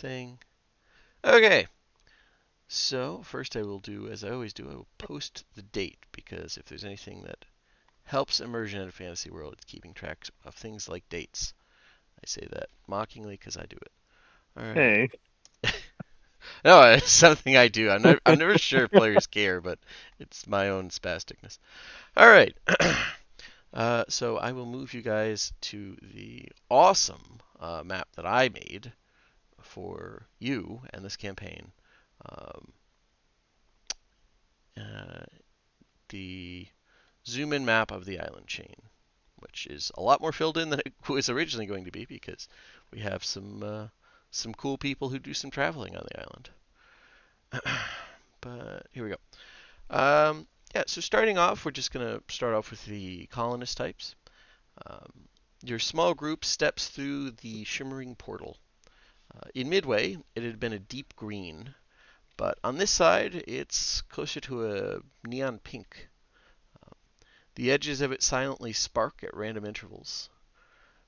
thing. Okay. So first I will do, as I always do, I will post the date because if there's anything that helps immersion in a fantasy world, it's keeping track of things like dates. I say that mockingly because I do it. All right. Hey. No, it's something I do. I'm never sure if players care, but it's my own spasticness. All right. So I will move you guys to the awesome map that I made for you and this campaign. Um, uh, the zoom in map of the island chain, which is a lot more filled in than it was originally going to be because we have some cool people who do some traveling on the island. But here we go. Yeah, so starting off, we're just going to start off with the colonist types. Um, your small group steps through the shimmering portal. In Midway, it had been a deep green, but on this side, it's closer to a neon pink. The edges of it silently spark at random intervals.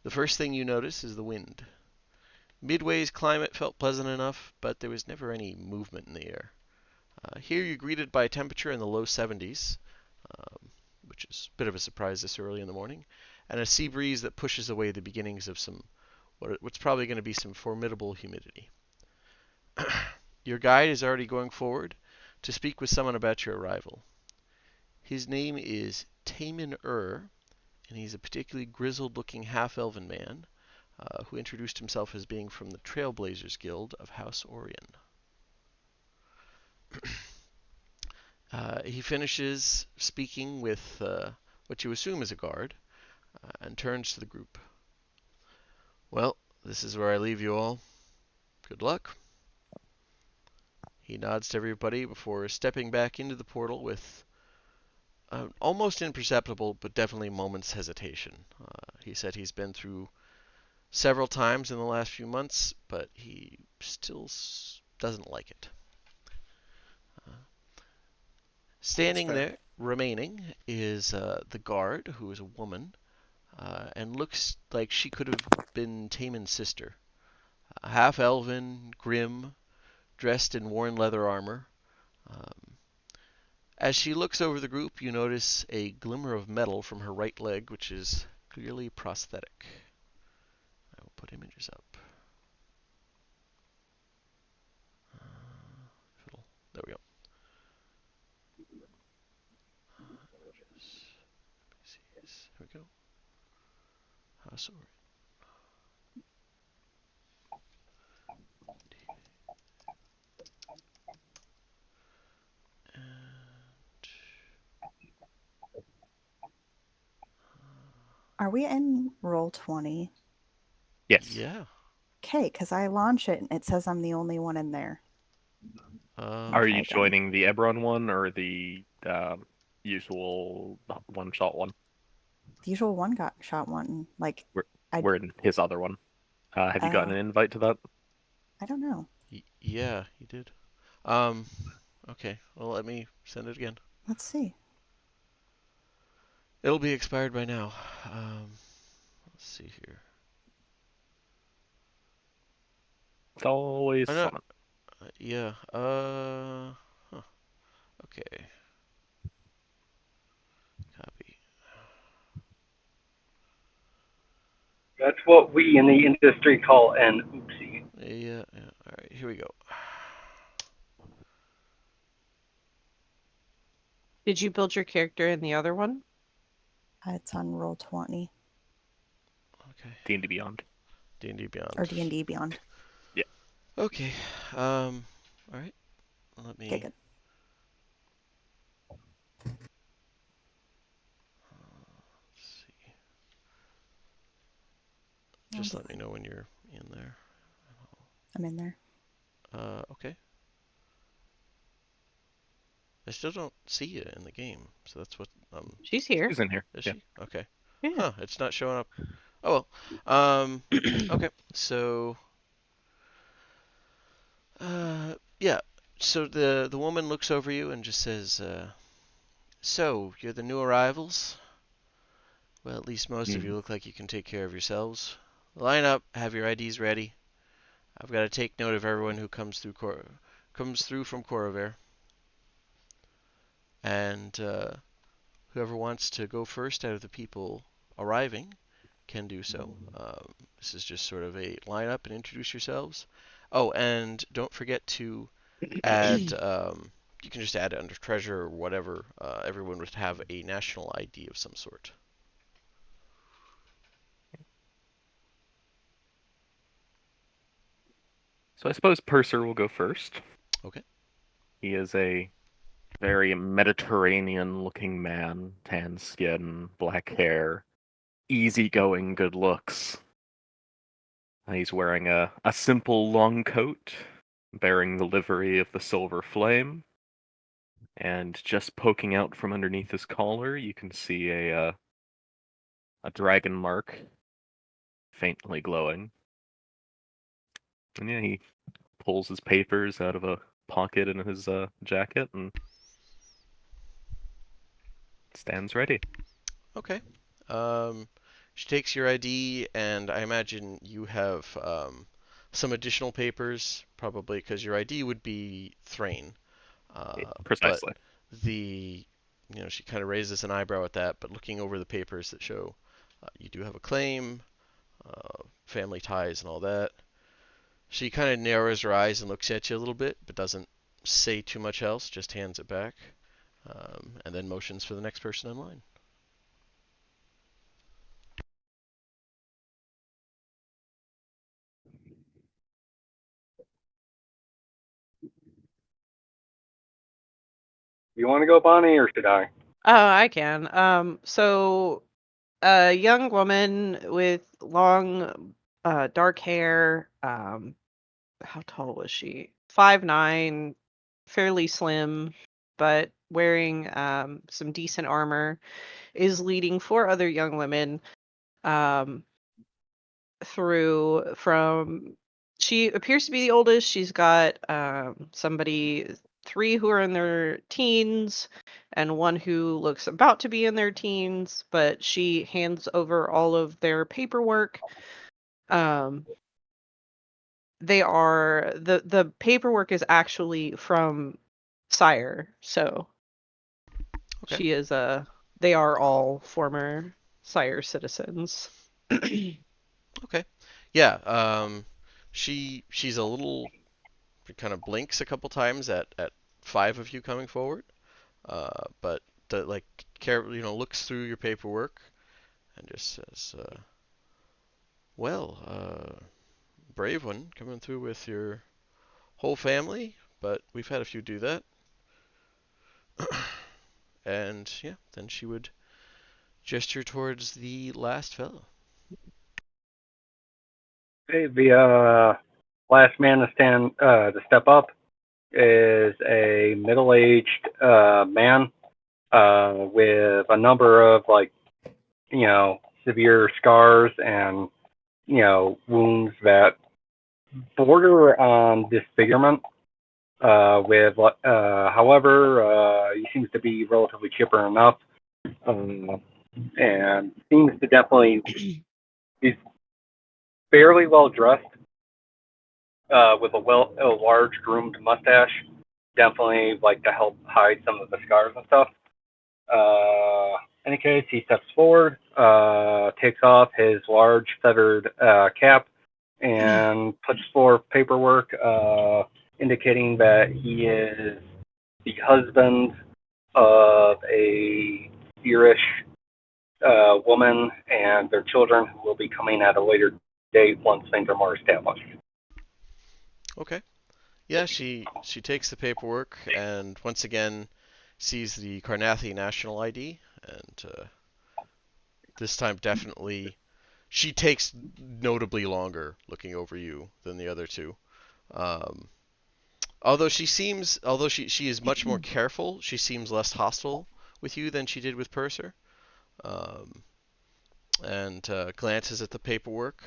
The first thing you notice is the wind. Midway's climate felt pleasant enough, but there was never any movement in the air. Here you're greeted by a temperature in the low 70s, um, which is a bit of a surprise this early in the morning, and a sea breeze that pushes away the beginnings of what's probably going to be some formidable humidity. Your guide is already going forward to speak with someone about your arrival. His name is Taman and he's a particularly grizzled-looking half-elven man who introduced himself as being from the Trailblazers Guild of House Orion. He finishes speaking with what you assume is a guard and turns to the group. Well, this is where I leave you all. Good luck. He nods to everybody before stepping back into the portal with almost imperceptible but definitely moments hesitation. He said he's been through several times in the last few months, but he still doesn't like it. Uh, That's Standing fair. there, remaining, is the guard, who is a woman, and looks like she could have been Taman's sister. Half elven, grim, dressed in worn leather armor. Um, as she looks over the group, you notice a glimmer of metal from her right leg, which is clearly prosthetic. I will put images up. There we go. Here we go. Sorry. And Are we in roll 20? Yes. yeah. Okay, because I launch it and it says I'm the only one in there. Are Um, you Okay, then. joining the Eberron one or the usual one-shot one? The usual one got shot one. Like, We're I, we're in his other one. Have you gotten oh, an invite to that? I don't know. yeah, you did. Um, okay. Well, let me send it again. Let's see. It'll be expired by now. Let's see here. It's always Oh no. fun. Yeah. Huh. Okay. Copy. That's what we in the industry call an oopsie. Yeah. Yeah. All right. Here we go. Did you build your character in the other one? It's on roll 20 Okay. D&D Beyond. D&D or Beyond. D&D Beyond. Yeah. Okay. All right. Let Okay, me. good. See. I'll Just be let me fine. know when you're in there. I'm in there. Okay. I still don't see you in the game, so that's what. She's here. She's in here. Is Yeah. she? Okay. Yeah. Huh? It's not showing up. Oh well. Okay. So. Yeah. So the woman looks over you and just says, "So you're the new arrivals? Well, at least most of you Hmm. look like you can take care of yourselves. Line up. Have your IDs ready. I've got to take note of everyone who comes through from Corover, and whoever wants to go first out of the people arriving can do so. This is just sort of a lineup and introduce yourselves. Oh, and don't forget to add. You can just add it under treasure or whatever. Everyone would have a national ID of some sort. So I suppose Purser will go first. Okay. He is a very Mediterranean-looking man, tan skin, black hair, easygoing good looks. He's wearing a simple long coat, bearing the livery of the Silver Flame, and just poking out from underneath his collar, you can see a dragon mark, faintly glowing. And yeah, he pulls his papers out of a pocket in his jacket and stands ready. Okay. Um, she takes your ID, and I imagine you have some additional papers, probably because your ID would be Thrain. But Precisely. she kind of raises an eyebrow at that, but looking over the papers that show you do have a claim, family ties, and all that, she kind of narrows her eyes and looks at you a little bit, but doesn't say too much else, just hands it back, and then motions for the next person in line. You want to go, Bonnie, or should I? Oh, I can. So a young woman with long, dark hair. How tall was she? 5'9", fairly slim, but wearing some decent armor, is leading four other young women um, through from. She appears to be the oldest. She's got three who are in their teens, and one who looks about to be in their teens, but she hands over all of their paperwork. Um, the paperwork is actually from Sire, so Okay. they are all former Sire citizens. Okay. Yeah. She's a little kind of blinks a couple times at five of you coming forward, but like looks through your paperwork and just says, "Well, brave one coming through with your whole family, but we've had a few do that." And yeah, then she would gesture towards the last fellow. Okay, the last man to step up is a middle-aged man with a number of severe scars and wounds that border on disfigurement. However, he seems to be relatively chipper enough, and seems to definitely he's fairly well dressed, with a large groomed mustache. Definitely like to help hide some of the scars and stuff. In any case, he steps forward, takes off his large feathered cap, and pushes for paperwork, indicating that he is the husband of a Irish woman and their children who will be coming at a later date once things are more established. Okay. Yeah, she takes the paperwork and once again sees the Carnathy national ID, and this time definitely she takes notably longer looking over you than the other two. Um, although she is much more careful, she seems less hostile with you than she did with Purser. Um, and glances at the paperwork,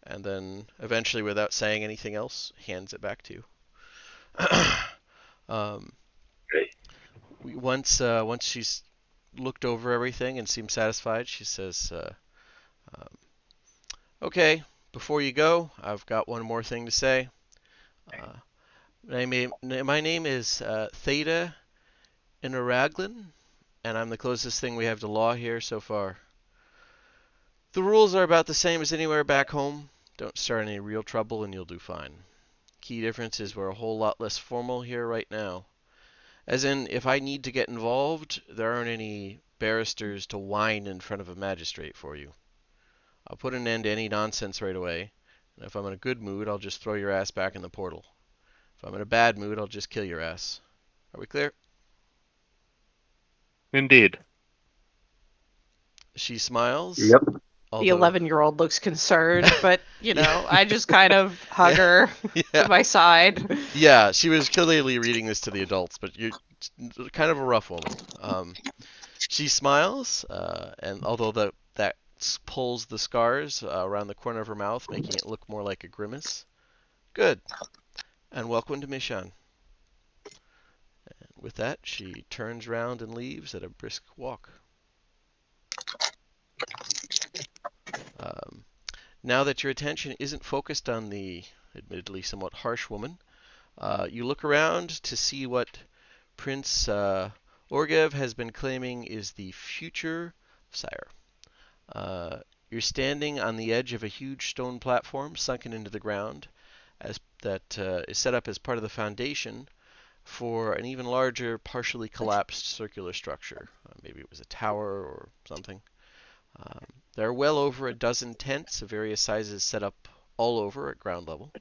and then eventually, without saying anything else, hands it back to you. um, once she's looked over everything and seems satisfied, she says, um, "Okay, Before you go, I've got one more thing to say. Uh, my name is Theta Inaraglin, and I'm the closest thing we have to law here so far. The rules are about the same as anywhere back home. Don't start any real trouble and you'll do fine. Key difference is we're a whole lot less formal here right now. As in, if I need to get involved, there aren't any barristers to whine in front of a magistrate for you. I'll put an end to any nonsense right away, and if I'm in a good mood, I'll just throw your ass back in the portal. If I'm in a bad mood, I'll just kill your ass. Are we clear? Indeed. She smiles, Yep. The although 11-year-old looks concerned, but Yeah. I just kind of hug her to yeah, my side. yeah, she was clearly reading this to the adults, but you're kind of a rough woman. She smiles, and although that pulls the scars around the corner of her mouth, making it look more like a grimace. Good, and welcome to Mishann. And with that, she turns round and leaves at a brisk walk. Um, Now that your attention isn't focused on the admittedly somewhat harsh woman, you look around to see what Prince Orgev has been claiming is the future of Sire. You're standing on the edge of a huge stone platform sunken into the ground, as that is set up as part of the foundation for an even larger, partially collapsed circular structure. Maybe it was a tower or something. There are well over a dozen tents of various sizes set up all over at ground level.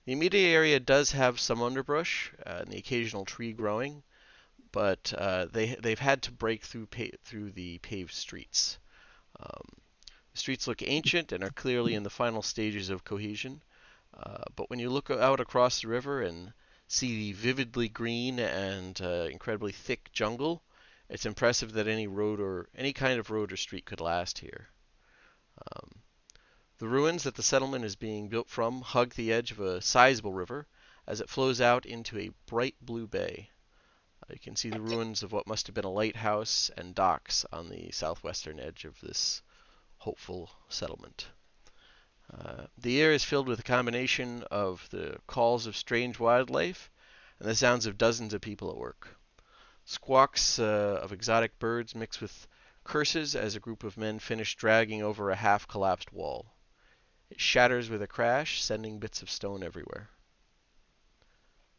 The immediate area does have some underbrush and the occasional tree growing, but they've had to break through the paved streets. The streets look ancient and are clearly in the final stages of cohesion, but when you look out across the river and see the vividly green and incredibly thick jungle, it's impressive that any kind of road or street could last here. Um, the ruins that the settlement is being built from hug the edge of a sizable river as it flows out into a bright blue bay. You can see the ruins of what must have been a lighthouse and docks on the southwestern edge of this hopeful settlement. The air is filled with a combination of the calls of strange wildlife and the sounds of dozens of people at work. Squawks of exotic birds mix with curses as a group of men finish dragging over a half-collapsed wall. It shatters with a crash, sending bits of stone everywhere.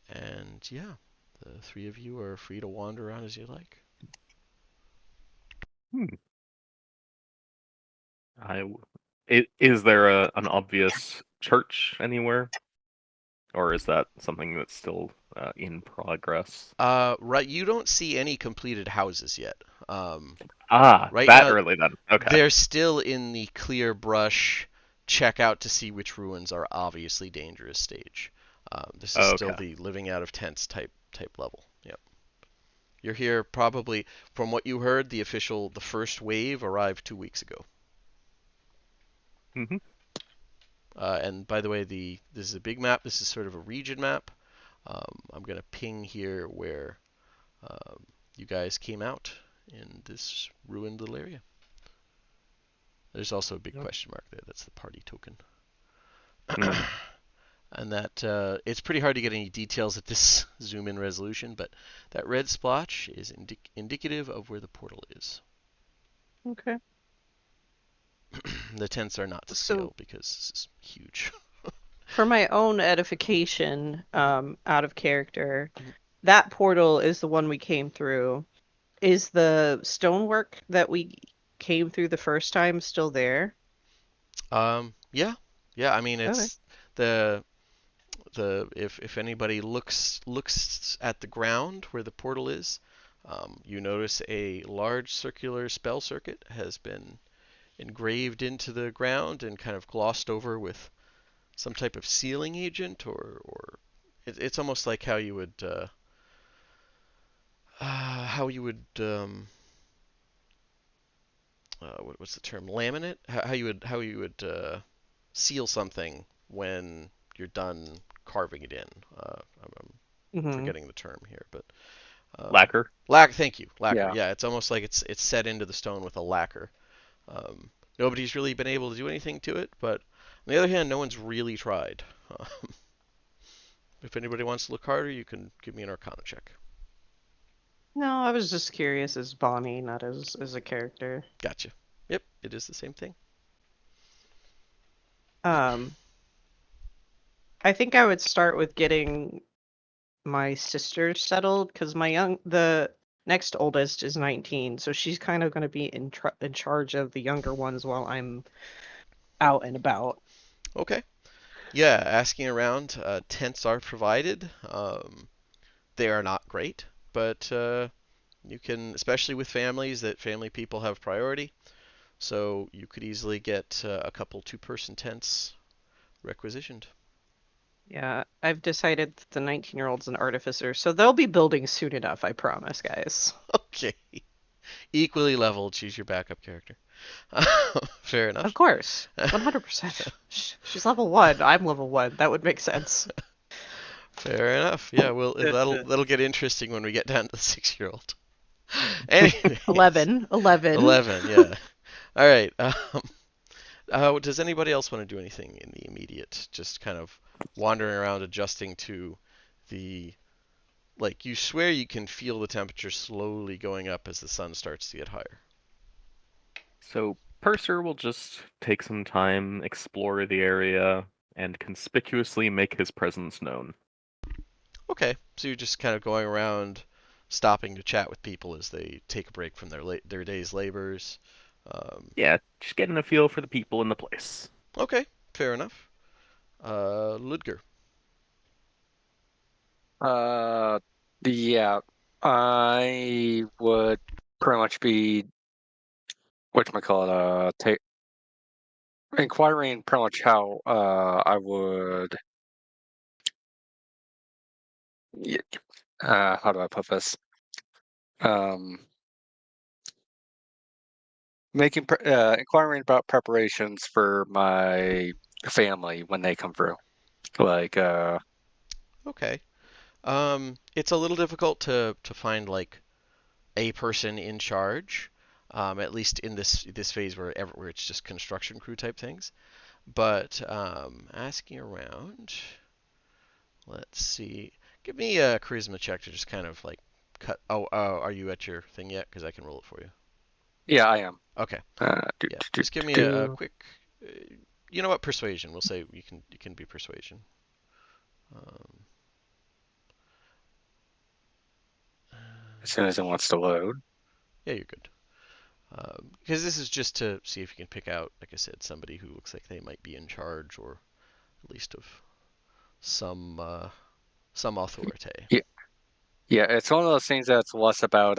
And yeah, the three of you are free to wander around as you like. Hmm. Is there an obvious church anywhere, or is that something that's still in progress? Right, you don't see any completed houses yet. Right That now, early then. Okay. they're still in the clear brush, check out to see which ruins are obviously dangerous stage. This is still Okay. the living out of tents type level. Yep. You're here probably, from what you heard, the first wave arrived 2 weeks ago. hmm And by the way, this is a big map. This is sort of a region map. I'm gonna ping here where you guys came out in this ruined little area. There's also a big Yep. question mark there. That's the party token. Mm. And that it's pretty hard to get any details at this zoom in resolution, but that red splotch is indicative of where the portal is. Okay. The tents are not to So scale because this is huge. for my own edification, out of character, that portal is the one we came through. Is the stonework that we came through the first time still there? Yeah, yeah. I mean, Okay. it's the if anybody looks at the ground where the portal is, you notice a large circular spell circuit has been engraved into the ground and kind of glossed over with some type of sealing agent, or it's almost like how you would what's the term, laminate, how you would seal something when you're done carving it in. I'm Mm-hmm. forgetting the term here, but Lacquer. lacquer. Thank you, lacquer. Yeah. Yeah, it's almost like it's set into the stone with a lacquer. nobody's really been able to do anything to it, but on the other hand, no one's really tried. If anybody wants to look harder, you can give me an Arcana check. No, I was just curious as Bonnie, not as a character. Gotcha. Yep, it is the same thing. Um, I think I would start with getting my sister settled because the next oldest is 19, so she's kind of going to be in charge of the younger ones while I'm out and about. Okay. Yeah, asking around. Tents are provided. They are not great, but you can, especially with families, that family people have priority. So you could easily get a couple two-person tents requisitioned. Yeah, I've decided that the 19-year-old's an artificer, so they'll be building soon enough, I promise, guys. Okay. Equally leveled, choose your backup character. Fair Of enough. course, 100%. She's level 1, I'm level 1. That would make sense. Fair enough. Yeah, well, that'll get interesting when we get down to the 6-year-old. Anyways, 11. 11. Yeah. All right. Does anybody else want to do anything in the immediate? Just kind of wandering around, adjusting to the like. You swear you can feel the temperature slowly going up as the sun starts to get higher. So Purser will just take some time, explore the area, and conspicuously make his presence known. Okay, so you're just kind of going around, stopping to chat with people as they take a break from their day's labors. Yeah, just getting a feel for the people in the place. Okay, fair enough. Ludger. Uh, yeah, I would pretty much be whatchamacallit, inquiring pretty much how I would, y- how do I put this? Um, inquiring about preparations for my family when they come through. Like, Okay. It's a little difficult to find like a person in charge, at least in this phase where it's just construction crew type things. But asking around, let's see. Give me a charisma check to just kind of like cut. Oh, are you at your thing yet? Because I can roll it for you. yeah, I am. Okay. Do, Yeah. do, do, Just give do, me a do. quick. You know what? Persuasion. We'll say you can be persuasion. Um, As soon as it wants to load. yeah, you're good. Because this is just to see if you can pick out, like I said, somebody who looks like they might be in charge or at least of some some authority. Yeah, yeah, it's one of those things that's less about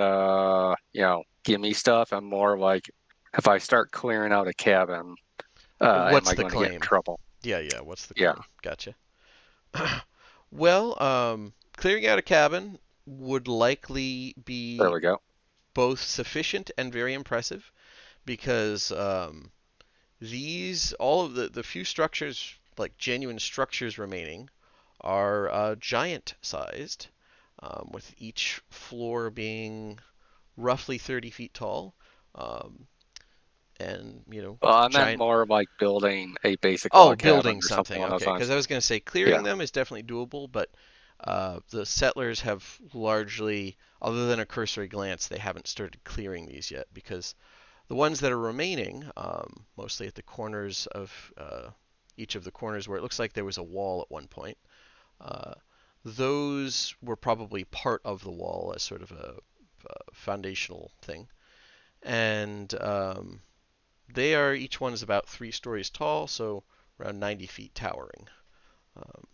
gimme stuff and more like if I start clearing out a cabin, am What's I the going to get in claim? trouble? Yeah. What's the Yeah, claim? Gotcha. Well, clearing out a cabin would likely there be we go. both sufficient and very impressive because all of the few structures, like genuine structures remaining, are giant sized, with each floor being roughly 30 feet tall. Um, and, Well, I meant giant. more like building a basic Oh, log cabin building or something something. along those Okay, because lines. I was going to say Yeah. clearing them is definitely doable, but the settlers have largely, other than a cursory glance, they haven't started clearing these yet because the ones that are remaining, mostly at the corners of each of the corners where it looks like there was a wall at one point, uh, those were probably part of the wall as sort of a foundational thing. And they are, each one is about 3 stories tall, so around 90 feet towering. Um,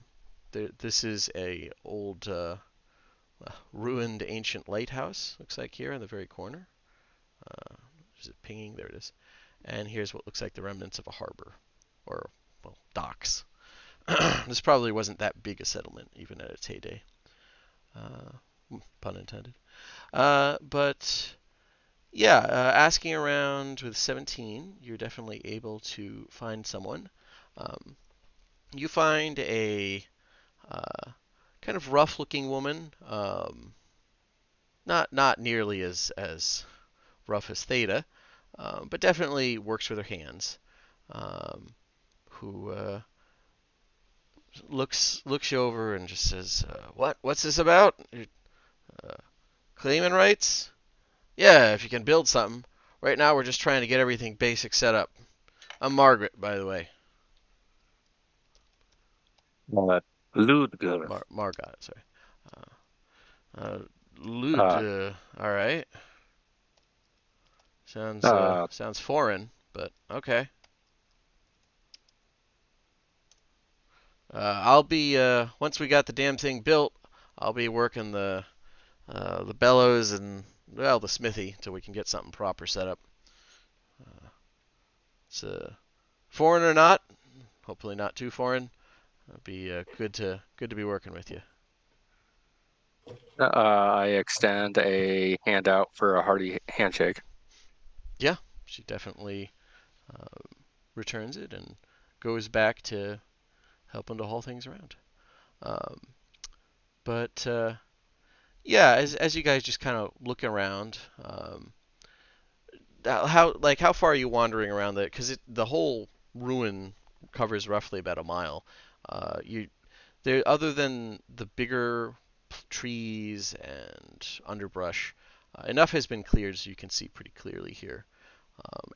this is a old ruined ancient lighthouse, looks like here in the very corner. Is it pinging? There it is. And here's what looks like the remnants of a harbor, or, well, docks. This probably wasn't that big a settlement, even at its heyday. Pun intended. But yeah, asking around with 17, you're definitely able to find someone. Um, you find a kind of rough-looking woman, not nearly as rough as Theta, but definitely works with her hands. Who looks you over and just says, "What's this about? Uh, claiming rights? Yeah, if you can build something. Right now we're just trying to get everything basic set up. I'm Margaret, by the way. Ludger. Margot, sorry. Uh, uh, Lud. Uh, All right. uh, Sounds foreign, but okay. I'll be once we got the damn thing built, I'll be working the bellows and well the smithy till we can get something proper set up. It's foreign or not, hopefully not too foreign. It'll be good to be working with you. I extend a handout for a hearty handshake. Yeah, she definitely uh, returns it and goes back to helping to haul things around. Um, but yeah, as you guys just kind of look around, how far are you wandering around that? Because the whole ruin covers roughly about a mile. You there other than the bigger trees and underbrush, enough has been cleared so you can see pretty clearly here.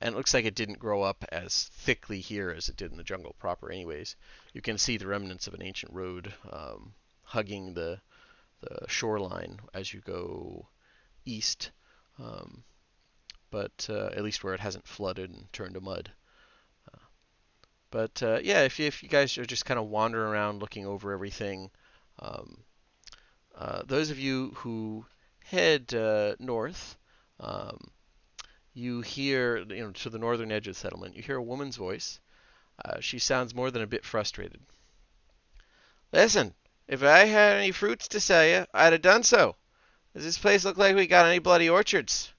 And it looks like it didn't grow up as thickly here as it did in the jungle proper, anyways. You can see the remnants of an ancient road hugging the shoreline as you go east, um, but at least where it hasn't flooded and turned to mud. But yeah, if you guys are just kind of wandering around looking over everything, um, those of you who head north, um, you hear, to the northern edge of the settlement, you hear a woman's voice. She sounds more than a bit frustrated. Listen, if I had any fruits to sell you, I'd have done so. Does this place look like we got any bloody orchards?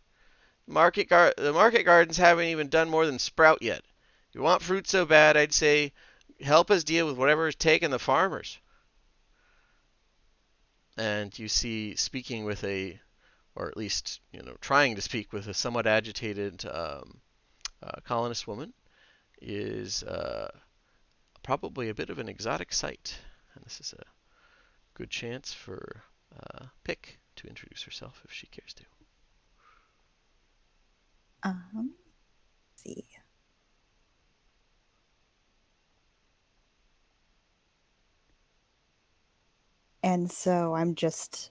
The market gardens haven't even done more than sprout yet. If you want fruit so bad, I'd say help us deal with whatever is taking the farmers. And you see, speaking with or at least trying to speak with a somewhat agitated colonist woman, is probably a bit of an exotic sight. And this is a good chance for Pick to introduce herself if she cares to. Let's see. And so I'm just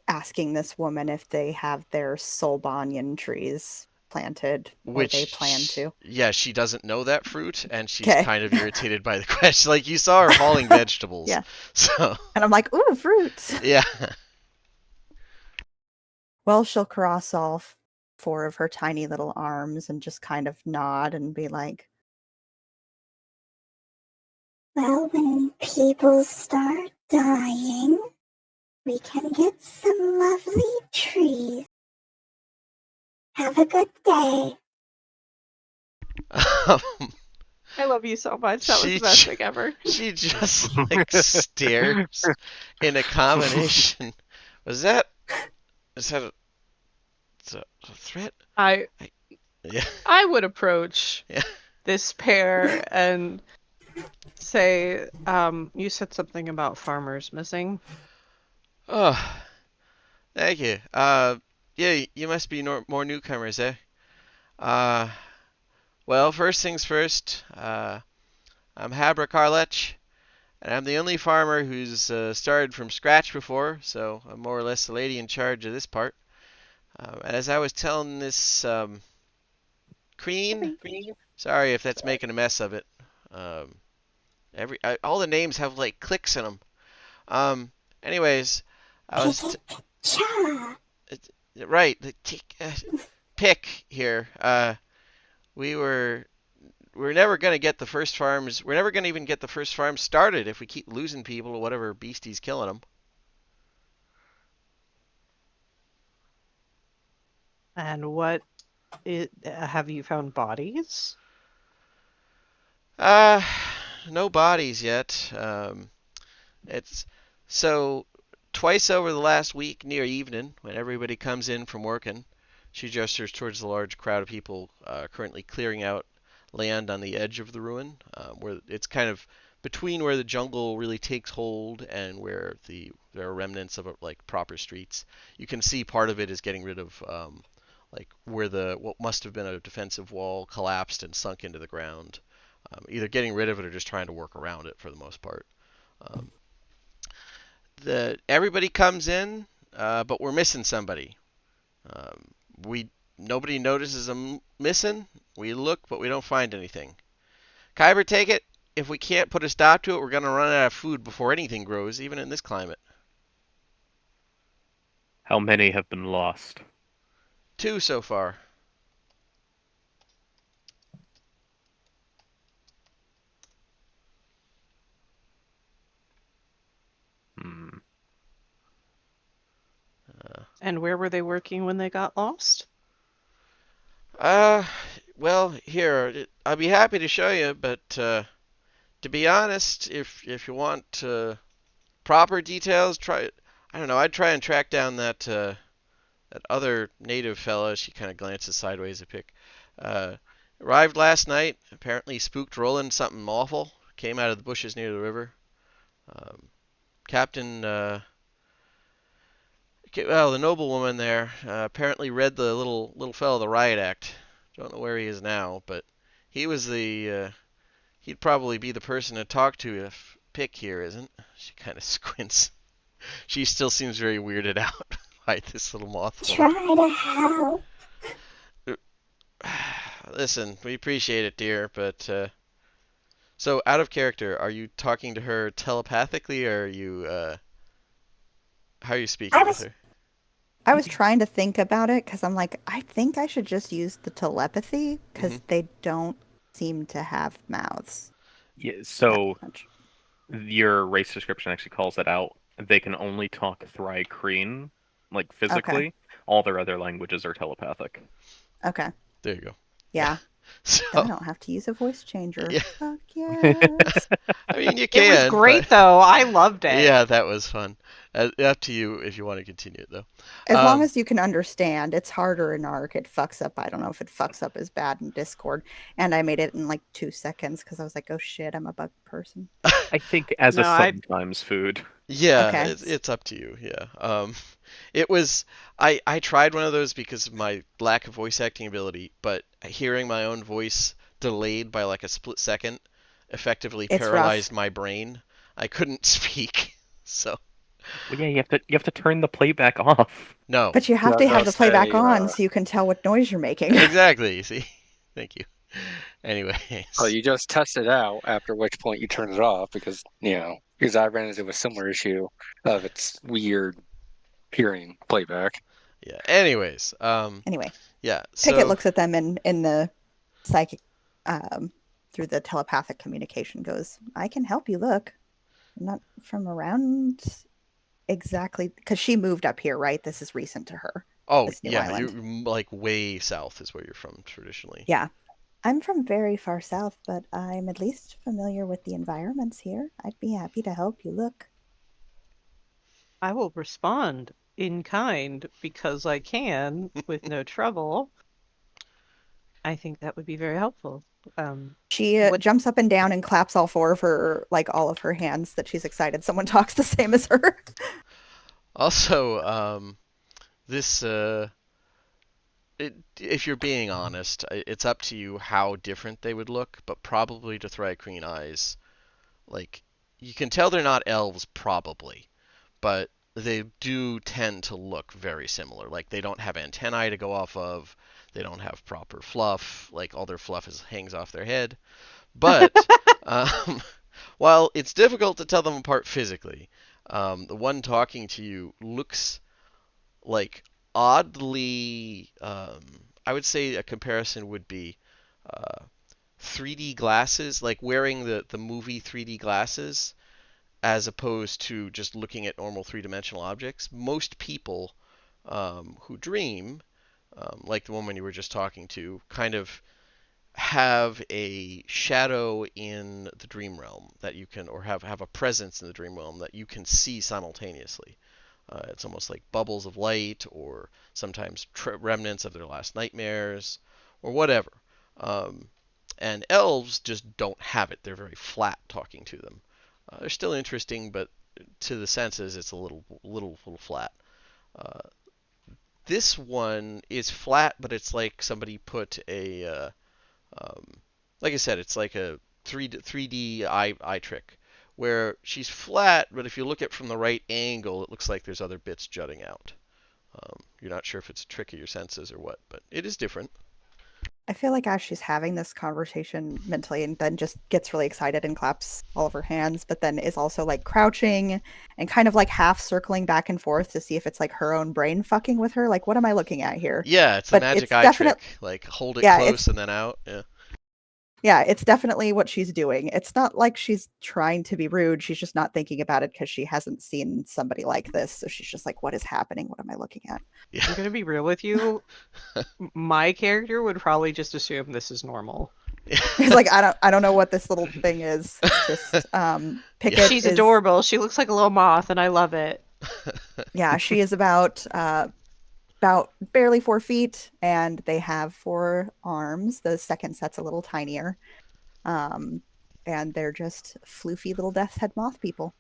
asking this woman if they have their soul banyan trees planted or they plan to. Yeah, she doesn't know that fruit, and she's Okay. kind of irritated by the question. Like, you saw her hauling vegetables. Yeah. So, And I'm like, ooh, fruits. yeah. Well, she'll cross all four of her tiny little arms and just kind of nod and be like, well, when people start dying, we can get some lovely trees. Have a good day. I love you so much. That was the best thing ever. She just, like, stares in a combination. Is that a threat? Yeah. I would approach Yeah. this pair and say, you said something about farmers missing. Oh, thank you. Yeah, you must be more newcomers, eh? Uh, well, first things first. I'm Habra Karlech, and I'm the only farmer who's started from scratch before, so I'm more or less the lady in charge of this part. And as I was telling this Crean, sorry if that's making a mess of it. All the names have like clicks in them. Anyways, I was Cha. right. Pick here. We're never gonna get the first farms. We're never gonna even get the first farms started if we keep losing people to whatever beastie's killing them. And have you found bodies? Uh, no bodies yet. It's so twice over the last week near evening when everybody comes in from working, She gestures towards the large crowd of people currently clearing out land on the edge of the ruin, where it's kind of between where the jungle really takes hold and where there are remnants of like proper streets. You can see part of it is getting rid of like where the what must have been a defensive wall collapsed and sunk into the ground. Either getting rid of it or just trying to work around it for the most part. Um, everybody comes in, but we're missing somebody. Um, we Nobody notices them missing. We look, but we don't find anything. Kyber, take it. If we can't put a stop to it, we're gonna run out of food before anything grows, even in this climate. How many have been lost? 2 so far. Hmm. And where were they working when they got lost? Uh, well, here I'd be happy to show you, but to be honest, if you want proper details, try. I don't know. I'd try and track down that other native fella. She kind of glances sideways at Pick. Uh, Arrived last night. Apparently spooked Roland something awful. Came out of the bushes near the river. Um, Captain, well, the noblewoman there apparently read the little fellow the riot act. Don't know where he is now, but he was he'd probably be the person to talk to if Pick here isn't. She kind of squints. She still seems very weirded out by this little mothwoman. Try to help. Listen, we appreciate it, dear, but so out of character, are you talking to her telepathically, or are you how are you I speaking with was her? I was trying to think about it because I'm like, I think I should just use the telepathy Hmm. because they don't seem to have mouths Yeah, that so much. your race description actually calls it out. They can only talk Thri-Kreen, like Okay. physically. All their other languages are telepathic. Okay. There you go. Yeah. Yeah. Then I So don't have to use a voice changer. yeah, Fuck yes. I mean you It was can, but great though. I loved it. yeah, that was fun. Up to you if you want to continue it though. As long Um, as you can understand, it's harder in ARC. It fucks up. I don't know if it fucks up as bad in Discord. And I made it in like 2 seconds because I was like, oh shit, I'm a bug person. I think as a No, I sometimes food. yeah, Okay. it's up to you. Yeah. It was I tried one of those because of my lack of voice acting ability, but hearing my own voice delayed by like a split second effectively It's rough. paralyzed my brain. I couldn't speak. So Well, yeah, you have to turn the playback off. no. But you Yeah, have I to was have gonna the playback say, on so you can tell what noise you're making. Exactly. See? Thank you. oh, Anyways. you just test it out, after which point you turn it off because I ran into a similar issue of its weird hearing playback. Yeah. Anyways. Anyway, Yeah. Pickett So looks at them in the psychic, um, through the telepathic communication goes, I can help you look. I'm not from around exactly because she moved up here, right? This is recent to her, oh this new yeah, you island. like way south is where you're from traditionally. Yeah. I'm from very far south, but I'm at least familiar with the environments here. I'd be happy to help you look. I will respond in kind because I can with no trouble. I think that would be very helpful. She What jumps up and down and claps all four of her, like all of her hands that she's excited someone talks the same as her. Also, this if you're being honest, it's up to you how different they would look, but probably to Thri-Kreen eyes, like you can tell they're not elves probably, but they do tend to look very similar. Like they don't have antennae to go off of, they don't have proper fluff, like all their fluff is hangs off their head. But um, while it's difficult to tell them apart physically, the one talking to you looks like oddly. I would say a comparison would be 3D glasses, like wearing the movie 3D glasses, as opposed to just looking at normal three-dimensional objects. Most people who dream, like the woman you were just talking to, kind of have a shadow in the dream realm that you can, or have a presence in the dream realm that you can see simultaneously. It's almost like bubbles of light, or sometimes remnants of their last nightmares, or whatever. Um, and elves just don't have it. They're very flat talking to them. They're still interesting, but to the senses, it's a little flat. Uh, this one is flat, but it's like somebody put like I said, it's like a 3D eye trick, where she's flat, but if you look at it from the right angle, it looks like there's other bits jutting out. You're not sure if it's a trick of your senses or what, but it is different. I feel like as she's having this conversation mentally and then just gets really excited and claps all of her hands, but then is also like crouching and kind of like half circling back and forth to see if it's like her own brain fucking with her. Like, what am I looking at here? Yeah, it's the But magic it's eye trick. definitely, Like hold it yeah, close and then out. Yeah. yeah, it's definitely what she's doing. It's not like she's trying to be rude. She's just not thinking about it because she hasn't seen somebody like this. So she's just like, what is happening? What am I looking at? Yeah. I'm gonna be real with you. My character would probably just assume this is normal. He's like, I don't know what this little thing is. It's just Pickett She's is adorable. She looks like a little moth, and I love it. yeah, she is about barely 4 feet, and they have 4 arms. The second set's a little tinier. And they're just floofy little death's head moth people.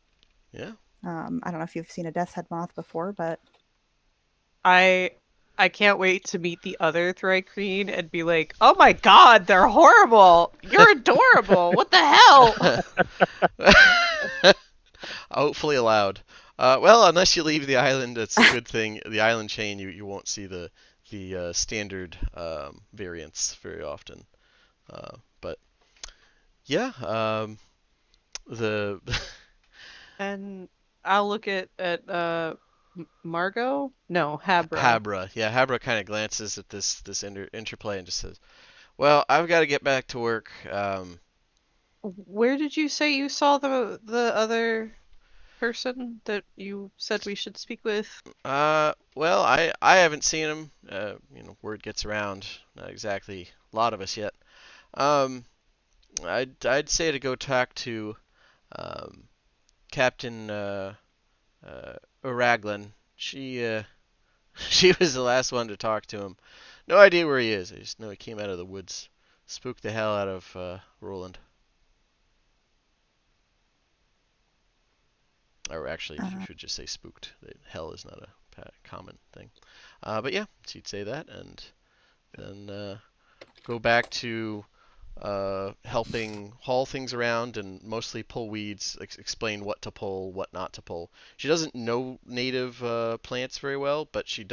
Yeah. I don't know if you've seen a death's head moth before, but I can't wait to meet the other Thry Queen and be like, oh my god, they're horrible. You're adorable. What the hell? Hopefully allowed. Well, unless you leave the island, it's a good thing. The island chain, you won't see the standard variants very often. But yeah, the And I'll look at Margot? No, Habra. Habra, yeah, Habra kind of glances at this interplay and just says, "Well, I've got to get back to work." Where did you say you saw the other person that you said we should speak with? Well, I haven't seen him. Word gets around. Not exactly a lot of us yet. Um, I'd say to go talk to um, Captain Araglin. She she was the last one to talk to him. No idea where he is. I just know he came out of the woods. Spooked the hell out of Roland. Or actually, you should just say spooked. Hell is not a common thing. But yeah, she'd say that, and then go back to helping haul things around and mostly pull weeds, explain what to pull, what not to pull. She doesn't know native plants very well, but she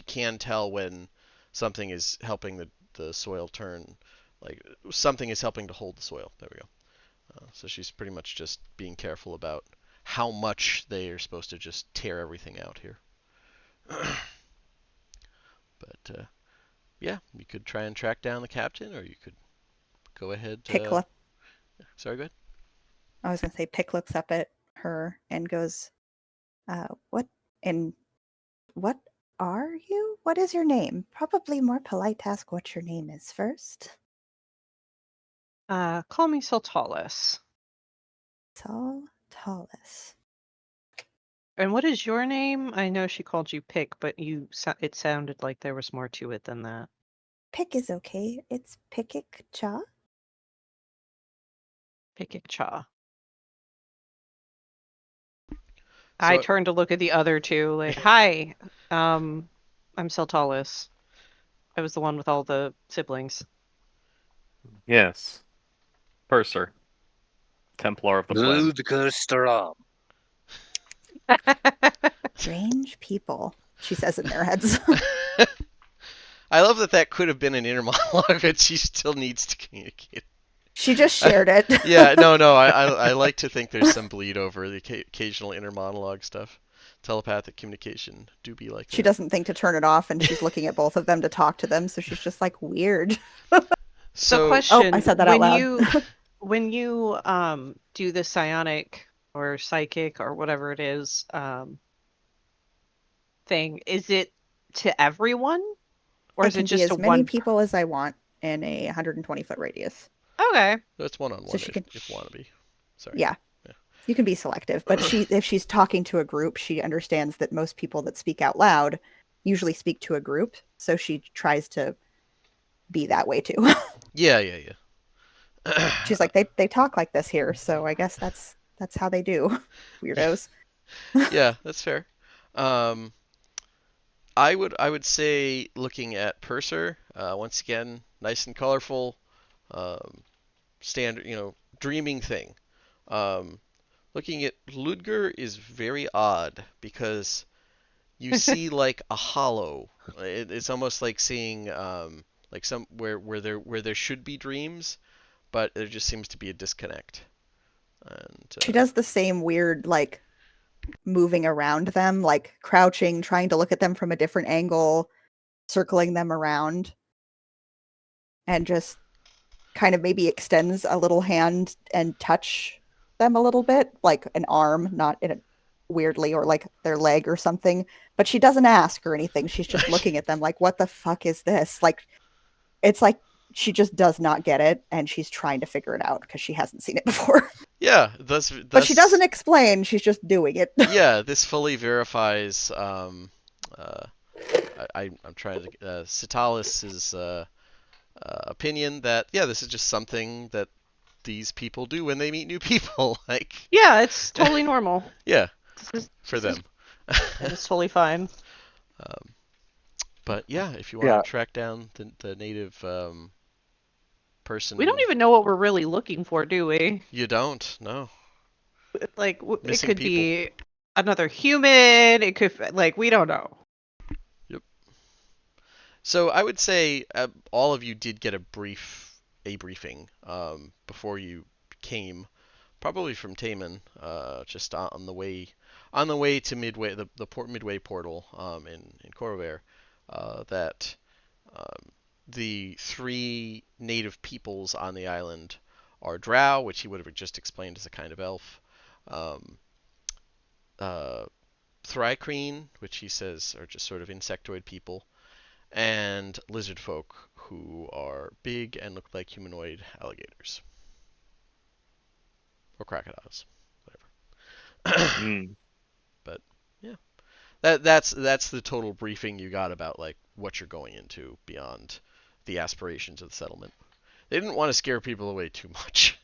can tell when something is helping the soil turn, like something is helping to hold the soil. There we go. So she's pretty much just being careful about how much they are supposed to just tear everything out here. But yeah, you could try and track down the captain, or you could go ahead. Pick look. Sorry, go ahead. I was gonna say Pick looks up at her and goes, "What and what are you? What is your name? Probably more polite to ask what your name is first." Call me Sultalis. Sultalis. And what is your name? I know she called you Pick, but it sounded like there was more to it than that. Pick is okay. It's Pickik Cha. Pickik Cha. I turned to look at the other two, like, hi, I'm Sultalis. I was the one with all the siblings. Yes. Purser. Templar of the Flame. Ludgerstrom. Strange people, she says in their heads. I love that could have been an inner monologue, but she still needs to communicate. She just shared it. Yeah, no. I like to think there's some bleed over the occasional inner monologue stuff. Telepathic communication do be like that. She doesn't think to turn it off, and she's looking at both of them to talk to them, so she's just like, weird. So question, I said that out loud. when you do the psionic or psychic or whatever it is thing, is it to everyone? Or I is it can just be to as many one people as I want in a 120-foot radius. Okay. That's one-on-one So she if can- wannabe. Sorry. Yeah. You can be selective, but if she's talking to a group, she understands that most people that speak out loud usually speak to a group, so she tries to be that way too. Yeah, yeah, yeah. She's like, they talk like this here, so I guess that's how they do. Weirdos. Yeah, that's fair. Um, I would say looking at Purser, once again, nice and colorful, um, standard, dreaming thing. Um, looking at Ludger is very odd because you see like a hollow. It's almost like seeing like some where there should be dreams, but there just seems to be a disconnect. And She does the same weird like moving around them, like crouching, trying to look at them from a different angle, circling them around, and just kind of maybe extends a little hand and touch them a little bit, like an arm, not in a weirdly, or like their leg or something. But she doesn't ask or anything.'s just looking at them like, what the fuck is this? Like, it's like she just does not get it, and she's trying to figure it out because she hasn't seen it before. yeah, thus But she doesn't explain. She's just doing it. yeah, this fully verifies. I'm trying to Citalis' opinion that yeah, this is just something that these people do when they meet new people. Like Yeah, it's totally normal. yeah, This for is- them. It's totally fine. But yeah, if you want Yeah. to track down the native person, We don't even know what we're really looking for, do we? you don't. No. Like, it Missing could people. be another human. It could, like, we don't know. So I would say all of you did get a briefing before you came, probably from Taman, just on the way to Midway, the port Midway portal in Corvair, that um, the three native peoples on the island are Drow, which he would have just explained as a kind of elf, um, uh, Thrycreen, which he says are just sort of insectoid people, and lizard folk who are big and look like humanoid alligators or crocodiles, whatever. Mm. But yeah, that's the total briefing you got about like what you're going into beyond the aspirations of the settlement. They didn't want to scare people away too much.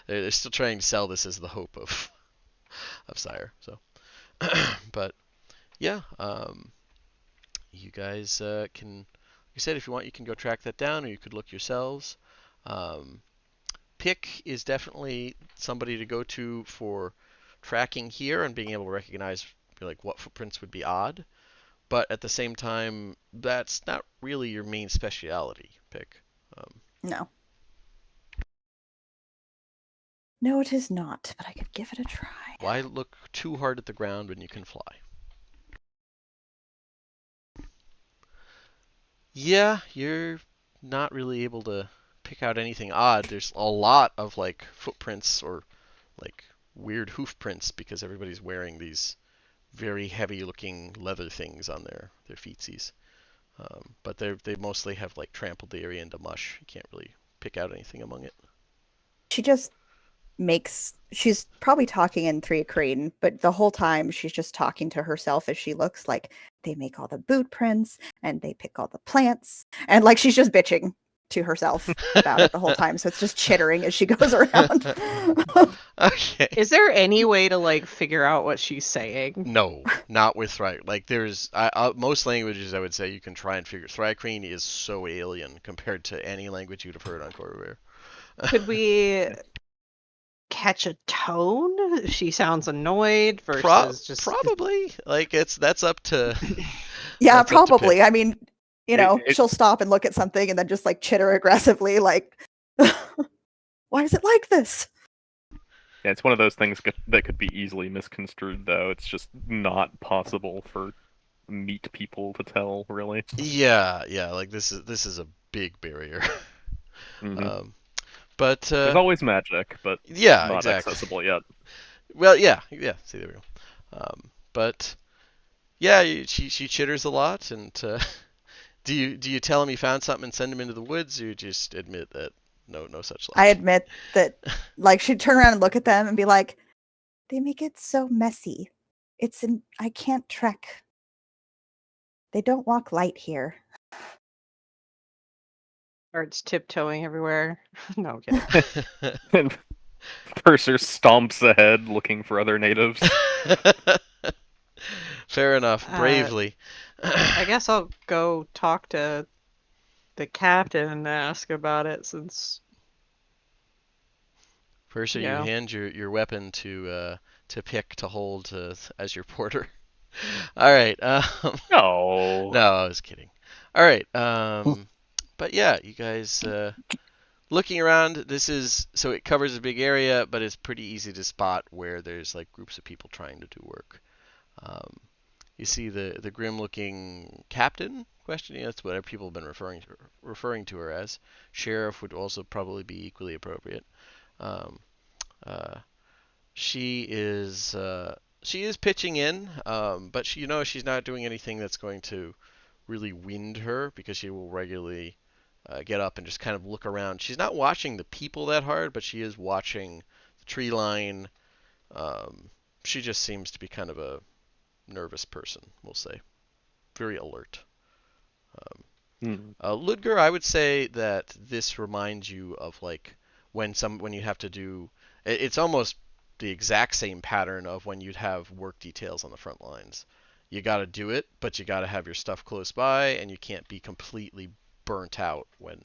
They're still trying to sell this as the hope of Sire. So, but yeah, you guys can, like I said, if you want, you can go track that down, or you could look yourselves. Um, Pick is definitely somebody to go to for tracking here and being able to recognize like what footprints would be odd. But at the same time, that's not really your main speciality, Pick. No. No, it is not, but I could give it a try. Why look too hard at the ground when you can fly? Yeah, you're not really able to pick out anything odd. There's a lot of like footprints or like weird hoof prints because everybody's wearing these very heavy looking leather things on their feetsies. But they mostly have like trampled the area into mush. You can't really pick out anything among it. She just she's probably talking in Threacrine, but the whole time she's just talking to herself as she looks like they make all the boot prints and they pick all the plants, and like she's just bitching to herself about it the whole time. So it's just chittering as she goes around. Okay. Is there any way to like figure out what she's saying? No, not with Thry. Like there's most languages I would say you can try and figure. Thrycreen is so alien compared to any language you'd have heard on Corvair. Could we catch a tone? She sounds annoyed versus just Probably like that's up to Yeah, That's up to probably. I mean, It- she'll stop and look at something and then just like chitter aggressively, like, why is it like this? Yeah, it's one of those things that could be easily misconstrued, though. It's just not possible for meat people to tell, really. yeah, like this is a big barrier. Mhm. But There's always magic, but yeah, not exactly. accessible yet. Well, yeah. See, there we go. But yeah, she chitters a lot. And do you tell him you found something and send him into the woods, or you just admit that no such luck? I admit that, like, she'd turn around and look at them and be like, They make it so messy. I can't trek. They don't walk light here. Starts tiptoeing everywhere. No, I'm kidding. And Purser stomps ahead looking for other natives. Fair enough. Bravely. I guess I'll go talk to the captain and ask about it since. First, you Yeah. hand your weapon to Pick to hold as your porter. All right. No. No, I was kidding. All right. But yeah, you guys looking around. So it covers a big area, but it's pretty easy to spot where there's like groups of people trying to do work. You see the grim-looking captain questioning. That's what people have been referring to her as. Sheriff would also probably be equally appropriate. Um, uh, she is pitching in, but she's not doing anything that's going to really wind her because she will regularly get up and just kind of look around. She's not watching the people that hard, but she is watching the tree line. She just seems to be kind of a nervous person, we'll say. Very alert. Ludger, I would say that this reminds you of like when you have to do. It's almost the exact same pattern of when you'd have work details on the front lines. You got to do it, but you got to have your stuff close by, and you can't be completely burnt out when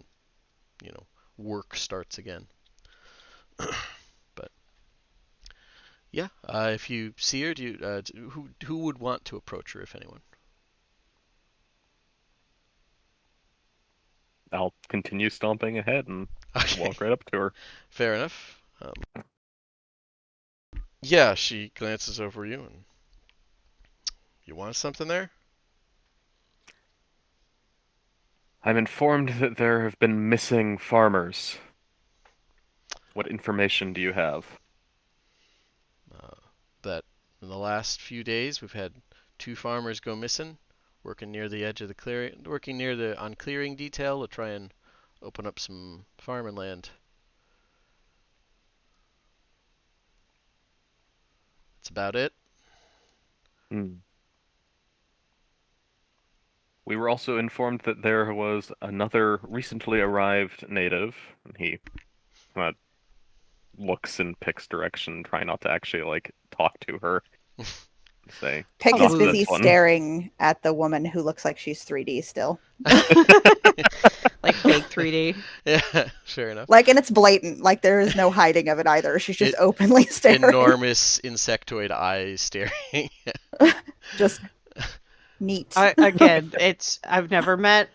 work starts again. But yeah, if you see her, who would want to approach her, if anyone? I'll continue stomping ahead and Okay, walk right up to her. fair enough. Yeah, she glances over you and you want something there? I'm informed that there have been missing farmers. What information do you have? That in the last few days we've had 2 farmers go missing, working near the edge of the clearing, working near the on clearing detail to try and open up some farming land. That's about it. Hmm. We were also informed that there was another recently arrived native, and he kind of looks in Pick's direction, trying not to actually like talk to her. Say, Pick Oh, is "Stop busy this one." staring at the woman who looks like she's 3D still. Like fake 3D. Yeah, fair enough. Like, and it's blatant. Like, there is no hiding of it either. She's just openly staring. Enormous insectoid eyes staring. Just neat. Again, I've never met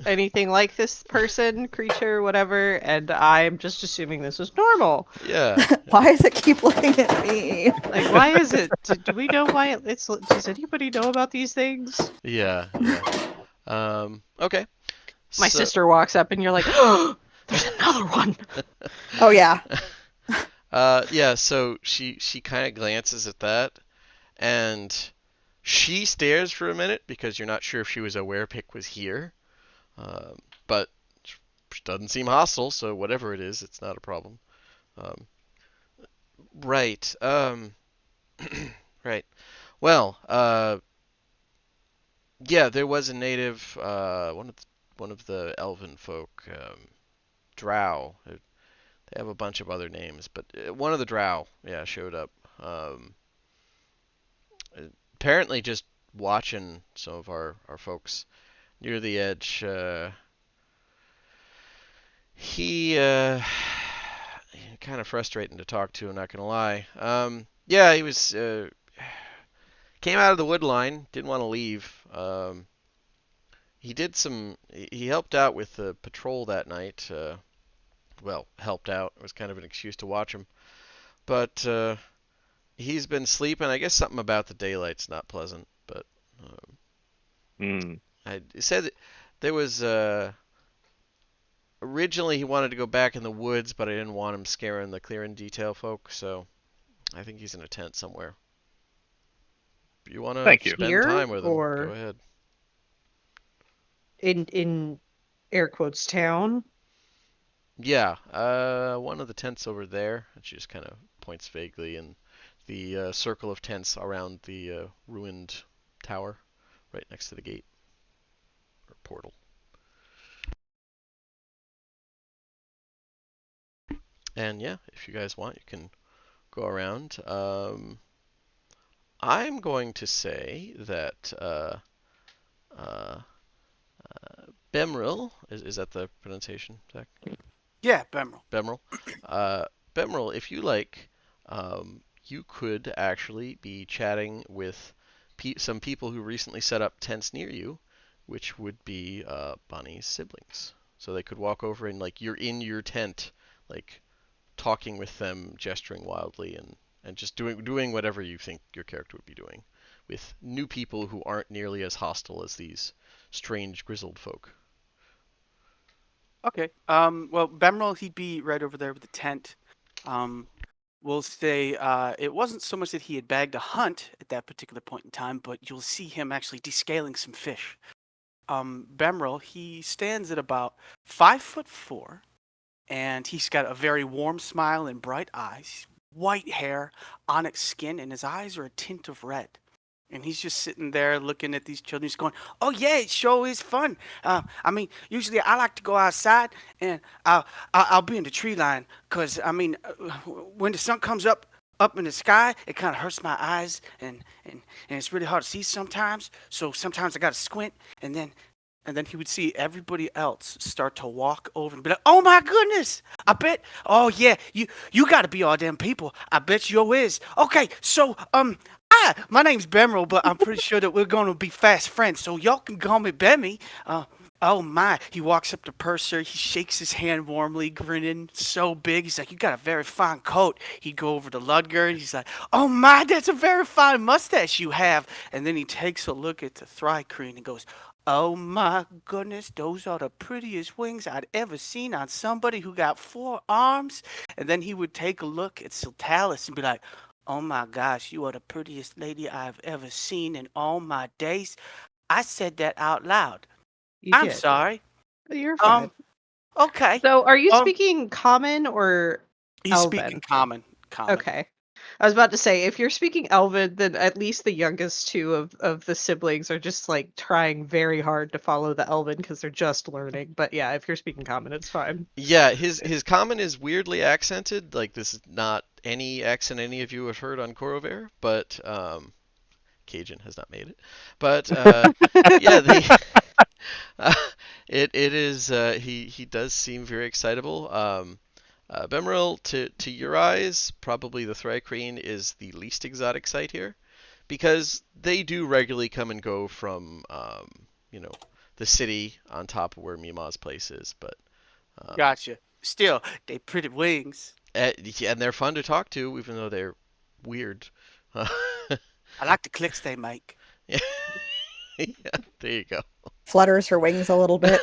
anything like this person, creature, whatever, and I'm just assuming this is normal. Yeah. Why does it keep looking at me? Like, why is it? Do we know why it's? Does anybody know about these things? Yeah. Okay. My So- sister walks up, and you're like, "Oh, there's another one." Oh, yeah. Yeah, so she kind of glances at that, and she stares for a minute because you're not sure if she was aware Pick was here. But she doesn't seem hostile, so whatever it is, it's not a problem. Um, right. Right. Well, yeah, there was a native, one of the elven folk, Drow. They have a bunch of other names, but one of the Drow, yeah, showed up. Um, Apparently just watching some of our folks near the edge. He kind of frustrating to talk to. I'm not gonna lie. Yeah, he was came out of the wood line. Didn't want to leave. He did some. He helped out with the patrol that night. Well, helped out. It was kind of an excuse to watch him. But he's been sleeping. I guess something about the daylight's not pleasant. But I said that there was originally he wanted to go back in the woods, but I didn't want him scaring the clearing detail folk, so I think he's in a tent somewhere. If you want to Thank you. spend Here, time with him, or go ahead. in air quotes town. Yeah, one of the tents over there. And she just kind of points vaguely in the circle of tents around the ruined tower, right next to the gate or portal. And yeah, if you guys want, you can go around. I'm going to say that uh, Bemril, is that the pronunciation, Zach? Yeah, Bemerald. Bemril. Bemril, if you like, you could actually be chatting with some people who recently set up tents near you, which would be Bonnie's siblings. So they could walk over and like you're in your tent, like talking with them, gesturing wildly, and just doing whatever you think your character would be doing, with new people who aren't nearly as hostile as these strange grizzled folk. Okay. Well, Bemerald, he'd be right over there with the tent. We'll say it wasn't so much that he had bagged a hunt at that particular point in time, but you'll see him actually descaling some fish. Bemerald, he stands at about 5'4", and he's got a very warm smile and bright eyes, white hair, onyx skin, and his eyes are a tint of red. And he's just sitting there looking at these children. He's going, "Oh yeah, it sure is fun. I mean, usually I like to go outside and I'll be in the tree line, cause I mean, when the sun comes up in the sky, it kind of hurts my eyes and it's really hard to see sometimes. So sometimes I gotta squint, and then he would see everybody else start to walk over and be like, "Oh my goodness! I bet. Oh yeah, you got to be all them people. I bet you is. Okay, so hi, my name's Bemerald, but I'm pretty sure that we're gonna be fast friends. So y'all can call me Bemmy. Oh my!" He walks up to Purser. He shakes his hand warmly, grinning so big. He's like, "You got a very fine coat." He'd go over to Ludgard. He's like, "Oh my, that's a very fine mustache you have." And then he takes a look at the Thrycreen and goes, "Oh my goodness, those are the prettiest wings I'd ever seen on somebody who got 4 arms." And then he would take a look at Siltalis and be like, "Oh my gosh, you are the prettiest lady I've ever seen in all my days." I said that out loud. You I'm did. sorry. You're fine. Okay. So, are you um, speaking Common or He's Elven? speaking common. Okay. I was about to say, if you're speaking Elven, then at least the youngest two of the siblings are just like trying very hard to follow the Elven because they're just learning. But yeah, if you're speaking Common, it's fine. Yeah, his common is weirdly accented. Like this is not any accent any of you have heard on Corover, but Cajun has not made it. But yeah, it is he does seem very excitable. Bemeril, to your eyes, probably the Thrycreen is the least exotic sight here, because they do regularly come and go from the city on top of where Mima's place is. But Gotcha. Still, they pretty wings. and they're fun to talk to, even though they're weird. I like the clicks they make. Yeah, there you go. Flutters her wings a little bit,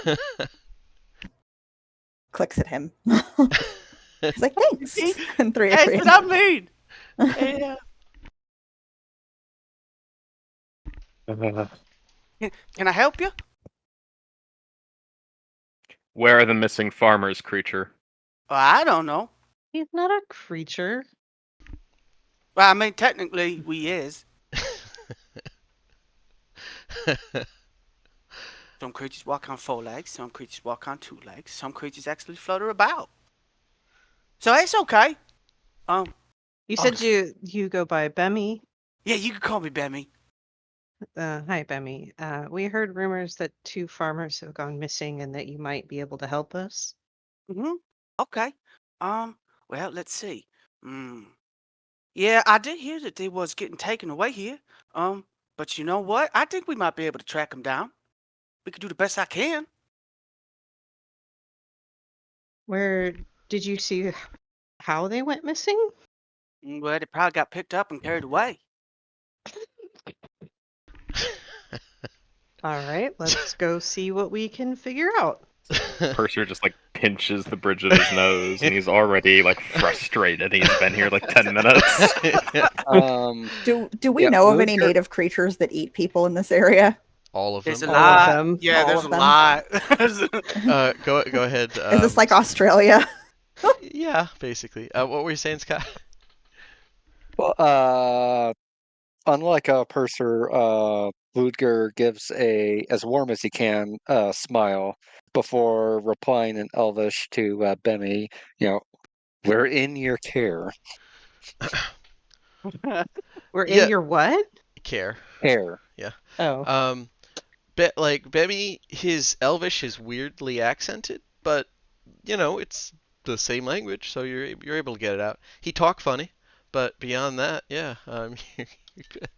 clicks at him. He's like, "Thanks." See? And 3 That's agree. what I mean. Yeah. Can I help you? Where are the missing farmers, creature? I don't know. He's not a creature. Well, I mean, technically, we is. Some creatures walk on 4 legs. Some creatures walk on 2 legs. Some creatures actually flutter about. So it's okay. You said you go by Bemmy. Yeah, you can call me Bemmy. Hi, Bemmy. We heard rumors that 2 farmers have gone missing and that you might be able to help us. Okay. Well, let's see. Yeah, I did hear that they was getting taken away here. But you know what? I think we might be able to track them down. We could do the best I can. Where did you see how they went missing? Well, they probably got picked up and carried away. All right, let's go see what we can figure out. Purser just like pinches the bridge of his nose, and he's already like frustrated. He's been here like 10 minutes. Do we Yeah, know of move any your- native creatures that eat people in this area? All of There's a them. All of lot. them. Yeah, All there's of a them. lot. Go ahead. Is this like Australia? Yeah, basically. What were you saying, Scott? Well, unlike Purser, Ludger gives a as warm as he can smile before replying in Elvish to Bemmy. We're in your care. We're in Yeah, your what? care. Care. Yeah. Oh. Um, like Bemmy, his Elvish is weirdly accented, but it's the same language, so you're able to get it out. He talk funny, but beyond that, yeah, you're good.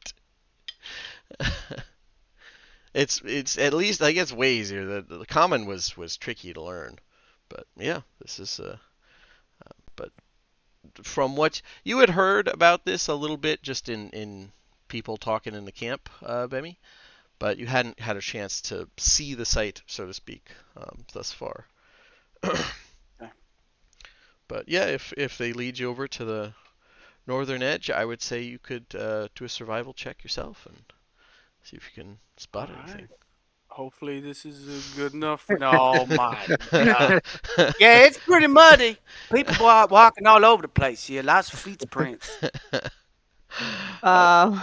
It's at least I guess way easier. The common was tricky to learn, but yeah, this is but from what you had heard about this a little bit just in people talking in the camp, Bemmy, but you hadn't had a chance to see the site, so to speak, thus far. But yeah, if they lead you over to the northern edge, I would say you could do a survival check yourself and see if you can All spot right. anything. Hopefully this is good enough for. Oh my god. Yeah, it's pretty muddy. People are walking all over the place here. Lots of feet prints. Um,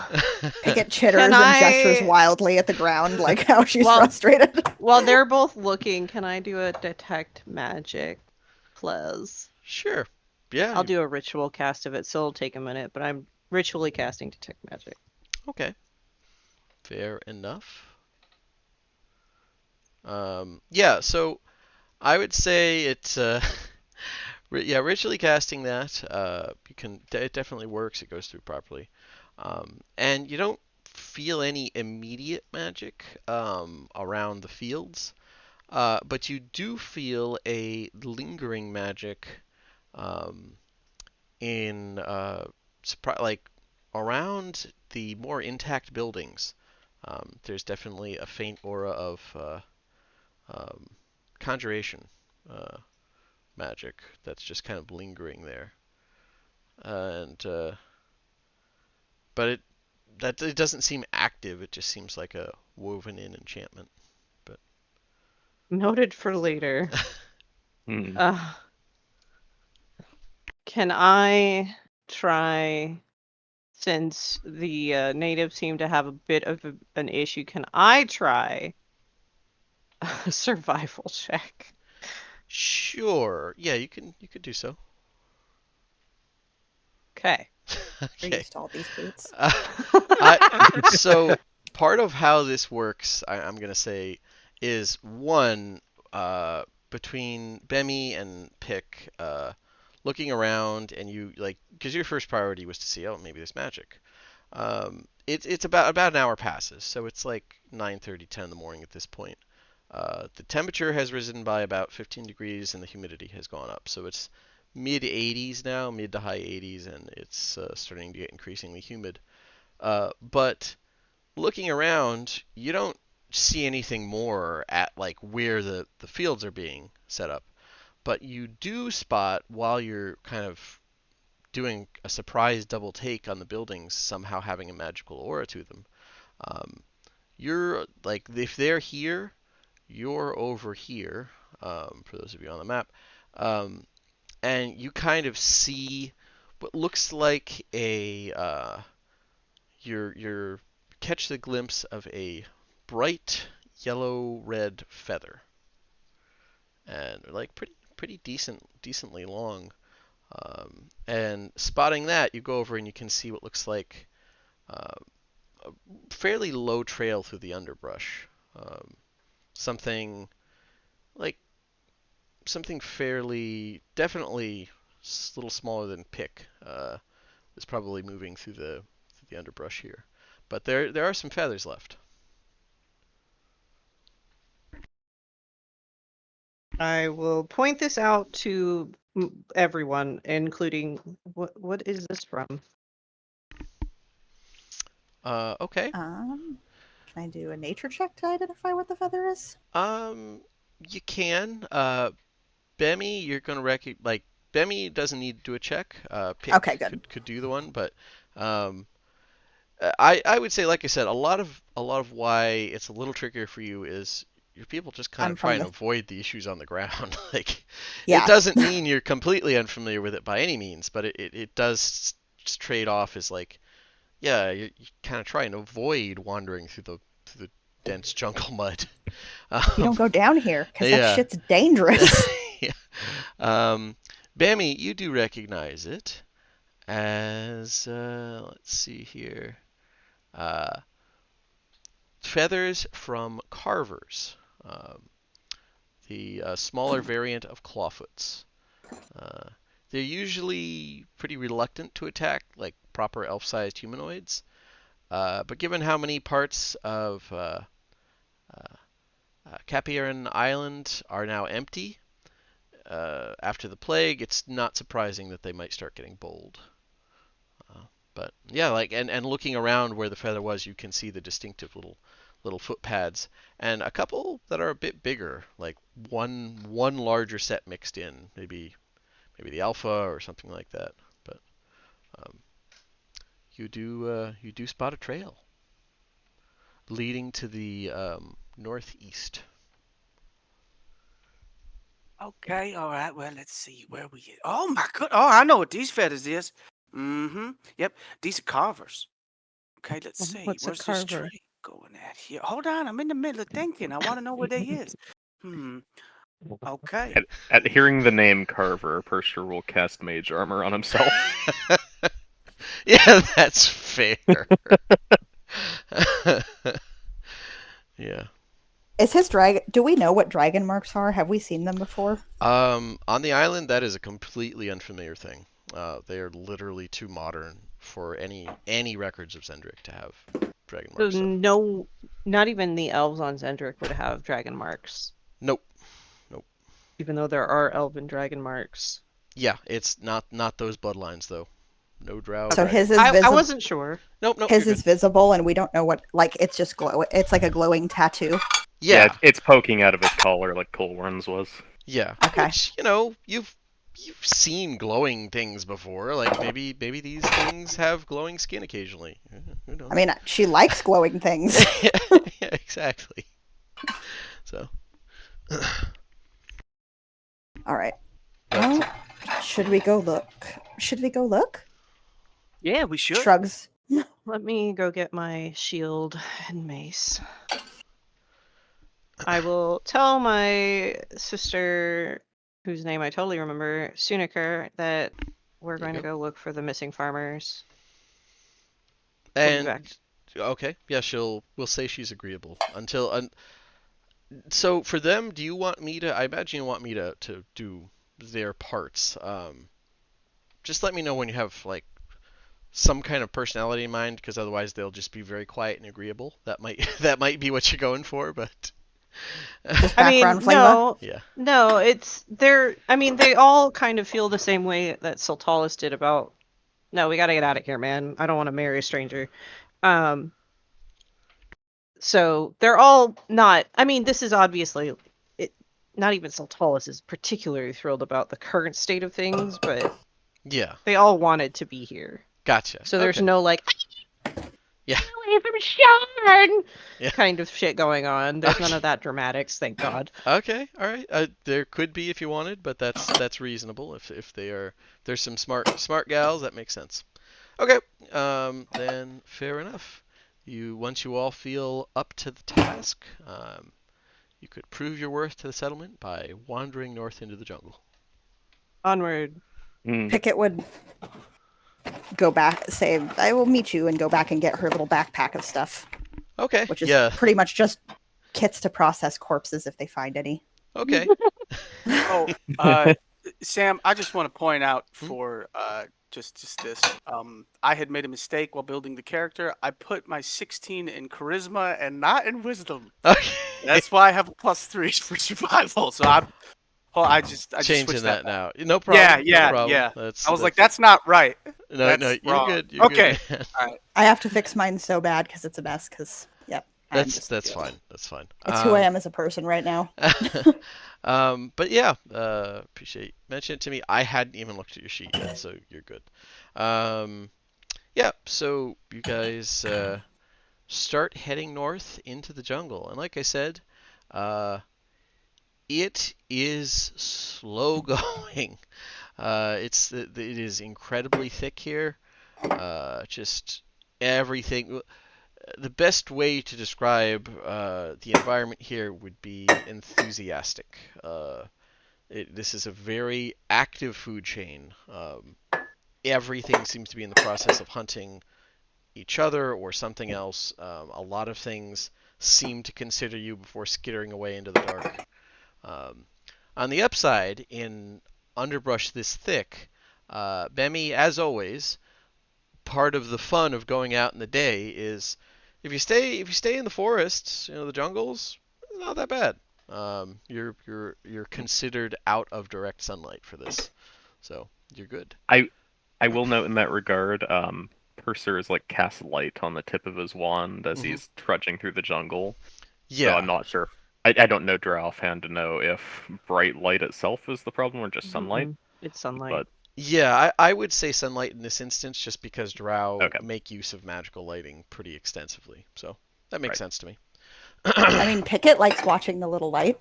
Pickett Can chitters and gestures I- wildly at the ground, like how she's Well- frustrated. While they're both looking, can I do a detect magic, please? Sure. Yeah. I'll do a ritual cast of it, so it'll take a minute, but I'm ritually casting detect magic. Okay. Fair enough. Yeah, so I would say it's yeah, ritually casting that you can it definitely works. It goes through properly, and you don't feel any immediate magic around the fields, but you do feel a lingering magic um, in like around the more intact buildings. There's definitely a faint aura of um, conjuration magic that's just kind of lingering there, and but it doesn't seem active. It just seems like a woven-in enchantment. But Noted for later. Hmm. Can I try, since the natives seem to have a bit of an issue, can I try a survival check? sure, yeah, you could do so. Okay. Are Okay. used to all these boots. So part of how this works, I'm gonna say, is one between Bemmy and Pick looking around, and you like because your first priority was to see, oh, maybe there's magic. It's about an hour passes, so it's like 9:30, 10 in the morning at this point. The temperature has risen by about 15 degrees, and the humidity has gone up, so it's mid 80s now, mid to high 80s, and it's starting to get increasingly humid. But looking around, you don't see anything more at like where the fields are being set up. But you do spot while you're kind of doing a surprise double take on the buildings somehow having a magical aura to them. Um, you're like if they're here, you're over here. For those of you on the map, um, and you kind of see what looks like a you're catch the glimpse of a bright yellow red feather, and they're like pretty decently long. And spotting that, you go over and you can see what looks like uh, a fairly low trail through the underbrush. Um, something like something fairly definitely a little smaller than Pick is probably moving through the underbrush here. But there are some feathers left. I will point this out to everyone, including what is this from? Okay. Can I do a nature check to identify what the feather is? You can. Bemmy, you're gonna like Bemmy doesn't need to do a check. Pick Okay, good. could do the one, but um, I would say, like I said, a lot of why it's a little trickier for you is your people just kind I'm of from try and the- avoid the issues on the ground. Like, Yeah. it doesn't mean you're completely unfamiliar with it by any means, but it does trade off is like, yeah, you kind of try and avoid wandering through the dense jungle mud. You don't go down here because that yeah. shit's dangerous. Yeah. Bammy, you do recognize it as let's see here, uh, feathers from carvers, the smaller variant of clawfoots. Uh, they're usually pretty reluctant to attack like proper elf-sized humanoids, but given how many parts of Capiran Island are now empty after the plague, it's not surprising that they might start getting bold. But yeah, like and looking around where the feather was, you can see the distinctive little foot pads, and a couple that are a bit bigger, like one larger set mixed in, maybe the alpha or something like that. But um, you do spot a trail leading to the northeast. Okay, all right. Well, let's see where we get. Oh my god! Oh, I know what these feathers is. Mm-hmm. Yep, these are carvers. Okay, let's see. What's a Where's this carver? tree going at here? Hold on, I'm in the middle of thinking. I want to know where they is. Hmm. Okay. At hearing the name Carver, Pershur will cast mage armor on himself. Yeah, that's fair. Yeah. Is his dragon? Do we know what dragon marks are? Have we seen them before? On the island, that is a completely unfamiliar thing. They are literally too modern for any records of Zendrick to have dragon So marks. So. no, not even the elves on Zendrick would have dragon marks, Nope. even though there are elven dragon marks. Yeah, it's not those bloodlines though. No drow. So dragon. his is I visible. wasn't sure. Nope. His You're is good. visible, and we don't know what. Like it's just glow. It's like a glowing tattoo. Yeah. It's poking out of his collar like Colwern's was. Yeah. Okay. Which you've seen glowing things before. Like maybe these things have glowing skin occasionally. Who knows? I mean, she likes glowing things. Yeah, exactly. So. All right. But, Well, should we go look? Should we go look? Yeah, we should. Shrugs. Let me go get my shield and mace. I will tell my sister, whose name I totally remember, Suniker, that we're There you going to go. go look for the missing farmers. and back. okay, yeah, we'll say she's agreeable until. So for them, do you want me to? I imagine you want me to do their parts. Just let me know when you have like some kind of personality in mind, because otherwise they'll just be very quiet and agreeable. That might that might be what you're going for, but. Just I mean, background flavor. no, Yeah. no, I mean, they all kind of feel the same way that Sultalis did about, no, we got to get out of here, man. I don't want to marry a stranger. So they're all not, I mean, this is obviously, not even Sultalis is particularly thrilled about the current state of things, but Yeah. they all wanted to be here. Gotcha. So there's Okay. no like, Yeah. away from Mishann Yeah. kind of shit going on. There's none Okay. of that dramatics, thank God. Okay, all right. There could be if you wanted, but that's reasonable. If there's some smart gals, that makes sense. Okay, then fair enough. Once you all feel up to the task, you could prove your worth to the settlement by wandering north into the jungle. Onward. Pickett would go back, say, I will meet you, and go back and get her little backpack of stuff, Okay. which is Yeah. pretty much just kits to process corpses if they find any. Okay. Oh, Sam, I just want to point out for just this. I had made a mistake while building the character. I put my 16 in charisma and not in wisdom. Okay. That's why I have a +3 for survival. So I just Changing switched that back. now. No problem. Yeah, No problem. yeah. That's, I was like, that's not right. no, that's you're wrong. good. You're Okay. good, man. All right. I have to fix mine so bad because it's a mess. Because That's fine. That's fine. It's who I am as a person right now. But yeah, appreciate you mentioning it to me. I hadn't even looked at your sheet yet, so you're good. Yeah, so you guys start heading north into the jungle, and like I said, it is slow going. It is incredibly thick here. Just everything. The best way to describe the environment here would be enthusiastic. This is a very active food chain. Everything seems to be in the process of hunting each other or something else. A lot of things seem to consider you before skittering away into the dark. Um, on the upside, in underbrush this thick, Bemi, as always, part of the fun of going out in the day is if you stay in the forests, the jungles, it's not that bad. You're considered out of direct sunlight for this, so you're good. I will note in that regard, Purser is like cast light on the tip of his wand as Hmm. he's trudging through the jungle. So I'm Yeah, not sure. I don't know Drow offhand to know if bright light itself is the problem or just sunlight. It's sunlight. But yeah, I would say sunlight in this instance, just because Drow okay, make use of magical lighting pretty extensively, so that makes right. sense to me. I mean, Pickett likes watching the little light.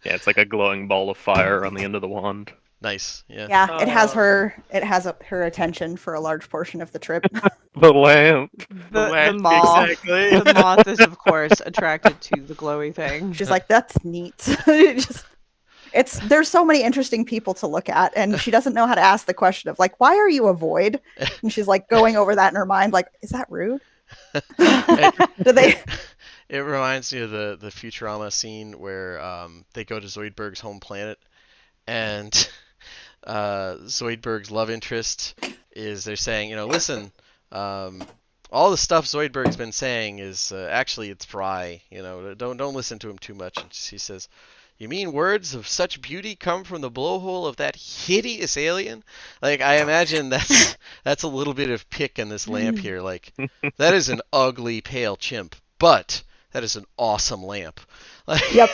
Yeah, it's like a glowing ball of fire on the end of the wand. Nice, yeah. Yeah, it has Oh. her. It has her attention for a large portion of the trip. The lamp. The lamp, moth. exactly. The moth is of course attracted to the glowy thing. She's like, "That's neat." There's so many interesting people to look at, and she doesn't know how to ask the question of like, "Why are you a void?" And she's like going over that in her mind, like, "Is that rude?" Do they? It reminds me of the Futurama scene where they go to Zoidberg's home planet, and Zoidberg's love interest is they're saying, listen, all the stuff Zoidberg's been saying is actually it's Fry. Don't listen to him too much. And she says, "You mean words of such beauty come from the blowhole of that hideous alien?" Like I imagine that's a little bit of pick in this lamp here. Like that is an ugly pale chimp, but that is an awesome lamp. Yep.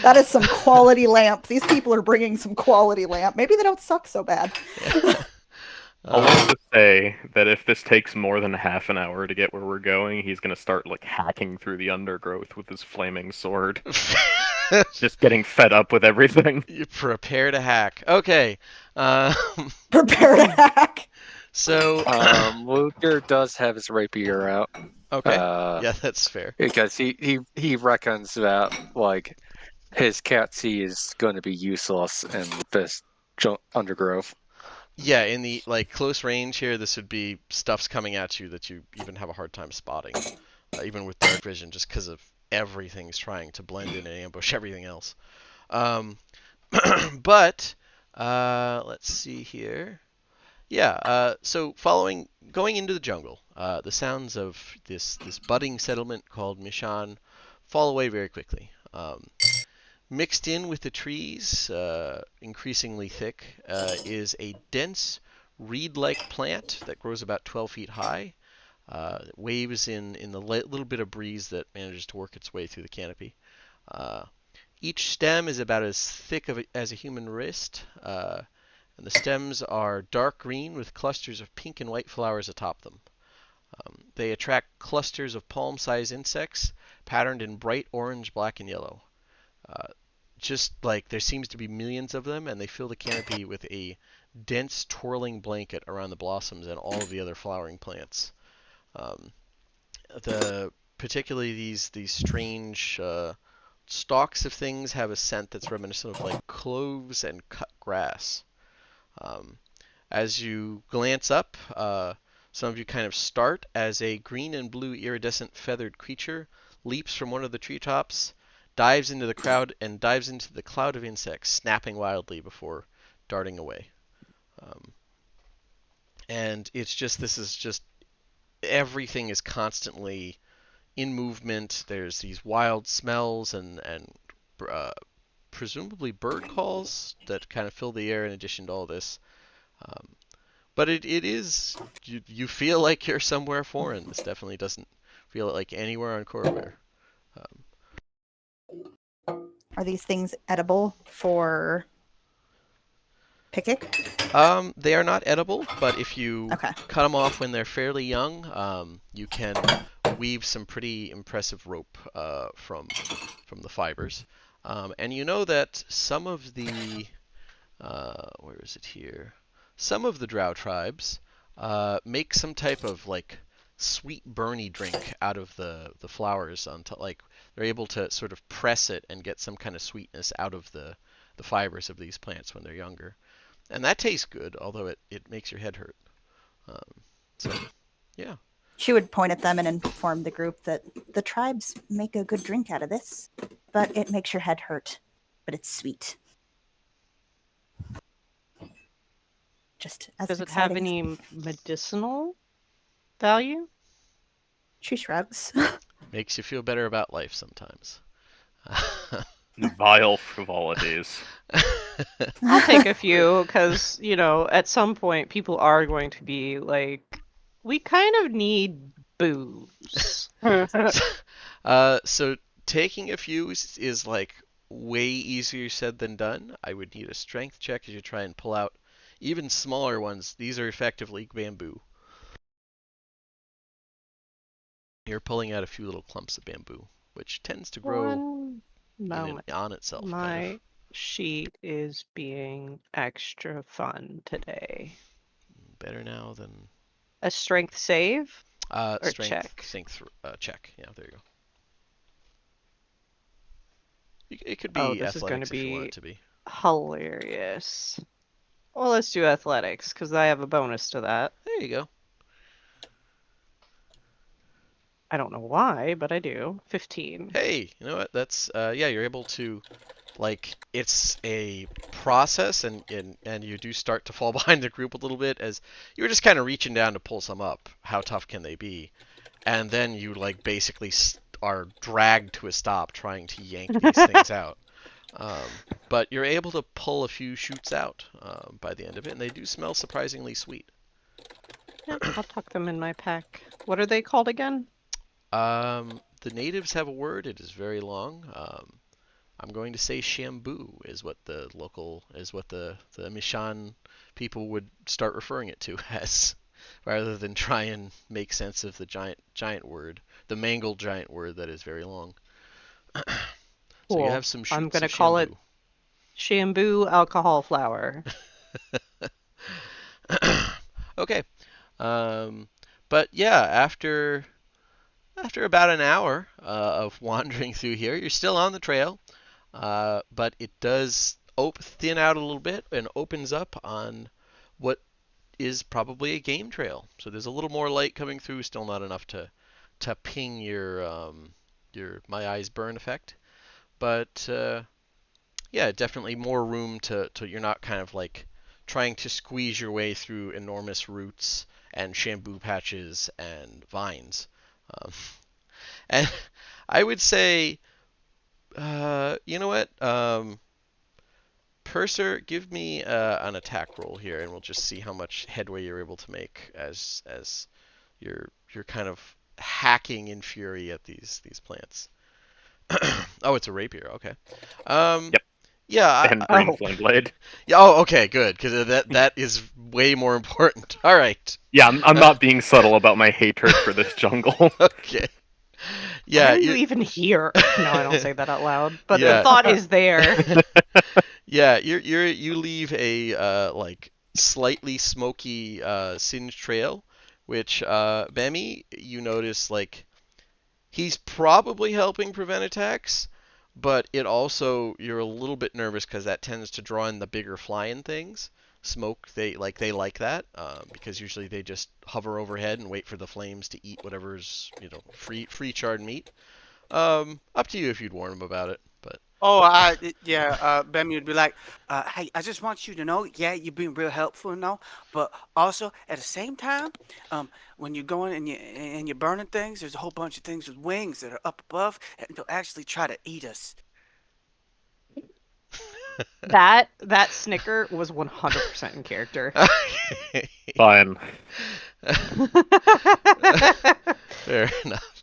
That is some quality lamp. These people are bringing some quality lamp. Maybe they don't suck so bad. Yeah. I'll also say that if this takes more than half an hour to get where we're going, he's gonna start like hacking through the undergrowth with his flaming sword. Just getting fed up with everything. You prepare to hack. Okay. Um, Prepare to hack. so. Ludger does have his rapier out. Okay. Yeah, that's fair. Because he reckons that like his cat C is going to be useless in this undergrowth. Yeah, in the close range here, this would be stuff's coming at you that you even have a hard time spotting, even with dark vision, just because of everything's trying to blend in and ambush everything else. Um, but let's see here. Yeah, so going into the jungle, the sounds of this budding settlement called Mishann fall away very quickly. Mixed in with the trees, increasingly thick, is a dense reed-like plant that grows about 12 feet high. It waves in the little bit of breeze that manages to work its way through the canopy. Uh, each stem is about as thick as a human wrist, and the stems are dark green with clusters of pink and white flowers atop them. They attract clusters of palm-sized insects patterned in bright orange, black, and yellow. Uh, just like there seems to be millions of them, and they fill the canopy with a dense, twirling blanket around the blossoms and all of the other flowering plants. Um, particularly these strange stalks of things have a scent that's reminiscent of like cloves and cut grass. Um, as you glance up, some of you kind of start as a green and blue iridescent feathered creature leaps from one of the treetops, dives into the crowd, and dives into the cloud of insects, snapping wildly before darting away. Um, and this is just everything is constantly in movement. There's these wild smells and uh, presumably bird calls that kind of fill the air in addition to all this. Um, but it is you feel like you're somewhere foreign. This definitely doesn't feel like anywhere on Corvair. Are these things edible for Pickett? They are not edible, but if you Okay. cut them off when they're fairly young, you can weave some pretty impressive rope from the fibers. And you know that some of the where is it here? Some of the Drow tribes make some type of like sweet burny drink out of the flowers until like they're able to sort of press it and get some kind of sweetness out of the fibers of these plants when they're younger. And that tastes good, although it makes your head hurt. So, yeah. She would point at them and inform the group that the tribes make a good drink out of this, but it makes your head hurt. But it's sweet. Just as Does it have exciting. any medicinal value? She shrugs. Makes you feel better about life sometimes. Vile frivolities. I'll take a few because, at some point people are going to be like, we kind of need booze. So taking a few is like way easier said than done. I would need a strength check as you try and pull out even smaller ones. These are effectively bamboo. You're pulling out a few little clumps of bamboo, which tends to grow One moment. on itself. My sheet is being extra fun today. Better now than A strength save? Or strength check? check. Yeah, there you go. It could Oh, be this is going athletics to if you want be it to be. hilarious. Well, let's do athletics because I have a bonus to that. There you go. I don't know why, but I do. 15. Hey, you know what? That's yeah, you're able to like it's a process and you do start to fall behind the group a little bit as you were just kind of reaching down to pull some up. How tough can they be? And then you like basically are dragged to a stop trying to yank these things out. But you're able to pull a few shoots out by the end of it, and they do smell surprisingly sweet. Yeah, I'll tuck them in my pack. What are they called again? The natives have a word. It is very long. I'm going to say shambu is what the Mishann people would start referring it to as, rather than try and make sense of the giant word, the mangled giant word that is very long. So you Cool. have some I'm shoots gonna of call it shambu. Shambu alcohol flour. Okay. But yeah, after about an hour of wandering through here, you're still on the trail, but it does thin out a little bit and opens up on what is probably a game trail. So there's a little more light coming through, still not enough to ping your my eyes burn effect, but yeah, definitely more room to you're not kind of like trying to squeeze your way through enormous roots and bamboo patches and vines. Um, and I would say, you know what? Purser, give me an attack roll here, and we'll just see how much headway you're able to make as you're kind of hacking in fury at these plants. Oh, it's a rapier. Okay. Um, Yep. yeah. And green flame blade. Yeah. Oh, okay. Good, because that is way more important. All right. Yeah, I'm not being subtle about my hatred for this jungle. Okay. Why Yeah. are you even here? No, I don't say that out loud, but Yeah. the thought is there. Yeah. You leave a like slightly smoky singe trail, which Bemi, you notice like he's probably helping prevent attacks, but it also you're a little bit nervous because that tends to draw in the bigger flying things. Smoke, they like that because usually they just hover overhead and wait for the flames to eat whatever's free charred meat. Up to you if you'd warn them about it, but Oh, Bemi would be like, hey, I just want you to know, yeah, you've been real helpful and all, but also at the same time, when you're going and you're burning things, there's a whole bunch of things with wings that are up above, and they'll actually try to eat us. That snicker was 100% in character. Fine. Fair enough.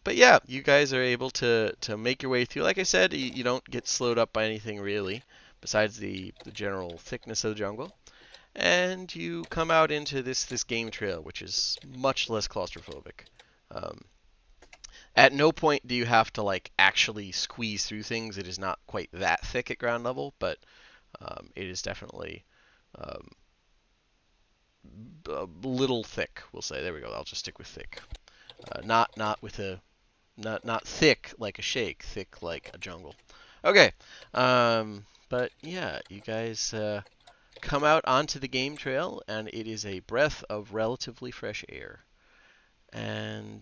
But yeah, you guys are able to make your way through. Like I said, you don't get slowed up by anything really, besides the general thickness of the jungle. And you come out into this game trail, which is much less claustrophobic. Um, at no point do you have to like actually squeeze through things. It is not quite that thick at ground level, but it is definitely um, a little thick. We'll say. There we go. I'll just stick with thick. Not with a not thick like a shake. Thick like a jungle. Okay. But yeah, you guys come out onto the game trail, and it is a breath of relatively fresh air. And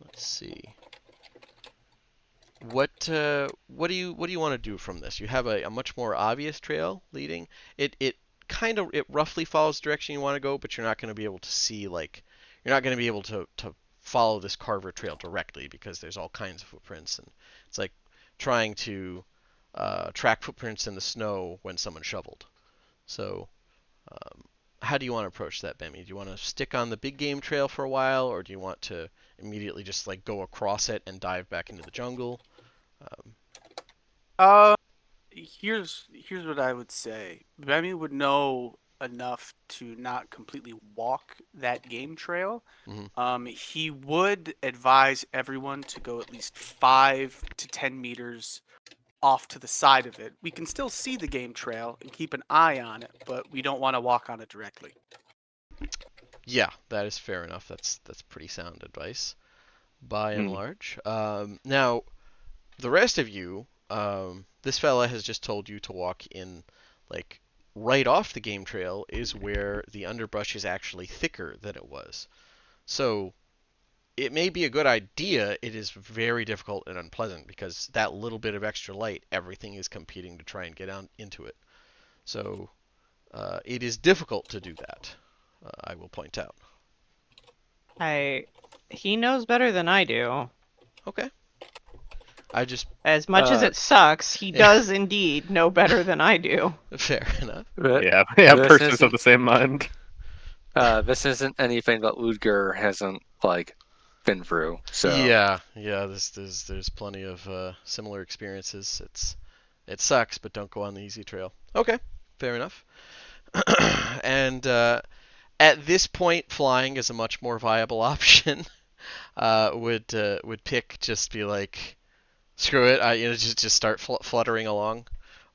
let's see. What do you want to do from this? You have a much more obvious trail leading. It kind of it roughly follows the direction you want to go, but you're not going to be able to see you're not going to be able to follow this Carver trail directly because there's all kinds of footprints, and it's like trying to track footprints in the snow when someone shoveled. So how do you want to approach that, Bemi? Do you want to stick on the big game trail for a while, or do you want to immediately just like go across it and dive back into the jungle? Uh, here's what I would say. Bemi would know enough to not completely walk that game trail. He would advise everyone to go at least 5 to 10 meters off to the side of it. We can still see the game trail and keep an eye on it, but we don't want to walk on it directly. Yeah, that is fair enough. That's pretty sound advice, by and large. Now, the rest of you, this fella has just told you to walk in, like, right off the game trail is where the underbrush is actually thicker than it was. So, it may be a good idea. It is very difficult and unpleasant because that little bit of extra light, everything is competing to try and get on into it. So, it is difficult to do that. I will point out. He knows better than I do. Okay. I just As much as it sucks, he does indeed know better than I do. fair enough. Yeah, This persons isn't- of the same mind. This isn't anything that Ludger hasn't been through. So Yeah. There's plenty of similar experiences. It sucks, but don't go on the easy trail. Okay, fair enough. And at this point, flying is a much more viable option. Would Pick just be like, screw it, just start fluttering along,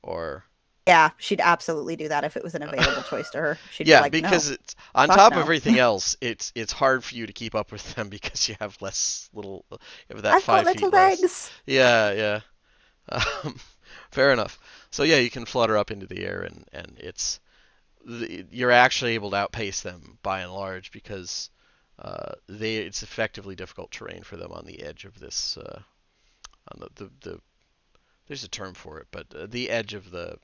or Yeah, she'd absolutely do that if it was an available choice to her. She'd yeah, be like, because no. it's on fuck top no. of everything else, it's hard for you to keep up with them because you have you have that I've got 5 feet little less. legs. Yeah. Fair enough. So yeah, you can flutter up into the air, and you're actually able to outpace them by and large because it's effectively difficult terrain for them on the edge of this on the there's a term for it, but the edge of the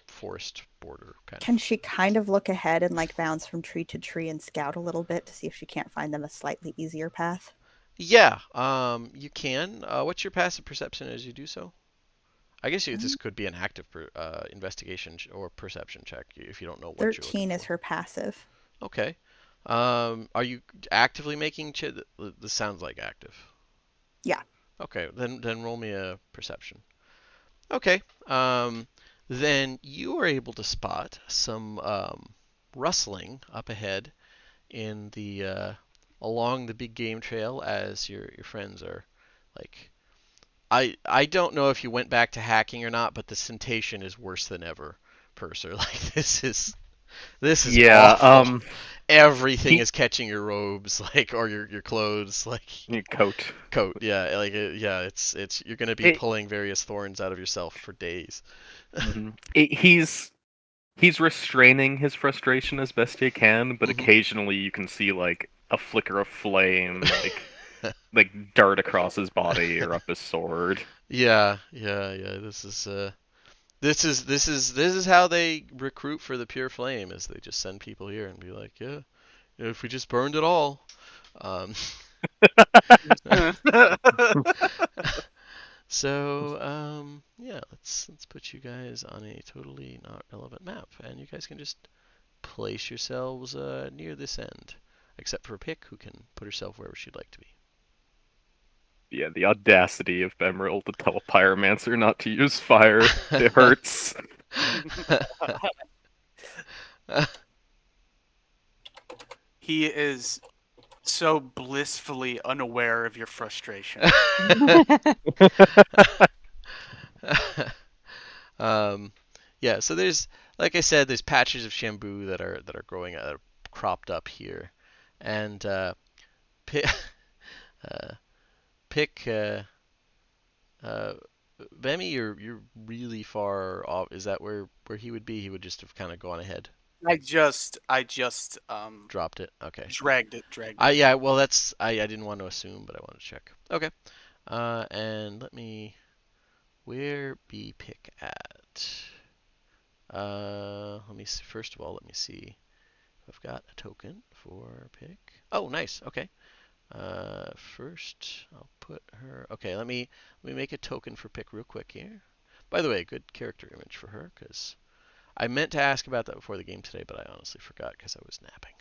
forest border kind Can of. she kind of look ahead and bounce from tree to tree and scout a little bit to see if she can't find them a slightly easier path? Yeah, you can. What's your passive perception as you do so? I guess this could be an active investigation or perception check if you don't know what you're looking 13 is for. her passive. Okay. Are you actively making this sounds like active. Yeah. Okay, then roll me a perception. Okay. Then you are able to spot some rustling up ahead in the along the big game trail as your friends are like. I don't know if you went back to hacking or not, but the sensation is worse than ever, Purser. Like this is Yeah, awful. Everything is catching your robes, or your clothes, your coat. Yeah, it's you're gonna be pulling various thorns out of yourself for days. He's restraining his frustration as best he can, but occasionally you can see a flicker of flame, like dart across his body or up his sword. Yeah. This is how they recruit for the pure flame. Is they just send people here and be like, yeah, if we just burned it all. So yeah, let's put you guys on a totally not relevant map, and you guys can just place yourselves near this end, except for Pick, who can put herself wherever she'd like to be. Yeah, the audacity of Bemeril to tell a pyromancer not to use fire. It hurts. He is so blissfully unaware of your frustration. Yeah, so there's like I said, there's patches of Shambu that are growing that are cropped up here, and pick uh, pick Bemi, you're really far off. Is that where he would be? He would just have kind of gone ahead, I just dropped it. Okay. dragged it. Yeah. Well, I didn't want to assume, but I want to check. Okay. And where be pick at? Let me see. First of all, let me see if I've got a token for pick. Oh, nice. Okay. First I'll put her. Okay, let me make a token for pick real quick here. By the way, good character image for her because I meant to ask about that before the game today, but I honestly forgot because I was napping.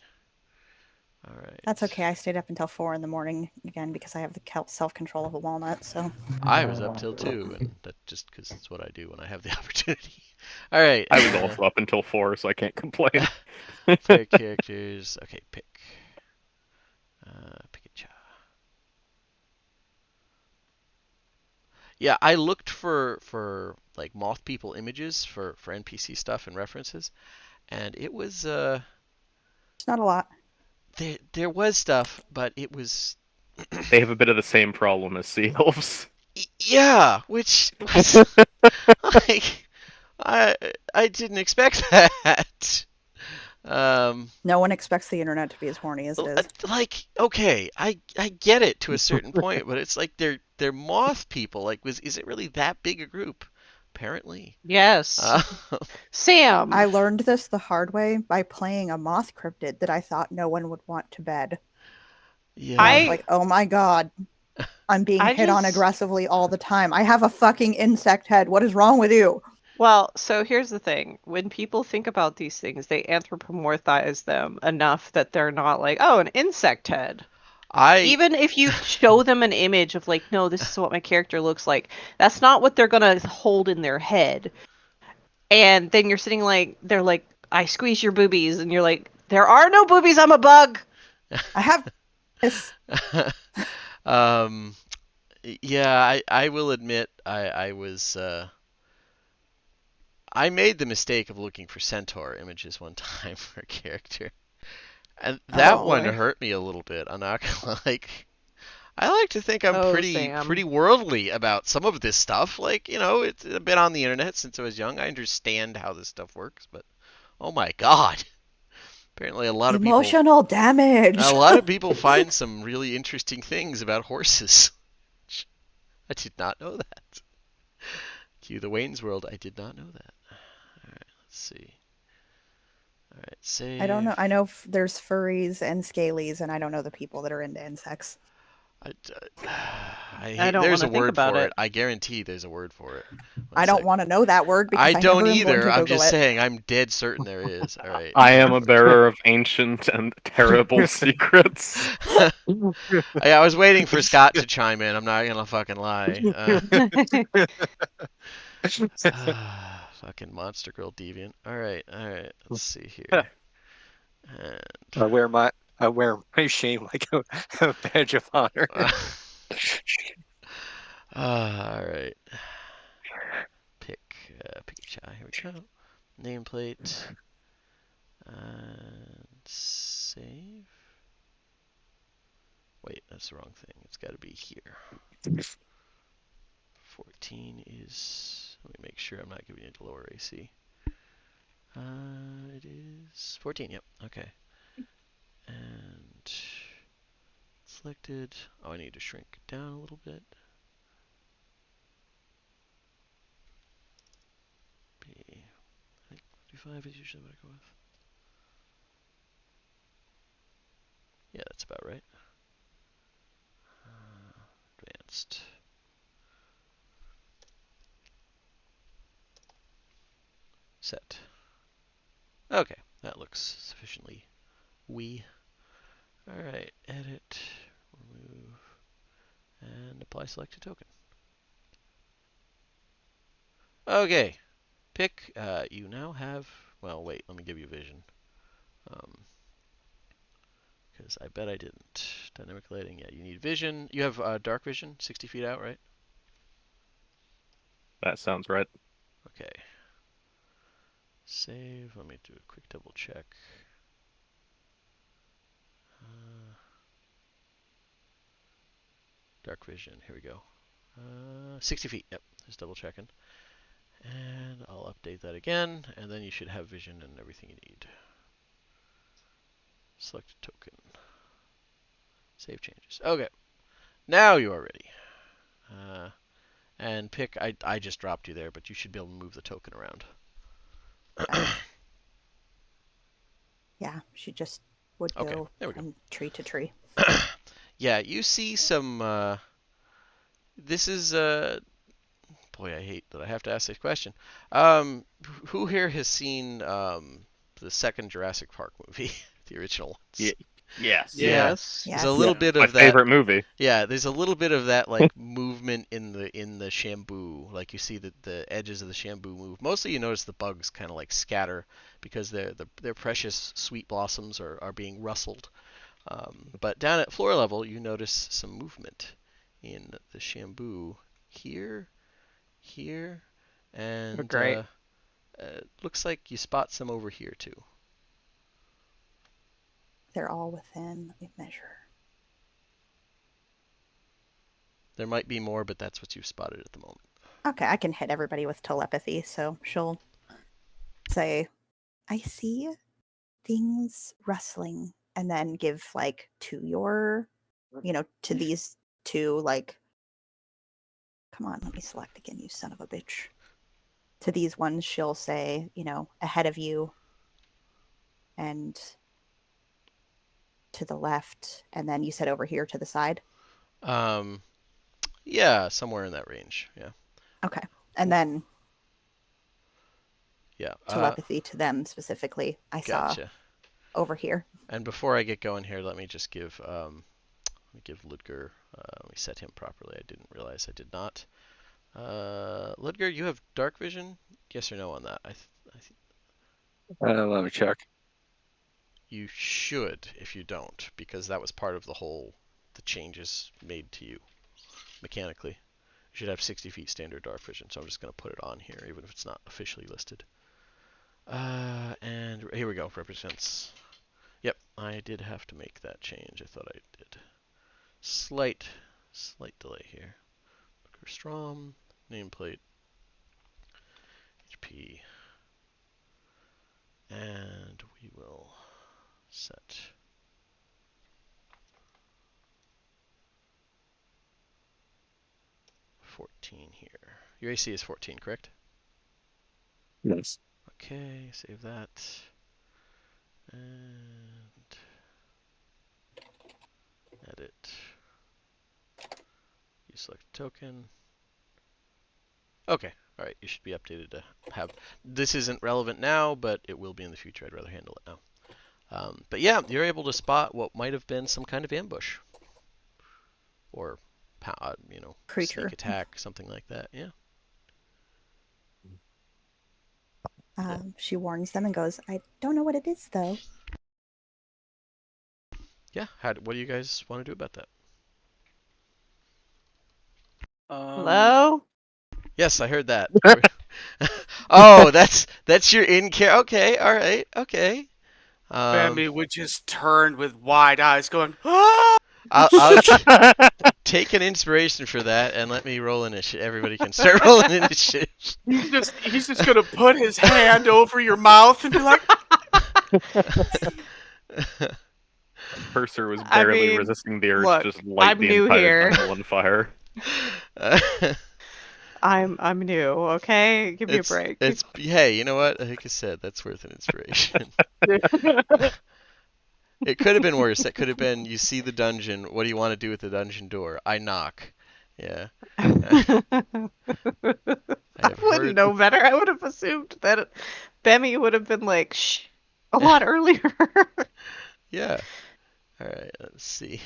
All right. That's okay. I stayed up until 4 in the morning again because I have the self-control of a walnut. So I was up till 2, and that just because it's what I do when I have the opportunity. All right. I was also up until 4, so I can't complain. Player characters. Okay, pick. Pikachu. Yeah, I looked for like moth people images for NPC stuff and references, and it was it's not a lot. there was stuff, but it was They have a bit of the same problem as sea elves. yeah, which was like I I didn't expect that. Um, No one expects the internet to be as horny as it is. like okay, I get it to a certain point, but it's like they're moth people. Like is it really that big a group? Apparently. Yes. Uh, Sam. I learned this the hard way by playing a moth cryptid that I thought no one would want to bed. And I was yeah. like, oh my god, I'm being I hit on just aggressively all the time. I have a fucking insect head. What is wrong with you? Well, so here's the thing. When people think about these things, they anthropomorphize them enough that they're not like, oh, an insect head. I Even if you show them an image of like, no, this is what my character looks like, that's not what they're gonna hold in their head. And then you're sitting like, they're like, I squeeze your boobies, and you're like, there are no boobies, I'm a bug. I have this. um yeah, I will admit I was I made the mistake of looking for centaur images one time for a character. And that Oh one boy. hurt me a little bit. I'm not gonna like I like to think I'm Oh, pretty Sam. worldly about some of this stuff. Like, it's been on the internet since I was young. I understand how this stuff works, but oh my god. Apparently Emotional damage. a lot of people find some really interesting things about horses. I did not know that. Cue the Wayne's World. I did not know that. All right, let's see. All right, I don't know. save. I know there's furries and scalies, and I don't know the people that are into insects. I, I don't there's want a to think word about for it. it. I guarantee there's a word for it. One I don't sec. want to know that word because I I don't never am going either. to I'm Google just it. saying I'm dead certain there is. All right. I am a bearer of ancient and terrible secrets. I was waiting for Scott to chime in. I'm not gonna fucking lie. Fucking monster girl deviant. All right. Let's see here. And I wear my shame like a badge of honor. all right. Pick pick a child. Here we go. Nameplate and save. Wait, that's the wrong thing. It's got to be here. 14 is. Let me make sure I'm not giving it a lower AC. It is 14. Yep. Okay. And selected. Oh, I need to shrink it down a little bit. B. I think 55 is usually what I go with. Yeah, that's about right. Advanced. Set. Okay, that looks sufficiently wee. Alright, edit, remove, and apply selected token. Okay, pick, you now have, well, wait, let me give you vision. Because I bet I didn't. Dynamic lighting, yeah, you need vision. You have dark vision, 60 feet out, right? That sounds right. Okay. Save. Let me do a quick double check. Dark vision. Here we go. 60 feet. Yep. Just double checking. And I'll update that again, and then you should have vision and everything you need. Select a token. Save changes. Okay. Now you are ready. And pick. I just dropped you there, but you should be able to move the token around. Yeah, she just would Okay, go there we go. from tree to tree. Yeah, you see some. This is boy, I hate that I have to ask this question. Who here has seen the second Jurassic Park movie, the original ones? Yes. Yeah. Yes. There's Yes. a little bit My of that. favorite movie. Yeah, there's a little bit of that like movement in the Shambu. Like you see the edges of the Shambu move. Mostly you notice the bugs kind of like scatter because their precious sweet blossoms are being rustled. But down at floor level you notice some movement in the Shambu here, and Great. looks like you spot some over here too. They're all within. Let me measure. There might be more, but that's what you've spotted at the moment. Okay, I can hit everybody with telepathy, so she'll say, I see things rustling, and then give like to your, to these two, like, come on, let me select again, you son of a bitch. To these ones, she'll say, ahead of you and to the left, and then you said over here to the side. Yeah, somewhere in that range. Yeah. Okay, and then Yeah. telepathy to them specifically. I saw Gotcha. over here. And before I get going here, let me just give Ludger. Let me set him properly. I didn't realize I did not. Ludger, you have dark vision? Yes or no on that? Let me check. You should if you don't, because that was part of the changes made to you mechanically. You should have 60 feet standard dark vision, so I'm just going to put it on here, even if it's not officially listed. And here we go. Represents. Yep, I did have to make that change. I thought I did. Slight delay here. Looker Strom, nameplate, HP, and we will set 14 here. Your AC is 14, correct? Yes. Okay, save that. And edit. You select a token. Okay, alright, you should be updated to have... This isn't relevant now, but it will be in the future. I'd rather handle it now. But yeah, you're able to spot what might have been some kind of ambush. Or, Creature. sneak attack, something like that, yeah. She warns them and goes, I don't know what it is, though. Yeah, what do you guys want to do about that? Hello? Yes, I heard that. Oh, that's your in-care. Okay, all right, okay. Bambi would just turn with wide eyes, going, "Ah!" I'll take an inspiration for that and let me roll initiative. Everybody can start rolling initiative. He's just gonna put his hand over your mouth and be like, Cursor was I barely mean, resisting the urge look, to just light I'm the new entire here. temple on fire. I'm new, okay? Give me a break. Hey, you know what? Like I said, that's worth an inspiration. It could have been worse. It could have been you see the dungeon. What do you want to do with the dungeon door? I knock. Yeah. I wouldn't know better. I would have assumed that Bemmy would have been like, shh, a lot earlier. Yeah. All right. Let's see.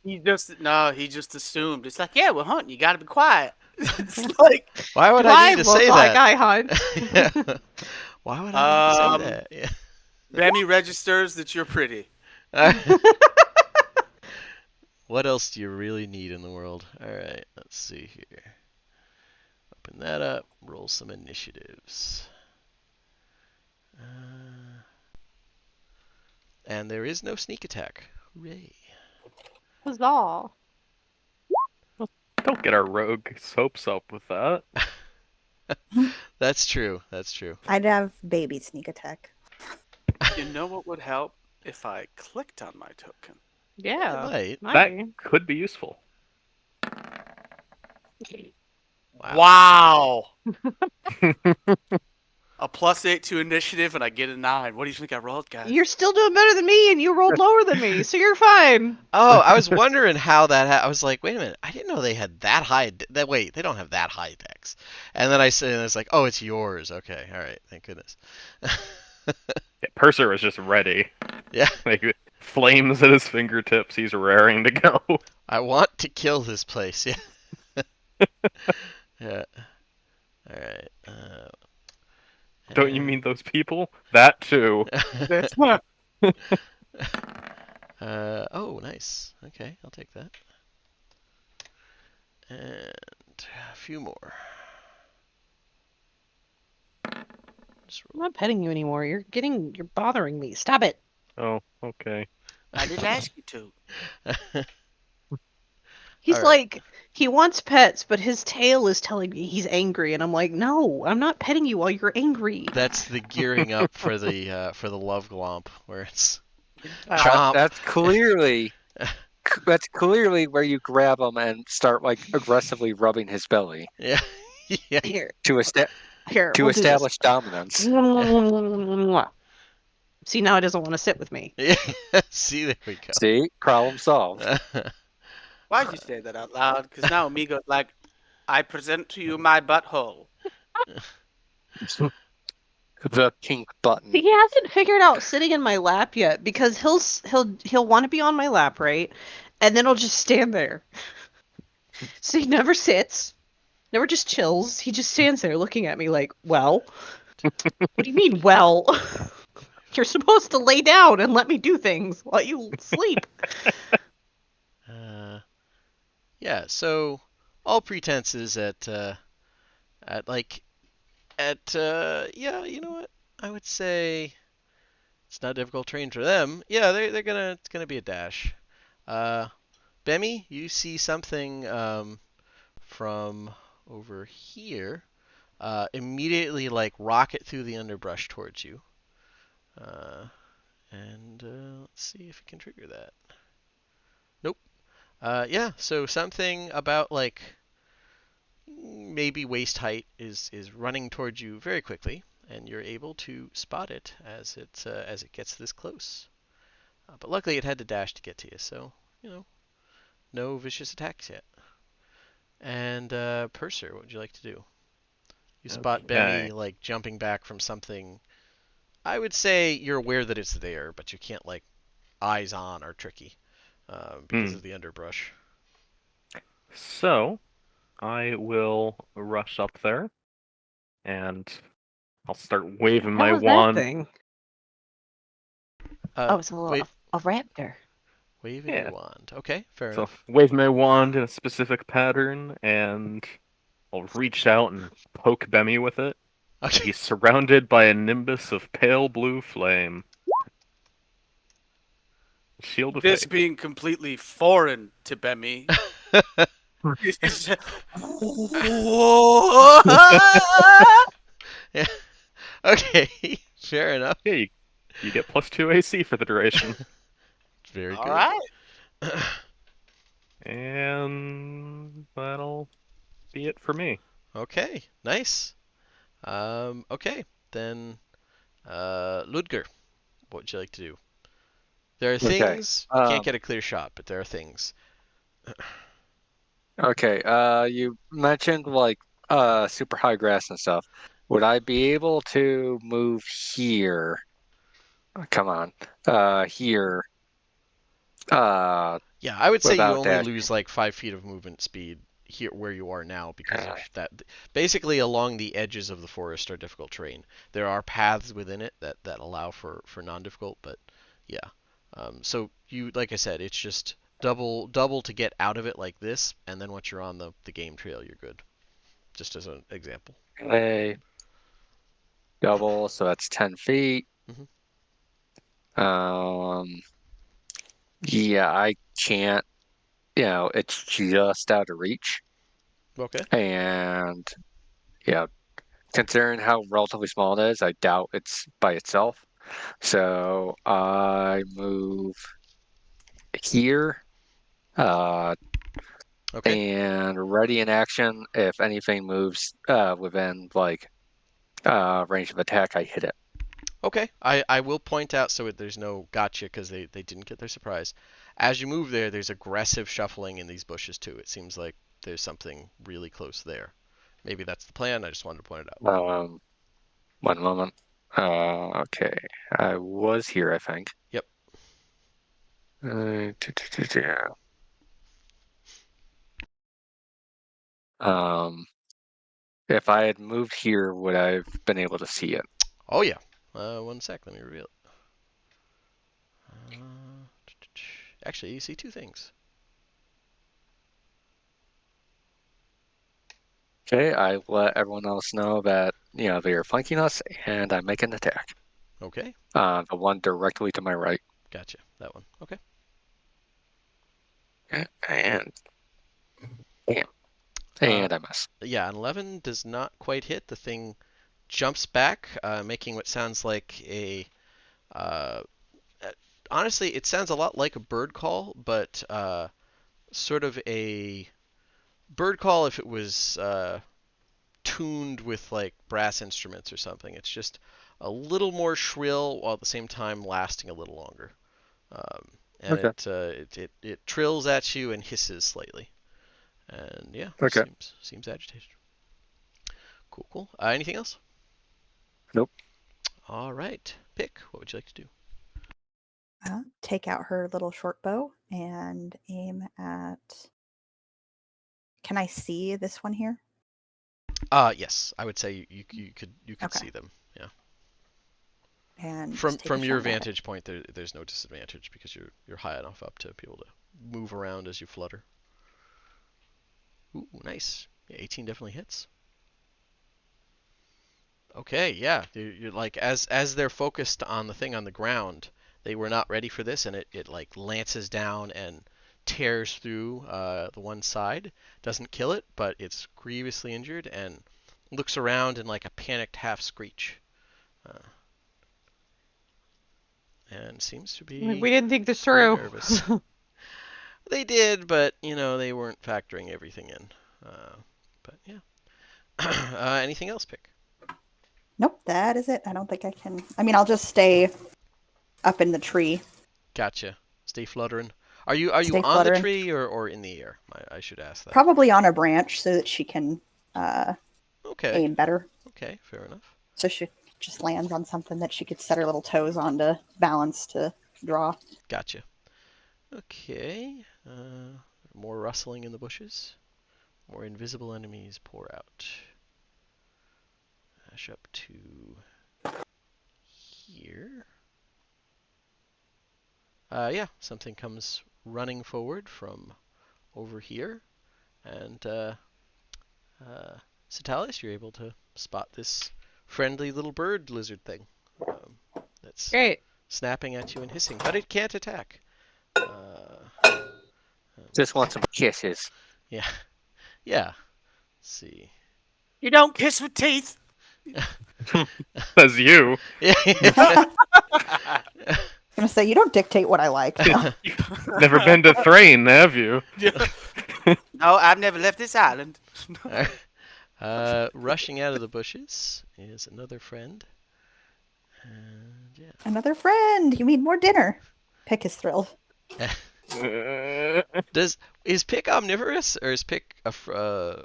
he just assumed. It's like, yeah, we're hunting. You gotta be quiet. It's like, Why would Do I I need to look say like that? I hunt? Yeah. Why would I need to say that? Yeah. Bambi registers that you're pretty. What else do you really need in the world? All right. Let's see here. Open that up. Roll some initiatives. Uh, and there is no sneak attack. Hooray. Huzzah. Don't get our rogue hopes up with that. That's true. That's true. I'd have baby sneak attack. You know what would help if I clicked on my token? It Yeah. might. Might That be. could be useful. Wow. A +8 to initiative, and I get a 9. What do you think I rolled, guys? You're still doing better than me, and you rolled lower than me, so you're fine. Oh, I was wondering how that. I was like, wait a minute. I didn't know they had that high. That wait, they don't have that high dex. And then I said, and it's like, oh, it's yours. Okay, all right. Thank goodness. Yeah, Purser was just ready. Yeah. Like flames at his fingertips. He's raring to go. I want to kill this place. Yeah. Yeah. All right. Don't you mean those people? That too. That's not. Oh, nice. Okay, I'll take that. And a few more. I'm not petting you anymore. You're bothering me. Stop it. Oh, okay. I didn't ask you to. He's All right. like, he wants pets, but his tail is telling me he's angry, and I'm like, no, I'm not petting you while you're angry. That's the gearing up for the love glomp, where it's That, chomp. that's clearly where you grab him and start like aggressively rubbing his belly Yeah. Yeah. Here, to here, to we'll do this. establish dominance. See, now he doesn't want to sit with me. Yeah. See, there we go. See, problem solved. Why'd you say that out loud? Because now Amigo's like, I present to you my butthole. The pink button. He hasn't figured out sitting in my lap yet because he'll want to be on my lap, right? And then he'll just stand there. So he never sits, never just chills. He just stands there looking at me like, well, what do you mean, well? You're supposed to lay down and let me do things while you sleep. Yeah. So all pretenses yeah. You know what? I would say it's not difficult terrain for them. Yeah, it's gonna be a dash. Bemi, you see something from over here. Immediately like rocket through the underbrush towards you. And let's see if you can trigger that. Nope. Yeah, so something about like maybe waist height is running towards you very quickly, and you're able to spot it as it gets this close. But luckily, it had to dash to get to you, so no vicious attacks yet. And Purser, what would you like to do? You spot Okay. Bemi like jumping back from something. I would say you're aware that it's there, but you can't like eyes on are tricky because of the underbrush. So, I will rush up there, and I'll start waving my What was that wand. thing? Oh, it's a raptor. Waving Yeah. your wand. Okay, fair So, enough. wave my wand in a specific pattern, and I'll reach out and poke Bemi with it. Okay. He's surrounded by a nimbus of pale blue flame. Shield of This faith. being completely foreign to Bemi. It's just- Yeah. Okay, fair enough. Yeah, you get +2 AC for the duration. Very All good. right. And that'll be it for me. Okay, nice. Okay, then Ludger, what would you like to do? There are Okay. things you can't get a clear shot, but there are things. Okay. You mentioned like super high grass and stuff. Would I be able to move here? Come on. Here. Yeah, I would say you Without only dash. lose like 5 feet of movement speed here where you are now because of that. Basically, along the edges of the forest are difficult terrain. There are paths within it that allow for non-difficult, but yeah. So you, like I said, it's just double to get out of it like this, and then once you're on the game trail, you're good. Just as an example. Hey. double, so that's 10 feet. Mhm. Yeah, I can't. It's just out of reach, Okay. and yeah, considering how relatively small it is, I doubt it's by itself. So I move here, Okay. and ready in action. If anything moves within like range of attack, I hit it. Okay. I will point out so there's no gotcha because they didn't get their surprise. As you move there, there's aggressive shuffling in these bushes too. It seems like there's something really close there. Maybe that's the plan. I just wanted to point it out. 1 moment. Okay, I was here, I think. Yep. If I had moved here, would I have been able to see it? Oh yeah. 1 sec. Let me reveal it. Uh, Actually, you see two things. Okay, I let everyone else know that they are flanking us, and I make an attack. Okay. The one directly to my right. Gotcha. That one. Okay. And bam, Uh, and I miss. yeah, an 11 does not quite hit. The thing jumps back, making what sounds like a. Uh, Honestly, it sounds a lot like a bird call, but sort of a bird call if it was tuned with like brass instruments or something. It's just a little more shrill while at the same time lasting a little longer. And Okay. it trills at you and hisses slightly. And yeah, Okay. seems agitated. Cool, cool. Anything else? Nope. All right. Pick. What would you like to do? Take out her little short bow and aim at. Can I see this one here? Yes, I would say you could Okay. see them. Yeah. And From just take a your shot at it. vantage point, there's no disadvantage because you're high enough up to be able to move around as you flutter. Ooh, nice. Yeah, 18 definitely hits. Okay, yeah. You're like as they're focused on the thing on the ground, they were not ready for this, and it like lances down and tears through the one side. Doesn't kill it, but it's grievously injured and looks around in like a panicked half screech, uh, and seems to be We didn't think this pretty through. nervous. They did, but they weren't factoring everything in. But yeah. Anything else, Pick? Nope, that is it. I don't think I can. I mean, I'll just stay up in the tree. Gotcha. Stay fluttering. Are you Stay on the fluttering. tree or in the air? I should ask that. Probably on a branch so that she can Okay. aim better. Okay. Fair enough. So she just lands on something that she could set her little toes on to balance to draw. Gotcha. Okay. More rustling in the bushes. More invisible enemies pour out. Dash up to here. Yeah. Something comes running forward from over here, and Sitalis, you're able to spot this friendly little bird lizard thing that's Great. snapping at you and hissing, but it can't attack. Just want some kisses. Yeah, yeah. Let's see. You don't kiss with teeth. Says you. Yeah. I'm gonna say you don't dictate what I like. No. Never been to Thrain, have you? No, I've never left this island. Rushing out of the bushes is another friend. And yeah. Another friend. You mean more dinner? Pick is thrilled. Is Pick omnivorous or is Pick a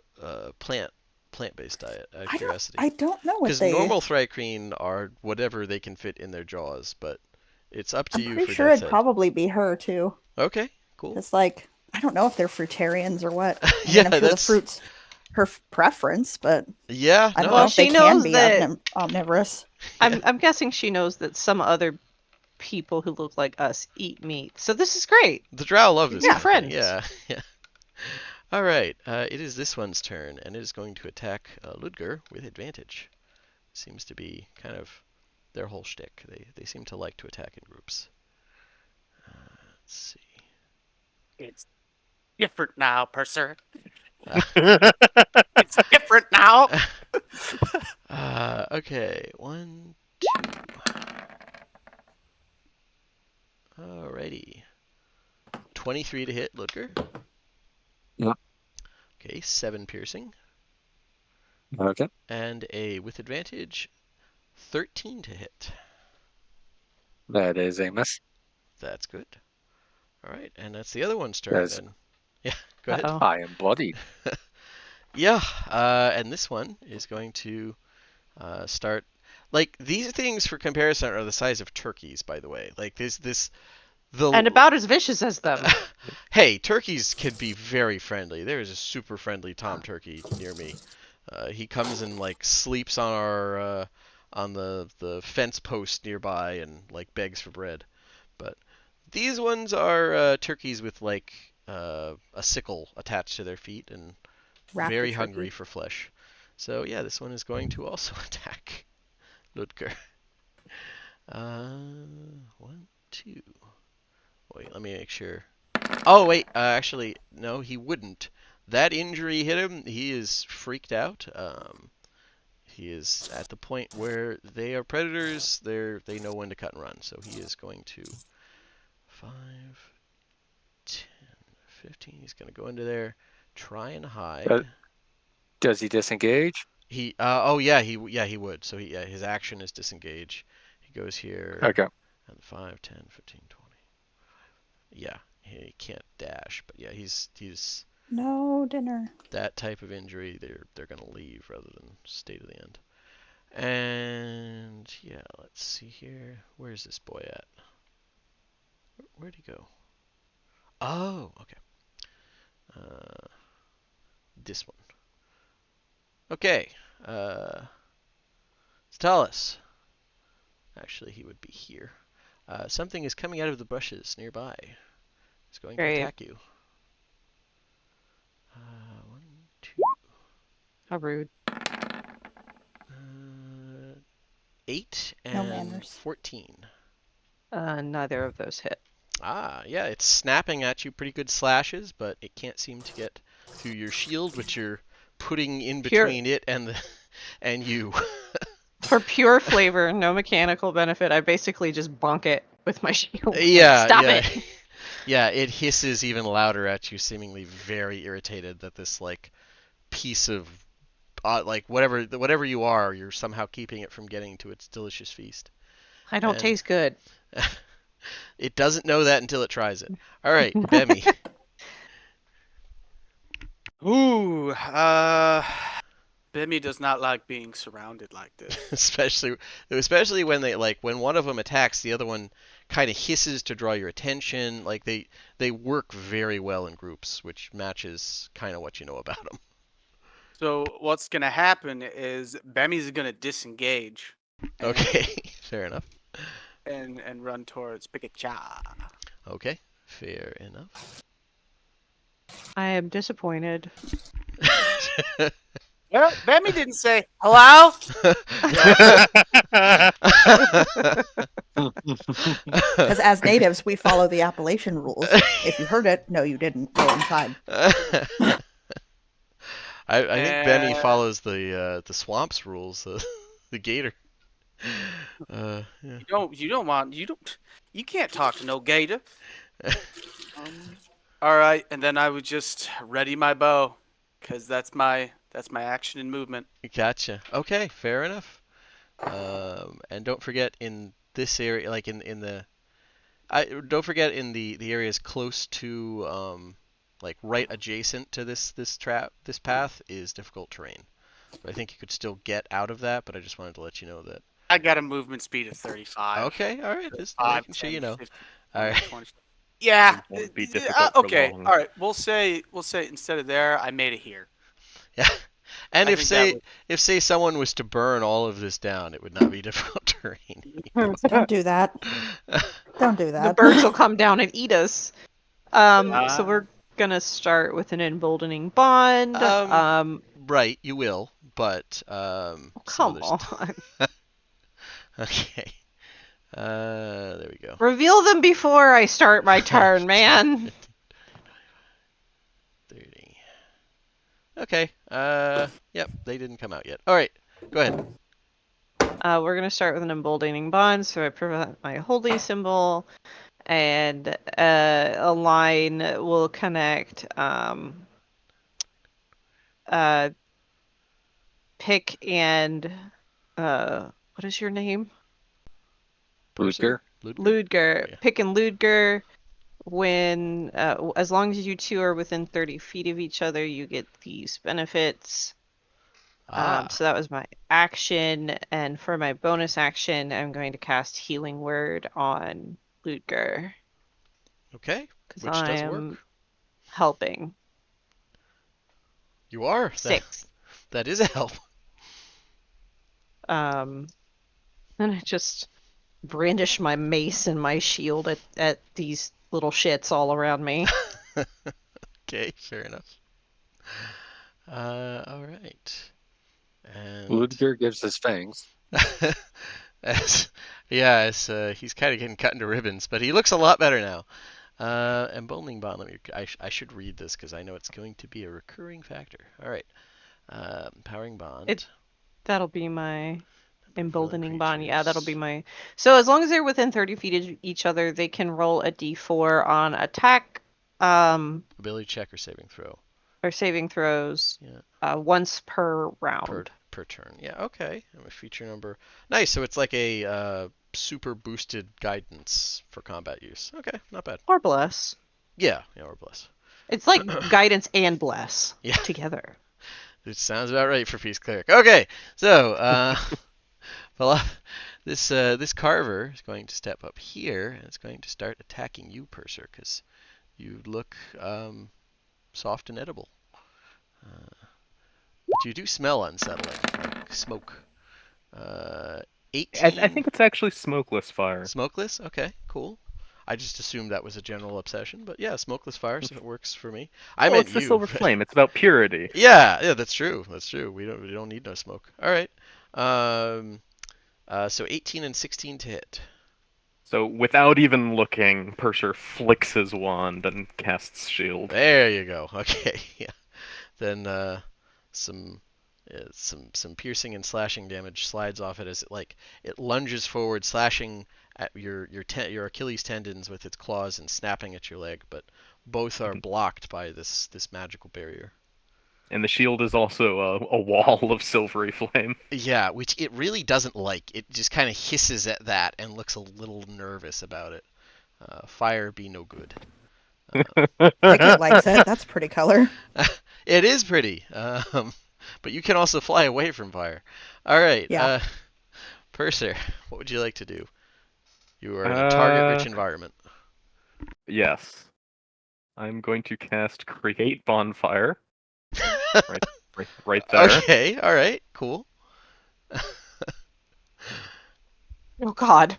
plant-based diet? Out of curiosity. I don't know what Because they. normal Thrycreen are whatever they can fit in their jaws, but it's up to I'm you pretty for sure Death's it'd Head. probably be her too. Okay, cool. It's like I don't know if they're fruitarians or what. I Yeah, mean, I'm sure the that's fruit's her preference, but yeah. I don't No, know if they she can knows be that- omnivorous. yeah. I'm guessing she knows that some other people who look like us eat meat. So this is great. The Drow love this Yeah. kind of thing. Friends. Yeah, yeah. All right, it is this one's turn, and it is going to attack Ludger with advantage. seems to be kind of their whole shtick. They seem to like to attack in groups. Let's see. It's different now, Purser. Uh, It's different now. Okay, 1, 2. Alrighty. 23 to hit, Ludger. Yep. Okay, 7 piercing. Okay. And with advantage, 13 to hit. That is a miss. That's good. All right, and that's the other one's turn That's- then. Yeah, go ahead. Uh-oh. I am bloodied. Yeah, and this one is going to start. Like these things, for comparison, are the size of turkeys. By the way, like And about as vicious as them. Hey, turkeys can be very friendly. There is a super friendly tom turkey near me. He comes and like sleeps on our on the fence post nearby and like begs for bread. But these ones are turkeys with like a sickle attached to their feet and Raptor very turkey. hungry for flesh. So yeah, this one is going to also attack Ludger. 1, 2. Wait, let me make sure. Oh wait, actually no, he wouldn't. That injury hit him. He is freaked out. He is at the point where they are predators. They know when to cut and run. So he is going to 5, 10, 15. He's going to go into there, try and hide. Does he disengage? He oh yeah, he would. So his action is disengage. He goes here. Okay. And 5, 10, 15, 20. Yeah, he can't dash, but yeah, he's No dinner. that type of injury. They're gonna leave rather than stay to the end. And yeah, let's see here. Where's this boy at? Where'd he go? Oh, okay. This one. Okay. Stalis. Actually, he would be here. Something is coming out of the bushes nearby. It's going to Great. attack you. 1, 2. How rude. 8 No and manners. 14. Neither of those hit. Ah, yeah, it's snapping at you pretty good slashes, but it can't seem to get through your shield, which you're putting in between it and and you. For pure flavor, no mechanical benefit, I basically just bonk it with my shield. Like, Yeah, stop yeah. it! Yeah, it hisses even louder at you, seemingly very irritated that this like piece of like whatever you are, you're somehow keeping it from getting to its delicious feast. I don't And- taste good. It doesn't know that until it tries it. All right, Bemmy. Ooh, Bimmy does not like being surrounded like this. especially when when one of them attacks, the other one kind of hisses to draw your attention. Like they work very well in groups, which matches kind of what you know about them. So what's gonna happen is Bemmy's gonna disengage. Okay, fair enough. And run towards Pikachu. Okay, fair enough. I am disappointed. Well, Bemmy didn't say hello. Because as natives, we follow the Appalachian rules. If you heard it, no, you didn't. Go inside. I think Bemmy follows the swamps rules, the gator. Yeah. You can't talk to no gator. All right, and then I would just ready my bow, because that's my action and movement. Gotcha. Okay, fair enough. And don't forget in this area, like in the, don't forget in the areas close to like right adjacent to this path is difficult terrain. So I think you could still get out of that, but I just wanted to let you know that. I got a movement speed of 35. Okay, all right, just 5, making sure 10, you know. 15, All right. 20. Yeah. Won't be difficult for Okay. long. All right. We'll say instead of there, I made it here. Yeah. And I if think that say someone was to burn all of this down, it would not be difficult terrain. Don't do that. Don't do The that. birds will come down and eat us. So gonna start with an emboldening bond. Right, you will, but some Come other on. Okay. There we go. Reveal them before I start my turn, man. 30. Okay. Yep, they didn't come out yet. All right, go ahead. We're gonna start with an emboldening bond, so I prevent my holy symbol, and a line will connect. Pick and what is your name? Ludger. Ludger. Yeah. Pick and Ludger. When as long as you two are within 30 feet of each other, you get these benefits. So that was my action, and for my bonus action, I'm going to cast Healing Word on Ludger Okay, because which I does am work. helping. You are. 6. That is a help. And I just brandish my mace and my shield at these little shits all around me. Okay, fair enough. All right. And Ludger gives his fangs. as he's kind of getting cut into ribbons, but he looks a lot better now. And bowling bond. I should read this because I know it's going to be a recurring factor. All right. Powering bond. That'll be my emboldening bond. Yeah, that'll be Creatures. my. So as long as they're within 30 feet of each other, they can roll a d4 on attack, Ability check or saving throw. or saving throws, Yeah. once per round. Per turn. Yeah. Okay. And a feature number. Nice. So it's like a super boosted guidance for combat use. Okay. Not bad. Or bless. Yeah. Yeah. Or bless. It's like guidance and bless Yeah. together. It sounds about right for Peace Cleric. Okay. So this carver is going to step up here and it's going to start attacking you, Purser, because you look soft and edible. But you do smell unsettling, like smoke. 18. I think it's actually smokeless fire. Smokeless? Okay, cool. I just assumed that was a general obsession, but yeah, smokeless fire, so it works for me. I meant it's the you. silver flame. It's about purity. Yeah, that's true. That's true. We don't need no smoke. All right. So 18 and 16 to hit. So without even looking, Purser flicks his wand and casts shield. There you go. Okay. Yeah. Then some some piercing and slashing damage slides off it as it lunges forward, slashing at your Achilles tendons with its claws and snapping at your leg, but both are blocked by this magical barrier. And the shield is also a wall of silvery flame. Yeah, which it really doesn't like. It just kind of hisses at that and looks a little nervous about it. Fire be no good. I think it likes it. That's pretty color. It is pretty. But you can also fly away from fire. All right. Yeah. Purser, what would you like to do? You are in a target-rich environment. Yes. I'm going to cast Create Bonfire. Right there. Okay. All right. Cool. Oh God.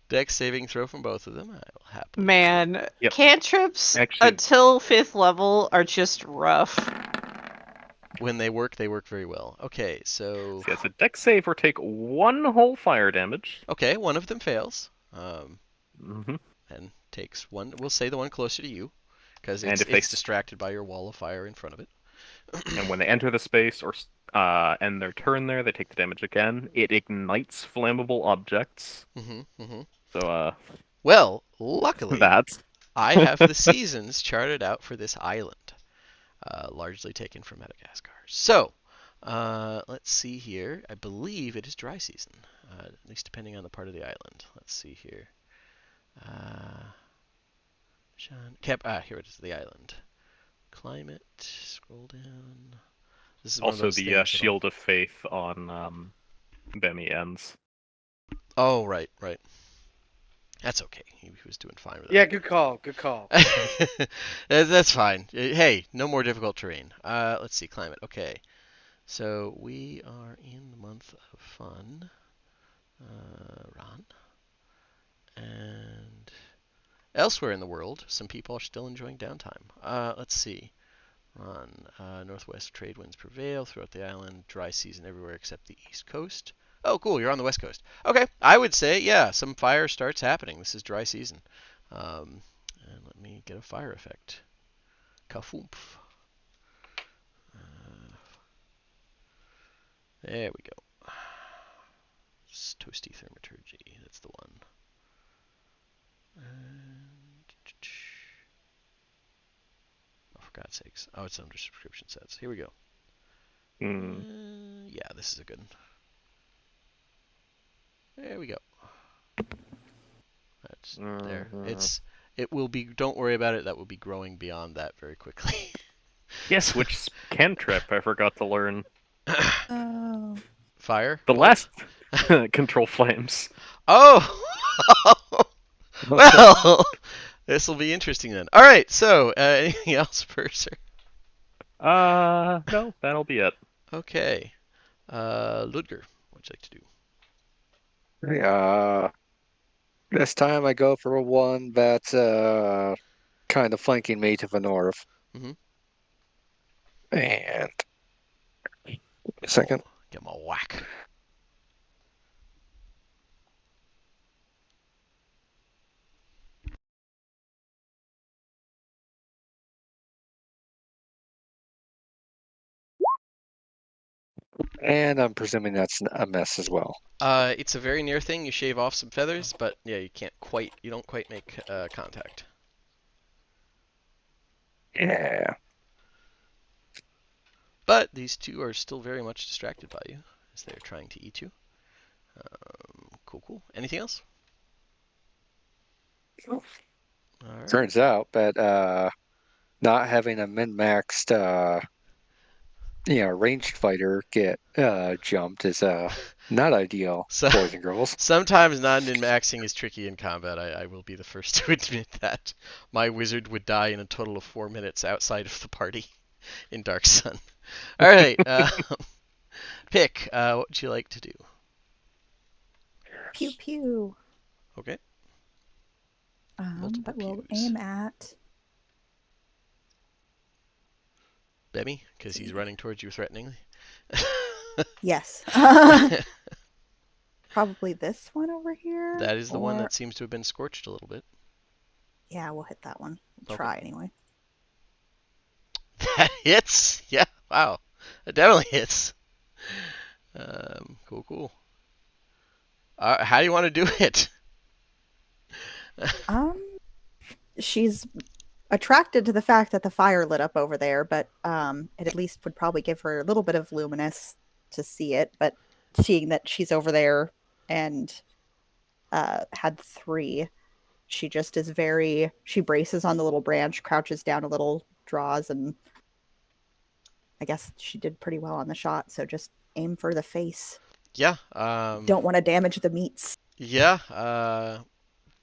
Dex saving throw from both of them. I will happily. Man, Yep. cantrips Actually- until 5th level are just rough. When they work very well. Okay, so. So yeah, it's a Dex save or take 1 whole fire damage. Okay, one of them fails. Mm-hmm. And takes one. We'll say the one closer to you, because And it's if they- distracted by your wall of fire in front of it. And when they enter the space or end their turn there, they take the damage again. It ignites flammable objects. So Well, luckily, that's I have the seasons charted out for this island, largely taken from Madagascar. So, let's see here. I believe it is dry season, at least depending on the part of the island. Let's see here. Here it is, the island. Climate, scroll down. This is one of also those the things Shield of Faith on Bemi ends. Oh, right. That's okay. He was doing fine with it. Yeah, good call. Good call. That's fine. Hey, no more difficult terrain. Let's see, climate. Okay. So we are in the month of fun. Ron. And Elsewhere in the world, some people are still enjoying downtime. Let's see. On northwest trade winds prevail throughout the island. Dry season everywhere except the east coast. Oh, cool. You're on the west coast. Okay, I would say yeah, some fire starts happening. This is dry season. And let me get a fire effect. Kafoomf. There we go. Toasty thermaturgy. That's the one. Oh, for God's sakes. Oh, it's under subscription sets. Here we go. Yeah, this is a good one. There we go. That's there. It will be. Don't worry about it. That will be growing beyond that very quickly. Yes, which cantrip I forgot to learn. Oh. Fire. The Bolt? last control flames. Oh. Well, this will be interesting then. All right. So, anything else, Purser? No, that'll be it. Okay. Ludger, what'd you like to do? This time I go for one that's kind of flanking me to the north. Mm-hmm. And a second. Give him a whack. And I'm presuming that's a miss as well. It's a very near thing. You shave off some feathers, but yeah, you don't quite make contact. Yeah. But these two are still very much distracted by you as they're trying to eat you. Cool. Anything else? All right. Turns out that not having a min-maxed ranged fighter get jumped is not ideal, So, boys and girls. sometimes non-min-maxing is tricky in combat. I will be the first to admit that. My wizard would die in a total of 4 minutes outside of the party in Dark Sun. All right. Pick. What would you like to do? Pew pew. Okay. But we'll pews. aim at Bemmy, because he's running towards you threateningly. yes. Probably this one over here. That is the one or- that seems to have been scorched a little bit. Yeah, we'll hit that one. We'll Okay. try anyway. That hits. Yeah. Wow. That definitely hits. Cool. How do you want to do it? She's attracted to the fact that the fire lit up over there, but it at least would probably give her a little bit of luminous to see it. But seeing that she's over there and had 3, she just is she braces on the little branch, crouches down a little, draws, and I guess she did pretty well on the shot. So just aim for the face. Yeah. Don't want to damage the meats. Yeah.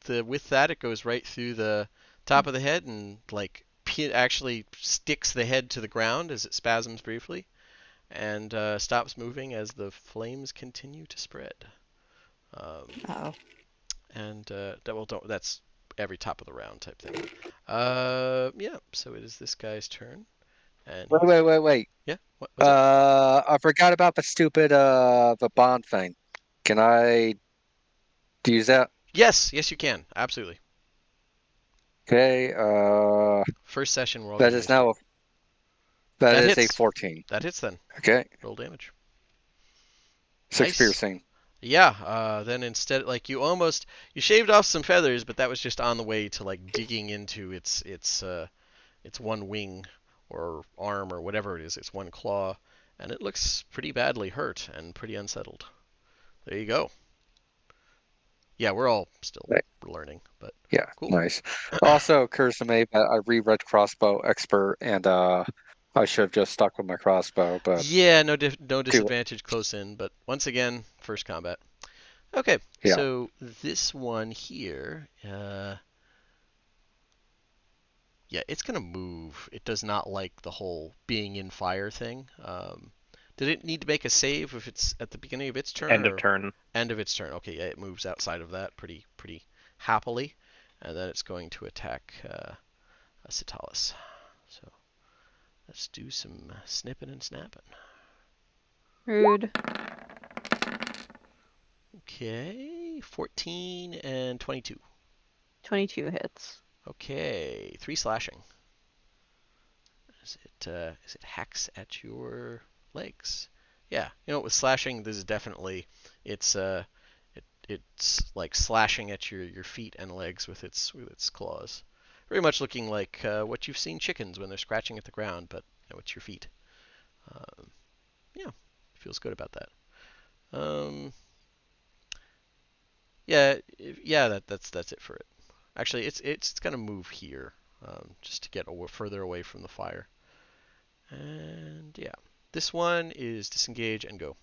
With that, it goes right through the top of the head and actually sticks the head to the ground as it spasms briefly, and stops moving as the flames continue to spread. Oh. And that's every top of the round type thing. Yeah. So it is this guy's turn. And Wait. Yeah. What's up? I forgot about the stupid the bond thing. Can I use that? Yes, you can. Absolutely. Okay. First session, we're all That getting is used to it. now that That is a hits. 14. That hits then. Okay. Roll damage. 6 Nice. piercing. Yeah. Then instead, you shaved off some feathers, but that was just on the way to digging into its one wing or arm or whatever it is. It's one claw, and it looks pretty badly hurt and pretty unsettled. There you go. Yeah, we're all still learning, but Yeah, cool. nice. Also occurs to me that I reread crossbow expert, and I should have just stuck with my crossbow. But Yeah, no disadvantage close in, but once again, first combat. Okay, yeah, so this one here, yeah, it's gonna move. It does not like the whole being in fire thing. Did it need to make a save if it's at the beginning of its turn? End of turn. End of its turn. Okay, yeah, it moves outside of that pretty happily. and then it's going to attack Citalis. So let's do some snipping and snapping. Rude. Okay, 14 and 22. 22 hits. Okay, 3 slashing. As it hacks at your legs. Yeah, with slashing, this is definitely it's like slashing at your feet and legs with its claws. Very much looking like what you've seen chickens when they're scratching at the ground, but it's your feet. Yeah, feels good about that. Yeah, that's it for it. Actually, it's gonna move here, just to get further away from the fire. And yeah, this one is disengage and go.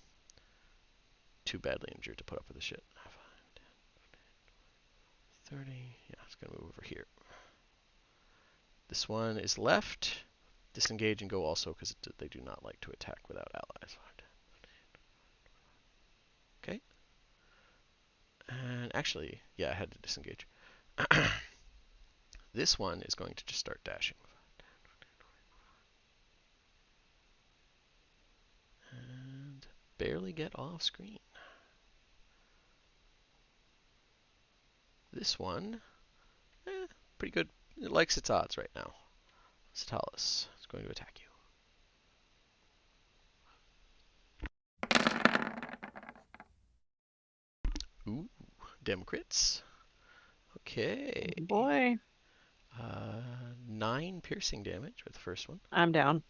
Too badly injured to put up with the shit. 5, 10, 30. Yeah, it's gonna move over here. This one is left. Disengage and go also because they do not like to attack without allies. Okay. And actually, yeah, I had to disengage. This one is going to just start dashing. And barely get off screen. This one, pretty good. It likes its odds right now. Citalis is going to attack you. Ooh, dem crits. Okay. Boy. 9 piercing damage with the first one. I'm down.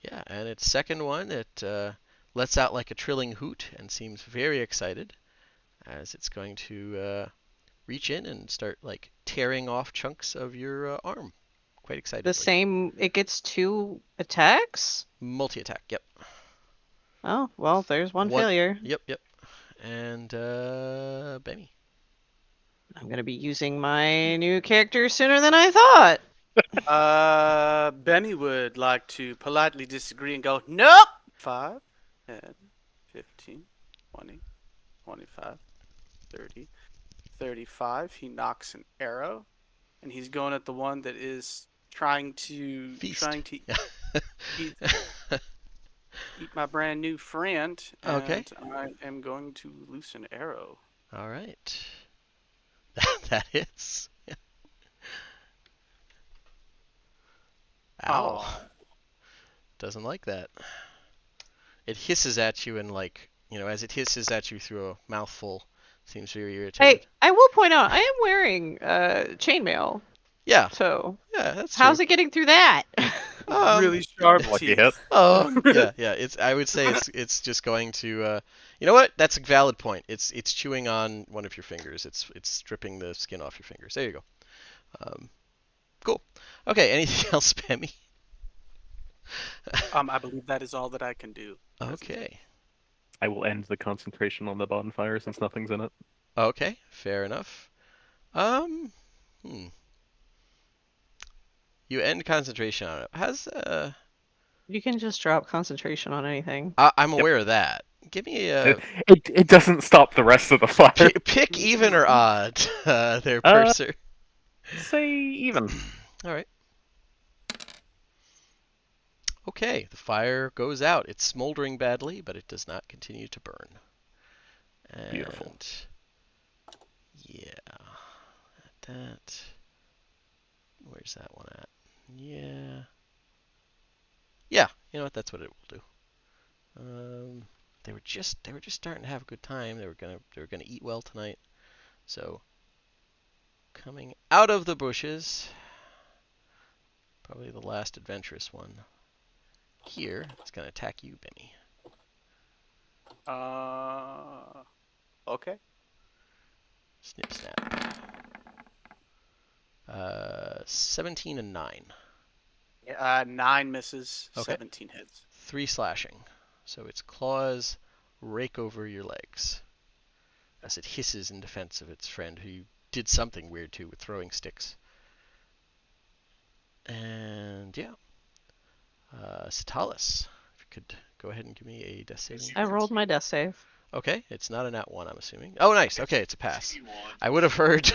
Yeah, and its second one, it lets out like a trilling hoot and seems very excited as it's going to reach in and start like tearing off chunks of your arm. Quite excitedly. The same, it gets 2 attacks? Multi-attack, yep. Oh, well, there's one failure. Yep. And Benny. I'm going to be using my new character sooner than I thought. Benny would like to politely disagree and go, nope! 5, 10, 15, 20, 25, 30, 35. He knocks an arrow, and he's going at the one that is trying to Feast. eat my brand new friend. And Okay. I am going to loose an arrow. All right. That hits. Ow. Oh. Doesn't like that. It hisses at you and as it hisses at you through a mouthful, seems very irritated. Hey, I will point out, I am wearing chainmail. Yeah. So, yeah, that's how's true. it getting through that? Really sharp Lucky teeth. hit. Oh, yeah. I would say it's just going to. You know what? That's a valid point. It's chewing on one of your fingers. It's stripping the skin off your fingers. There you go. Cool. Okay. Anything else, Pemmy? I believe that is all that I can do. Okay. I will end the concentration on the bonfire since nothing's in it. Okay. Fair enough. You end concentration on it. You can just drop concentration on anything. I'm aware of that. Give me a It doesn't stop the rest of the fire. pick even or odd, there, Purser. Say even. All right. Okay, the fire goes out. It's smoldering badly, but it does not continue to burn. And Beautiful. Yeah. That. Where's that one at? Yeah. Yeah, you know what? That's what it will do. They were just starting to have a good time. They were gonna eat well tonight. So coming out of the bushes, probably the last adventurous one. Here, it's gonna attack you, Benny. Okay. Snip snap. 17 and 9. 9 misses, Okay. 17 hits. 3 slashing. So its claws rake over your legs as it hisses in defense of its friend, who did something weird too with throwing sticks. And yeah. Citalis, if you could go ahead and give me a death saving. I rolled my death save. Okay, it's not a nat 1, I'm assuming. Oh, nice. Okay, it's a pass. I would have heard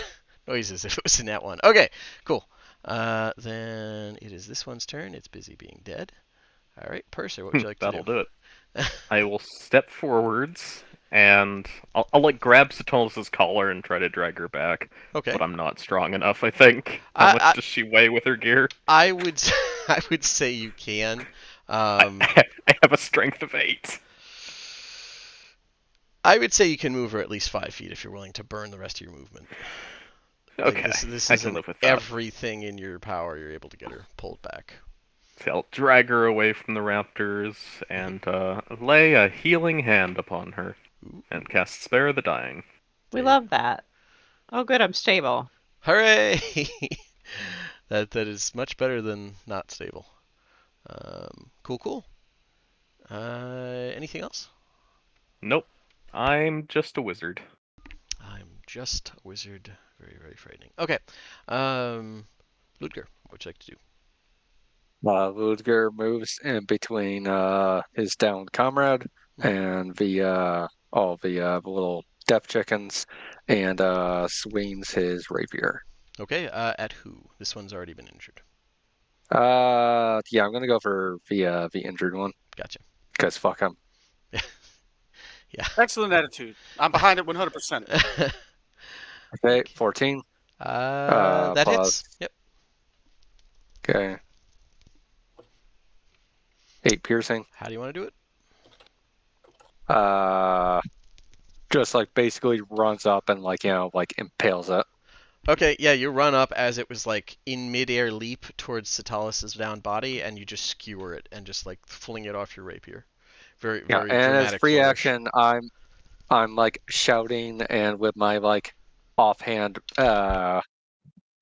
noises if it was in that one. Okay, cool. Then it is this one's turn. It's busy being dead. All right, Purser, what would you like to That'll do? do it. I will step forwards and I'll like grab Satolus's collar and try to drag her back. Okay. But I'm not strong enough, I think. How much does she weigh with her gear? I would I would say you can. I have a strength of 8. I would say you can move her at least 5 feet if you're willing to burn the rest of your movement. Okay, Like this I can isn't live with that. everything in your power. You're able to get her pulled back. So I'll drag her away from the raptors and lay a healing hand upon her and cast Spare the Dying. We love that. Oh, good, I'm stable. Hooray! that is much better than not stable. Cool. Anything else? Nope. I'm just a wizard. I'm just a wizard. Very, very frightening. Okay. Ludger, what would you like to do? Ludger moves in between his downed comrade and all the little death chickens and swings his rapier. Okay, at who? This one's already been injured. Yeah, I'm gonna go for the injured one. Gotcha. Because fuck him. Yeah. Excellent attitude. I'm behind it 100%. Okay, 14. That plus, hits. Yep. Okay. 8 piercing. How do you want to do it? Just like basically runs up and like impales it. Okay, yeah, you run up as it was like in midair leap towards Satalis' down body, and you just skewer it and just like fling it off your rapier. Very, Yeah, very and as dramatic free flourish. action, I'm like shouting and with my like offhand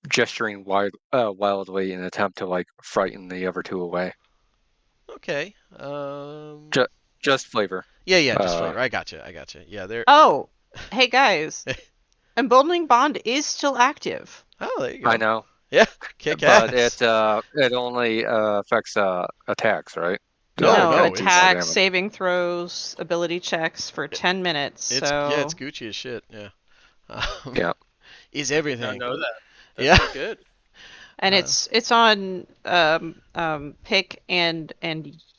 gesturing wildly in an attempt to like frighten the other two away. Okay. Just flavor. Yeah, just flavor. I gotcha. Yeah, they're. Oh, hey guys. Emboldening Bond is still active. Oh, there you go. I know. Yeah, kick But ass. it only affects attacks, right? No, I No, no, can't do more attacks, damage. saving throws, ability checks for 10 minutes. It's So it's Gucci as shit. Yeah. Yeah. Is I everything. know that. That's Yeah. pretty good. and it's on Pick and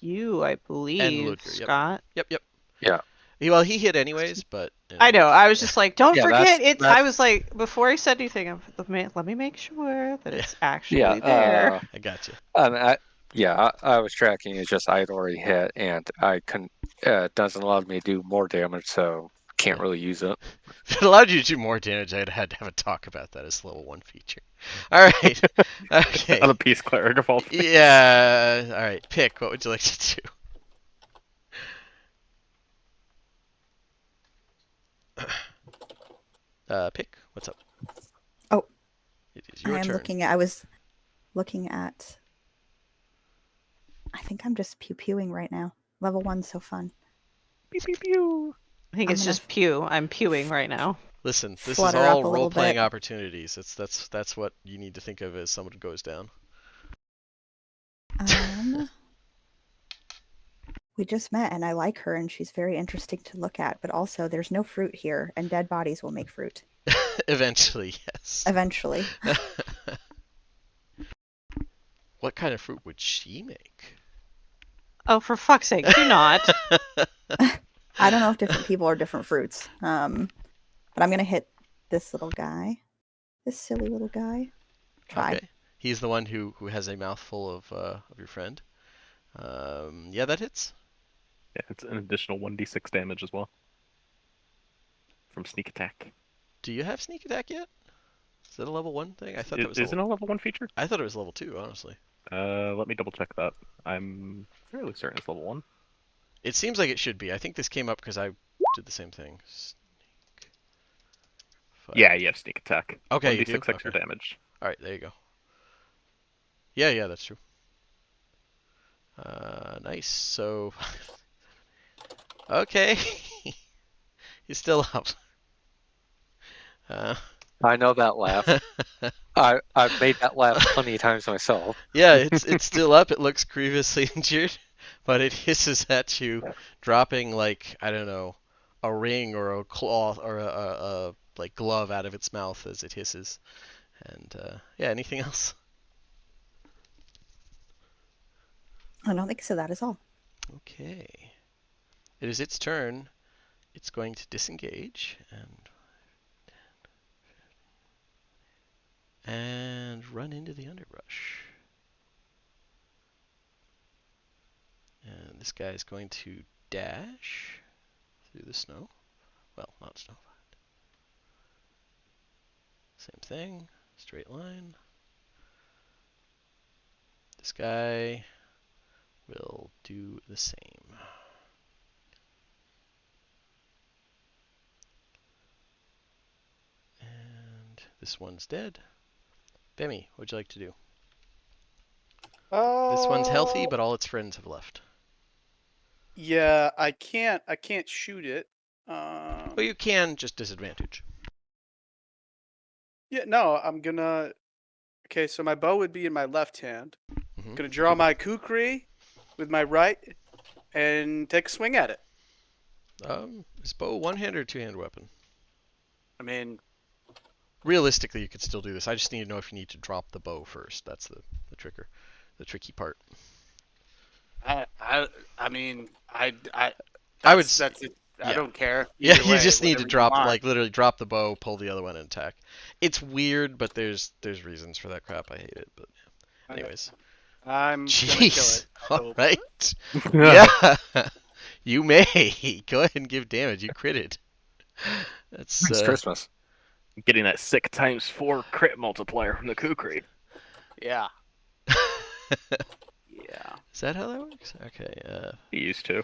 you, I believe, Ludger, yep. Scott. Yep. Yeah. Well, he hit anyways, but. I know. I was just like, don't Yeah, forget it. I that's- was like, before I said anything, let me make sure that it's actually Yeah. there. I gotcha. I was tracking. It's just I had already hit, and I couldn't. Doesn't allow me to do more damage, so can't really use it. If it allowed you to do more damage, I'd had to have a talk about that as level 1 feature. All right. Okay. I'm a peace cleric of all things. Yeah. All right. Pick. What would you like to do? Pick. What's up? Oh. It is your turn. I was looking at. I think I'm just pew-pewing right now. Level 1's so fun. Pew pew pew. I think I'm it's gonna just pew. I'm pewing right now. Listen, this is flutter all up a little role-playing bit. opportunities. That's what you need to think of as someone goes down. We just met and I like her and she's very interesting to look at, but also there's no fruit here and dead bodies will make fruit. Eventually, yes. Eventually. What kind of fruit would she make? Oh, for fuck's sake, do not. I don't know if different people are different fruits. But I'm gonna hit this little guy. This silly little guy. Try. Okay. He's the one who has a mouthful of your friend. Yeah, that hits. Yeah, it's an additional 1d6 damage as well. From sneak attack. Do you have sneak attack yet? Is that a level 1 thing? I thought that was Isn't it a level 1 feature? I thought it was level 2, honestly. Let me double check that. I'm fairly certain it's level 1. It seems like it should be. I think this came up because I did the same thing. Sneak. Yeah, you have sneak attack. Okay, 1d6 you do? extra Okay. damage. All right, there you go. Yeah, that's true. Nice. So, okay, he's still up. I know that laugh. I've made that laugh plenty of times myself. Yeah, it's still up. It looks grievously injured, but it hisses at you, dropping like I don't know, a ring or a cloth or like glove out of its mouth as it hisses. And yeah, anything else? I don't think so. That is all. Okay. It is its turn. It's going to disengage and run into the underbrush. And this guy is going to dash through the snow. Well, not snow. Same thing. Straight line. This guy will do the same. And this one's dead. Bemi, what'd you like to do? This one's healthy, but all its friends have left. Yeah, I can't shoot it. Well, you can, just disadvantage. Yeah, no, I'm gonna. Okay, so my bow would be in my left hand. Mhm. Gonna draw my kukri with my right and take a swing at it. Is bow a one-hand or two-hand weapon? I mean, Realistically, you could still do this. I just need to know if you need to drop the bow first. That's the tricky part. I mean, I would. that's it. I Yeah. don't care. Yeah, Either you way, just need to whatever you drop, want. like, literally drop the bow, pull the other one, and attack. It's weird, but there's reasons for that crap. I hate it, but anyways. I'm gonna kill Jeez. it. I All hope. right. Yeah. You may go ahead and give damage. You critted. That's It's Christmas. Getting that sick ×4 crit multiplier from the kukri. Yeah. Yeah. Is that how that works? Okay. He used to.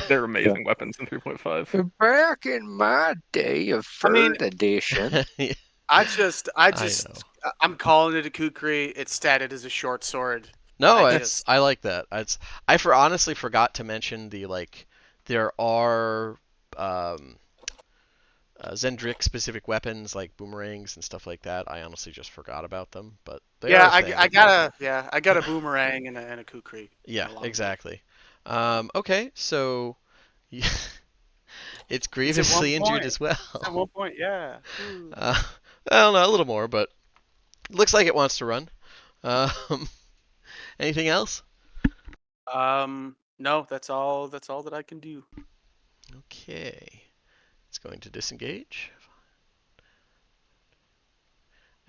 They're amazing weapons in 3.5. Back in my day of third edition. Yeah. I just, know. I'm calling it a kukri. It's statted as a short sword. No, I I like that. I honestly forgot to mention there are Zendrick specific weapons like boomerangs and stuff like that. I honestly just forgot about them, but they are a thing. I got a boomerang and a kukri. Yeah, exactly. Okay, so it's grievously injured as well. At one point, yeah. Well, no, a little more, but looks like it wants to run. Anything else? No, that's all that I can do. Okay. It's going to disengage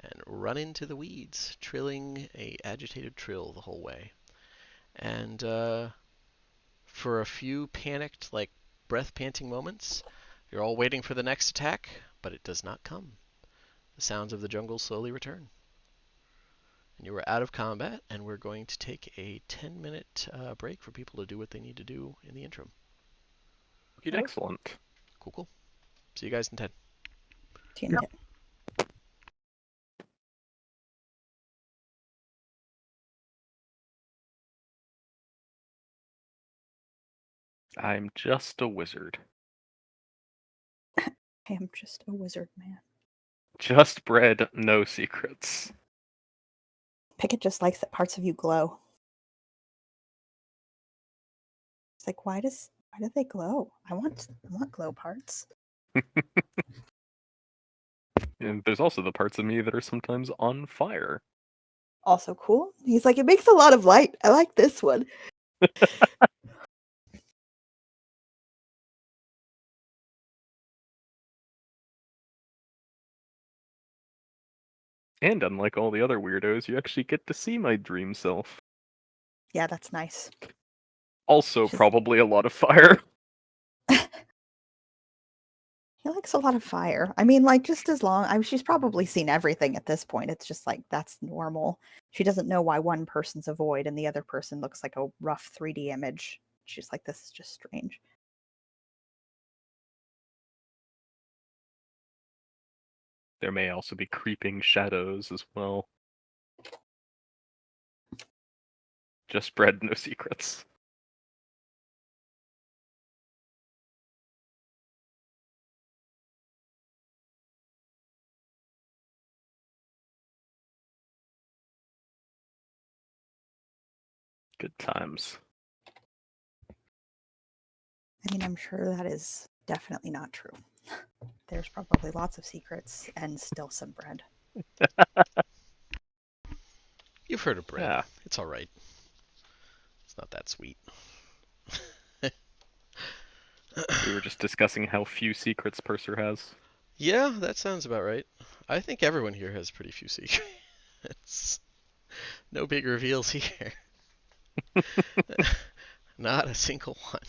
and run into the weeds, trilling a agitated trill the whole way. And for a few panicked, like breath panting moments, you're all waiting for the next attack, but it does not come. The sounds of the jungle slowly return. And you are out of combat, and we're going to take a 10-minute break for people to do what they need to do in the interim. Excellent. Cool. See you guys in 10. See you in 10. I'm just a wizard. I am just a wizard, man. Just bred, no secrets. Pickett just likes that parts of you glow. It's like, why do they glow? I want glow parts. And there's also the parts of me that are sometimes on fire. Also cool. He's like, it makes a lot of light. I like this one. And unlike all the other weirdos, you actually get to see my dream self. Yeah, that's nice. Also, probably a lot of fire. He likes a lot of fire. I mean, like, just as long. She's probably seen everything at this point. It's just like, that's normal. She doesn't know why one person's a void and the other person looks like a rough 3D image. She's like, this is just strange. There may also be creeping shadows as well. Just bred, no secrets. Good times. I mean, I'm sure that is definitely not true. There's probably lots of secrets and still some bread. You've heard of bread. Yeah. It's all right. It's not that sweet. We were just discussing how few secrets Purser has. Yeah, that sounds about right. I think everyone here has pretty few secrets. No big reveals here. Not a single one.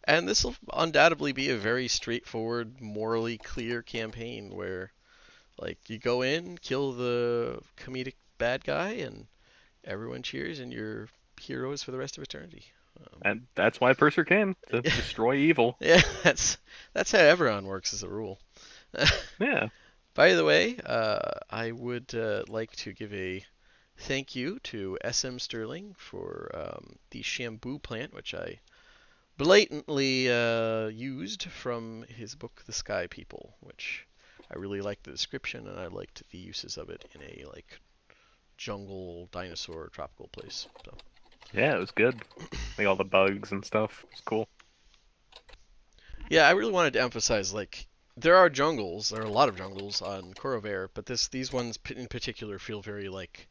And this will undoubtedly be a very straightforward, morally clear campaign where, like, you go in, kill the comedic bad guy, and everyone cheers, and you're heroes for the rest of eternity. And that's why Purser came, to destroy evil. Yeah, that's how Eberron works as a rule. Yeah. By the way, I would like to give a thank you to SM Sterling for the Shamboo plant, which I blatantly used from his book The Sky People, which I really liked the description, and I liked the uses of it in a like jungle, dinosaur, tropical place. So Yeah, it was good. Like all the bugs and stuff. It's cool. yeah, I really wanted to emphasize like there are jungles, there are a lot of jungles on Corvair, but these ones in particular feel very like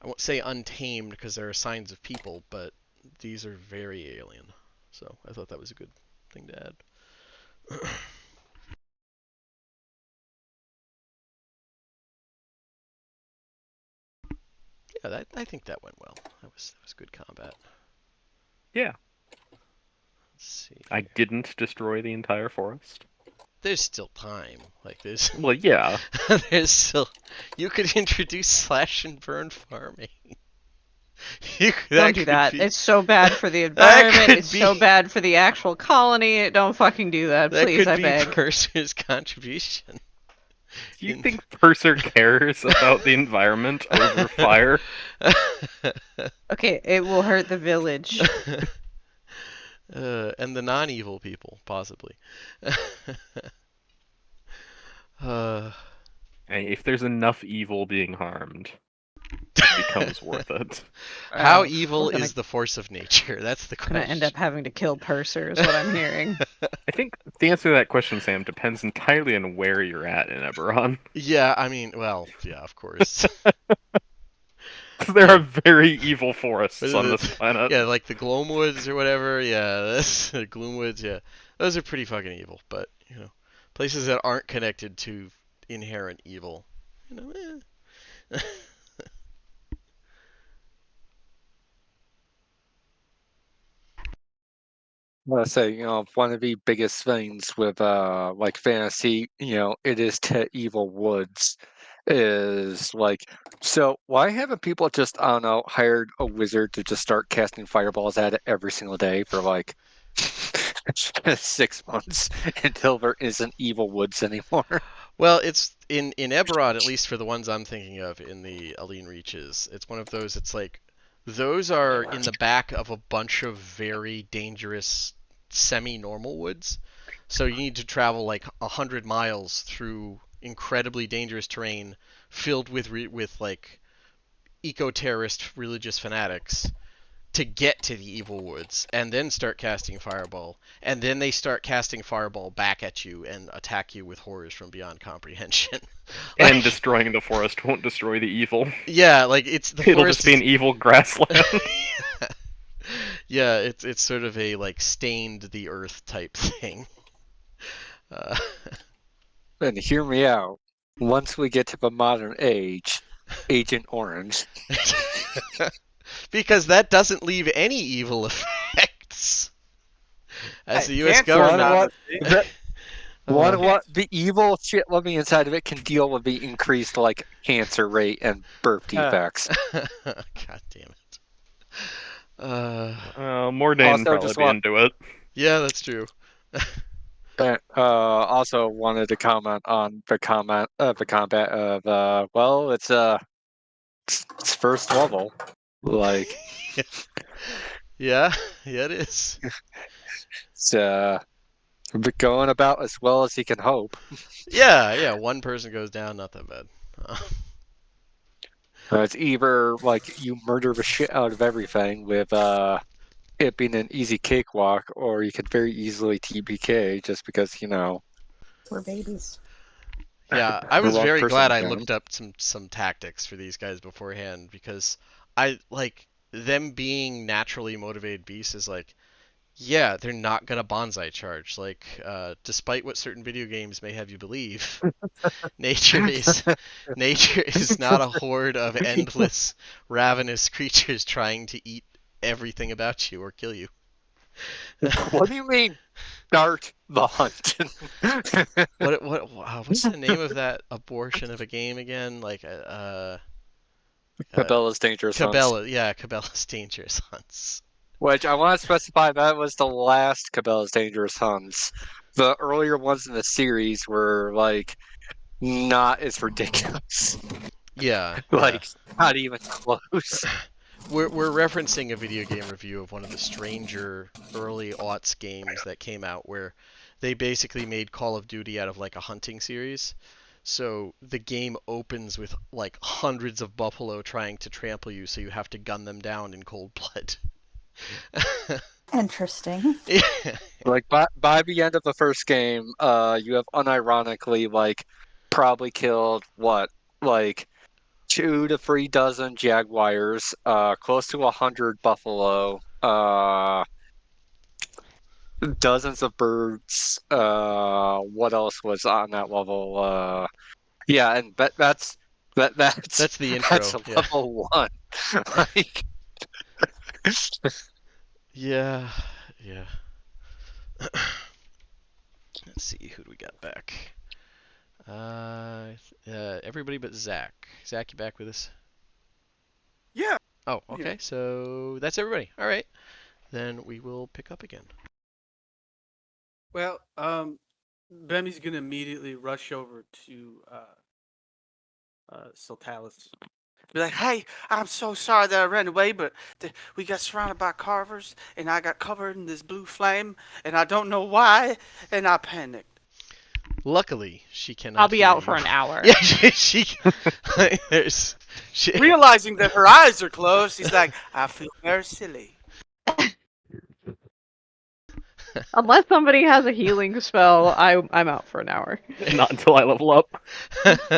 I won't say untamed because there are signs of people, but these are very alien. So I thought that was a good thing to add. Yeah, I think that went well. That was good combat. Yeah. Let's see. I didn't destroy the entire forest. There's still time. Like there's Well, yeah. there's still you could introduce slash and burn farming. Don't do that. Be, It's so bad for the environment. could It's so be- bad for the actual colony. Don't fucking do that, that please. could I be beg. Purser's contribution. Do you think Purser cares about the environment over fire? Okay, it will hurt the village. And the non-evil people, possibly. Hey, if there's enough evil being harmed, it becomes worth it. How We're evil gonna, is the force of nature? That's the question. gonna end up having to kill Purser, is what I'm hearing. I think the answer to that question, Sam, depends entirely on where you're at in Eberron. Yeah, I mean, well, yeah, of course. There are very evil forests on this planet. Yeah, like the Gloamwoods or whatever. Yeah, that's the Gloomwoods. Yeah, those are pretty fucking evil. But places that aren't connected to inherent evil, eh. I want to say, one of the biggest things with like fantasy, it is to evil woods is like, so why haven't people just, I don't know, hired a wizard to just start casting fireballs at it every single day for like 6 months until there isn't evil woods anymore? Well, it's in Eberron, at least for the ones I'm thinking of in the Aline Reaches. It's one of those. It's like those are in the back of a bunch of very dangerous semi-normal woods. So you need to travel like 100 miles through incredibly dangerous terrain filled with like eco-terrorist religious fanatics to get to the evil woods and then start casting fireball, and then they start casting fireball back at you and attack you with horrors from beyond comprehension. And destroying the forest won't destroy the evil. Yeah, like it's the It'll forest just be an evil grassland. Yeah, it's sort of a like stained the earth type thing. And hear me out. Once we get to the modern age, Agent Orange. Because that doesn't leave any evil effects. As the U.S. Can't government, What the evil shit living inside of it can deal with the increased like cancer rate and birth defects. God damn it. Mordain Also, probably just be into it. Yeah, that's true. Also wanted to comment on the combat of well, it's first level, like Yeah, it is. it's going about as well as he can hope. Yeah, one person goes down, not that bad. It's either like you murder the shit out of everything with it being an easy cakewalk, or you could very easily TBK just because We're babies. Yeah, I the was wrong very person glad I can. looked up some tactics for these guys beforehand because I like them being naturally motivated beasts is like, yeah, they're not gonna bonsai charge. Like, despite what certain video games may have you believe, nature is nature is not a horde of endless ravenous creatures trying to eat everything about you or kill you. What do you mean, start the hunt? What's the name of that abortion of a game again? Like Cabela's Dangerous Hunts. Cabela, yeah, Cabela's Dangerous Hunts. Which I want to specify that was the last Cabela's Dangerous Hunts. The earlier ones in the series were like not as ridiculous. Yeah, yeah. Like not even close. We're referencing a video game review of one of the stranger early aughts games that came out where they basically made Call of Duty out of like a hunting series. So the game opens with like hundreds of buffalo trying to trample you, so you have to gun them down in cold blood. Interesting. Yeah. Like by the end of the first game, you have unironically like probably killed what, like 2 to 3 dozen jaguars, close to 100 buffalo, dozens of birds. What else was on that level? Yeah, and that's that's That's the that's intro. Yeah. level 1. Like, Yeah. Yeah. Let's see who do we got back. Everybody but Zach. Zach, you back with us? Yeah. Oh, Yeah. okay. So that's everybody. All right. Then we will pick up again. Well, Bemmy's gonna immediately rush over to Sultalis. Be like, hey, I'm so sorry that I ran away, but we got surrounded by carvers, and I got covered in this blue flame, and I don't know why, and I panicked. Luckily, she cannot I'll be hear out you. for an hour. Yeah, she there's she, Realizing that her eyes are closed, he's like, I feel very silly. Unless somebody has a healing spell, I'm out for an hour. Not until I level up.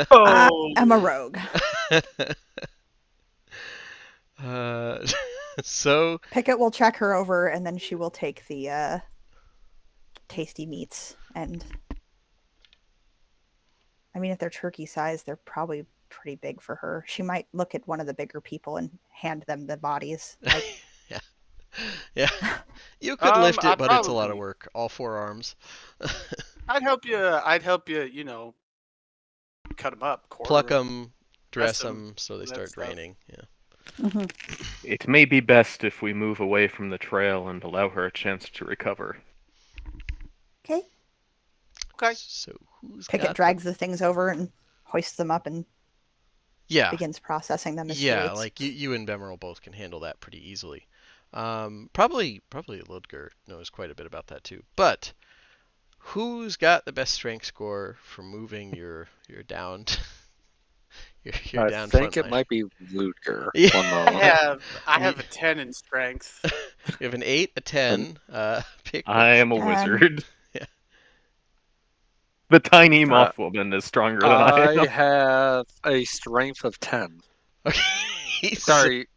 Oh, I'm a rogue. uh, so Pickett will check her over, and then she will take the tasty meats. And I mean, if they're turkey sized, they're probably pretty big for her. She might look at one of the bigger people and hand them the bodies. Like, yeah, yeah. You could lift it, I'd but it's a lot of probably, work. All four arms. I'd help you. I'd help you. Cut them up, Pluck quarter them, them, dress dress them, so they that start stuff. draining. Yeah. It may be best if we move away from the trail and allow her a chance to recover. okay. Okay. So who's Pickett got drags the things over and hoists them up and Yeah. begins processing them as she Yeah, waits. like you and Bemerald both can handle that pretty easily. Probably Ludger knows quite a bit about that too. But who's got the best strength score for moving your downed your I down think front it line? might be Ludger. Yeah. One I moment. have a 10 in strength. You have an 8, a 10. Pick I am a Um, wizard. Yeah. The tiny Uh, moth woman is stronger than I I am. have a strength of 10. Okay. Sorry,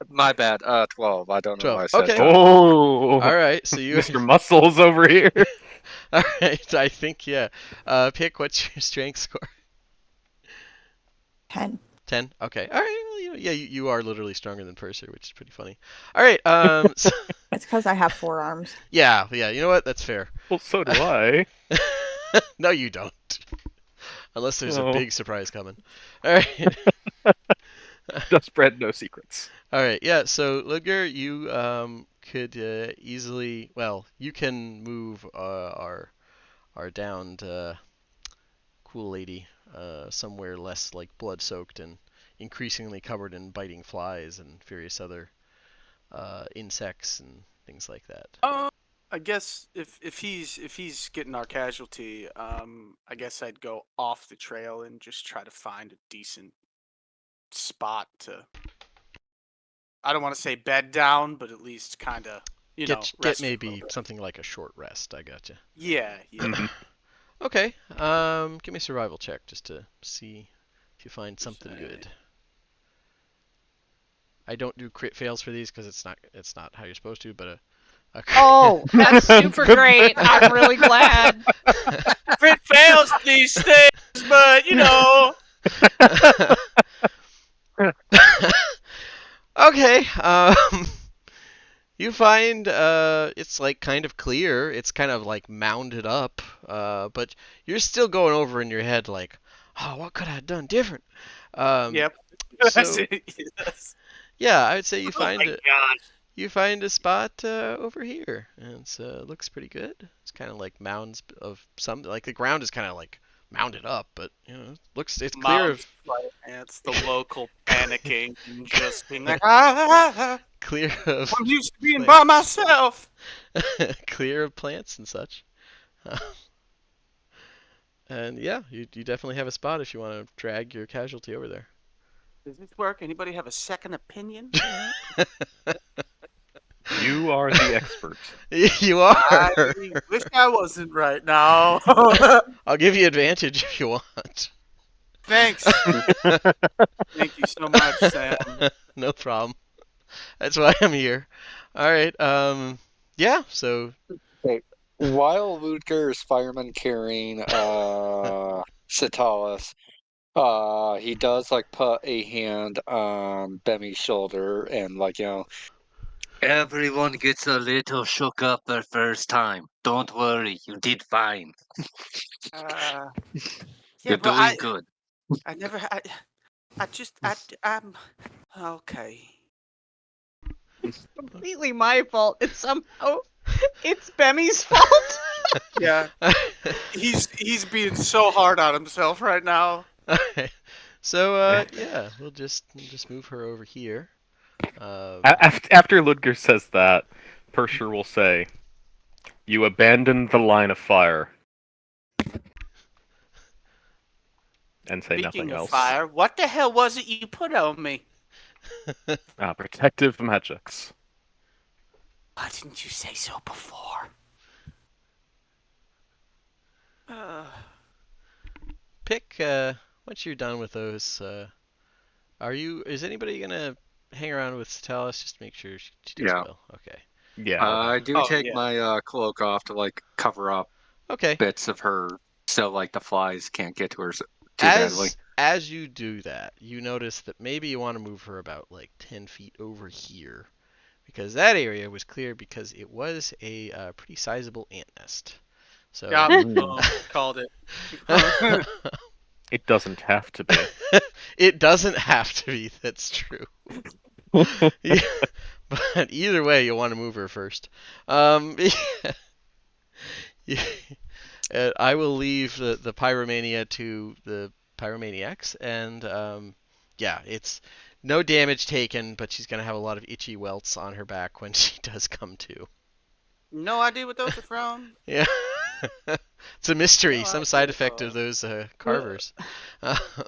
my bad. 12. I don't know why 12. I said Okay. 10. Oh, All right. So you Mr. Muscles over here. All right. I think yeah. Pick what's your strength score? 10. 10. Okay. All right. Well, yeah, you are literally stronger than Purser, which is pretty funny. All right. So, It's because I have 4 arms. yeah. You know what? That's fair. Well, so do I. No, you don't. Unless there's a No. big surprise coming. All right. Does spread no secrets. All right. Yeah. So Ludger, you could easily. Well, you can move our downed cool lady somewhere less like blood-soaked and increasingly covered in biting flies and various other insects and things like that. I guess if he's getting our casualty, I guess I'd go off the trail and just try to find a decent spot to. I don't want to say bed down, but at least kind of Get rest for a maybe little bit. something like a short rest. I gotcha. Yeah, yeah. Mhm. Okay. Give me a survival check just to see if you find something good. I don't do crit fails for these because it's not how you're supposed to, but a Oh, that's super Good. great. I'm really glad. Crit fails these things, but Okay. You find it's like kind of clear. It's kind of like mounded up. But you're still going over in your head like, oh, what could I have done different? Um, Yep. so Yes. yeah, I would say you Oh my god. you find a spot over here, and it looks pretty good. It's kind of like mounds of some, like the ground is kind of like mounded up, but it's clear Mom's of fighting ants, the local panicking and just being like, ah, clear of I'm used to being by plants, myself. clear of plants and such. And yeah, you definitely have a spot if you want to drag your casualty over there. Does this work? Anybody have a second opinion? You are the expert. You I are. wish I wasn't right now. I'll give you advantage if you want. Thanks. Thank you so much, Sam. No problem. That's why I'm here. All right. Yeah. So Okay. While Ludger is fireman carrying Sitalis, he does like put a hand on Bemi's shoulder and everyone gets a little shook up the first time. Don't worry, you did fine. Yeah, You're but doing good. I never, I'm okay. Completely my fault. It's Bemmy's fault. Yeah, he's being so hard on himself right now. Alright. So yeah, we'll just move her over here. After Ludger says that, Persher will say, "You abandoned the line of fire," and say Speaking nothing of else. fire, what the hell was it you put on me? Protective magics. Why didn't you say so before? Pick once you're done with those. Is anybody gonna hang around with Stalis just to make sure she does Yeah. well? Okay. Yeah. I do Oh, take yeah. my cloak off to cover up Okay. bits of her so the flies can't get to her too badly. As you do that, you notice that maybe you want to move her about like 10 feet over here, because that area was clear because it was a pretty sizable ant nest. So Yeah, Mm. called it. It doesn't have to be. it doesn't have to be. That's true. Yeah, but either way, you'll want to move her first. Yeah. I will leave the pyromania to the pyromaniacs, and yeah, it's no damage taken, but she's gonna have a lot of itchy welts on her back when she does come to. No idea what those are from. Yeah, it's a mystery. No Some idea side at effect of all. those carvers.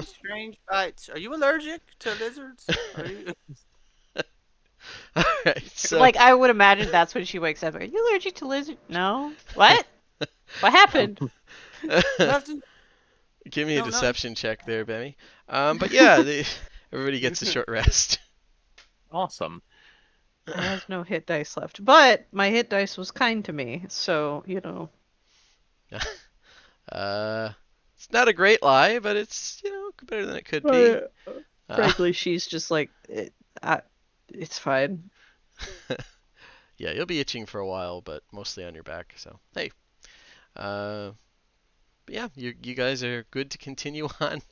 Strange bites. Are you allergic to lizards? Are you? All right, so Like I would imagine that's when she wakes up. Are you allergic to lizard? No. What? What happened? Nothing. give me a No, nothing. deception check there, Benny. But yeah, everybody gets a short rest. Awesome. I has no hit dice left, but my hit dice was kind to me, so It's not a great lie, but it's better than it could be. Frankly, she's just like it's fine. Yeah, you'll be itching for a while, but mostly on your back. So hey, but yeah, you guys are good to continue on,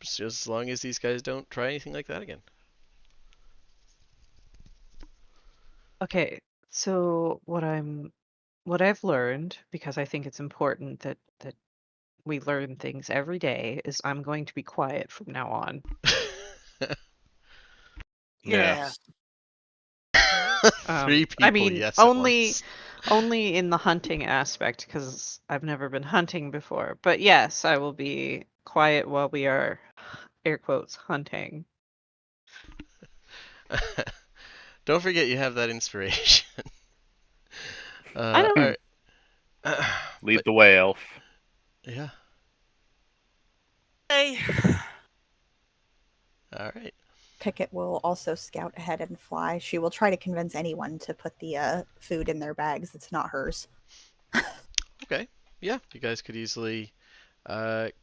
just as long as these guys don't try anything like that again. Okay, so what I've learned, because I think it's important that we learn things every day, is I'm going to be quiet from now on. Yeah. Yes. Three I people, mean, yes, at once. only in the hunting aspect, because I've never been hunting before. But yes, I will be quiet while we are, air quotes, hunting. Don't forget you have that inspiration. I All don't. right. Lead But the way, elf. yeah. Hey. All right. Pickett will also scout ahead and fly. She will try to convince anyone to put the food in their bags. It's not hers. Okay. Yeah, you guys could easily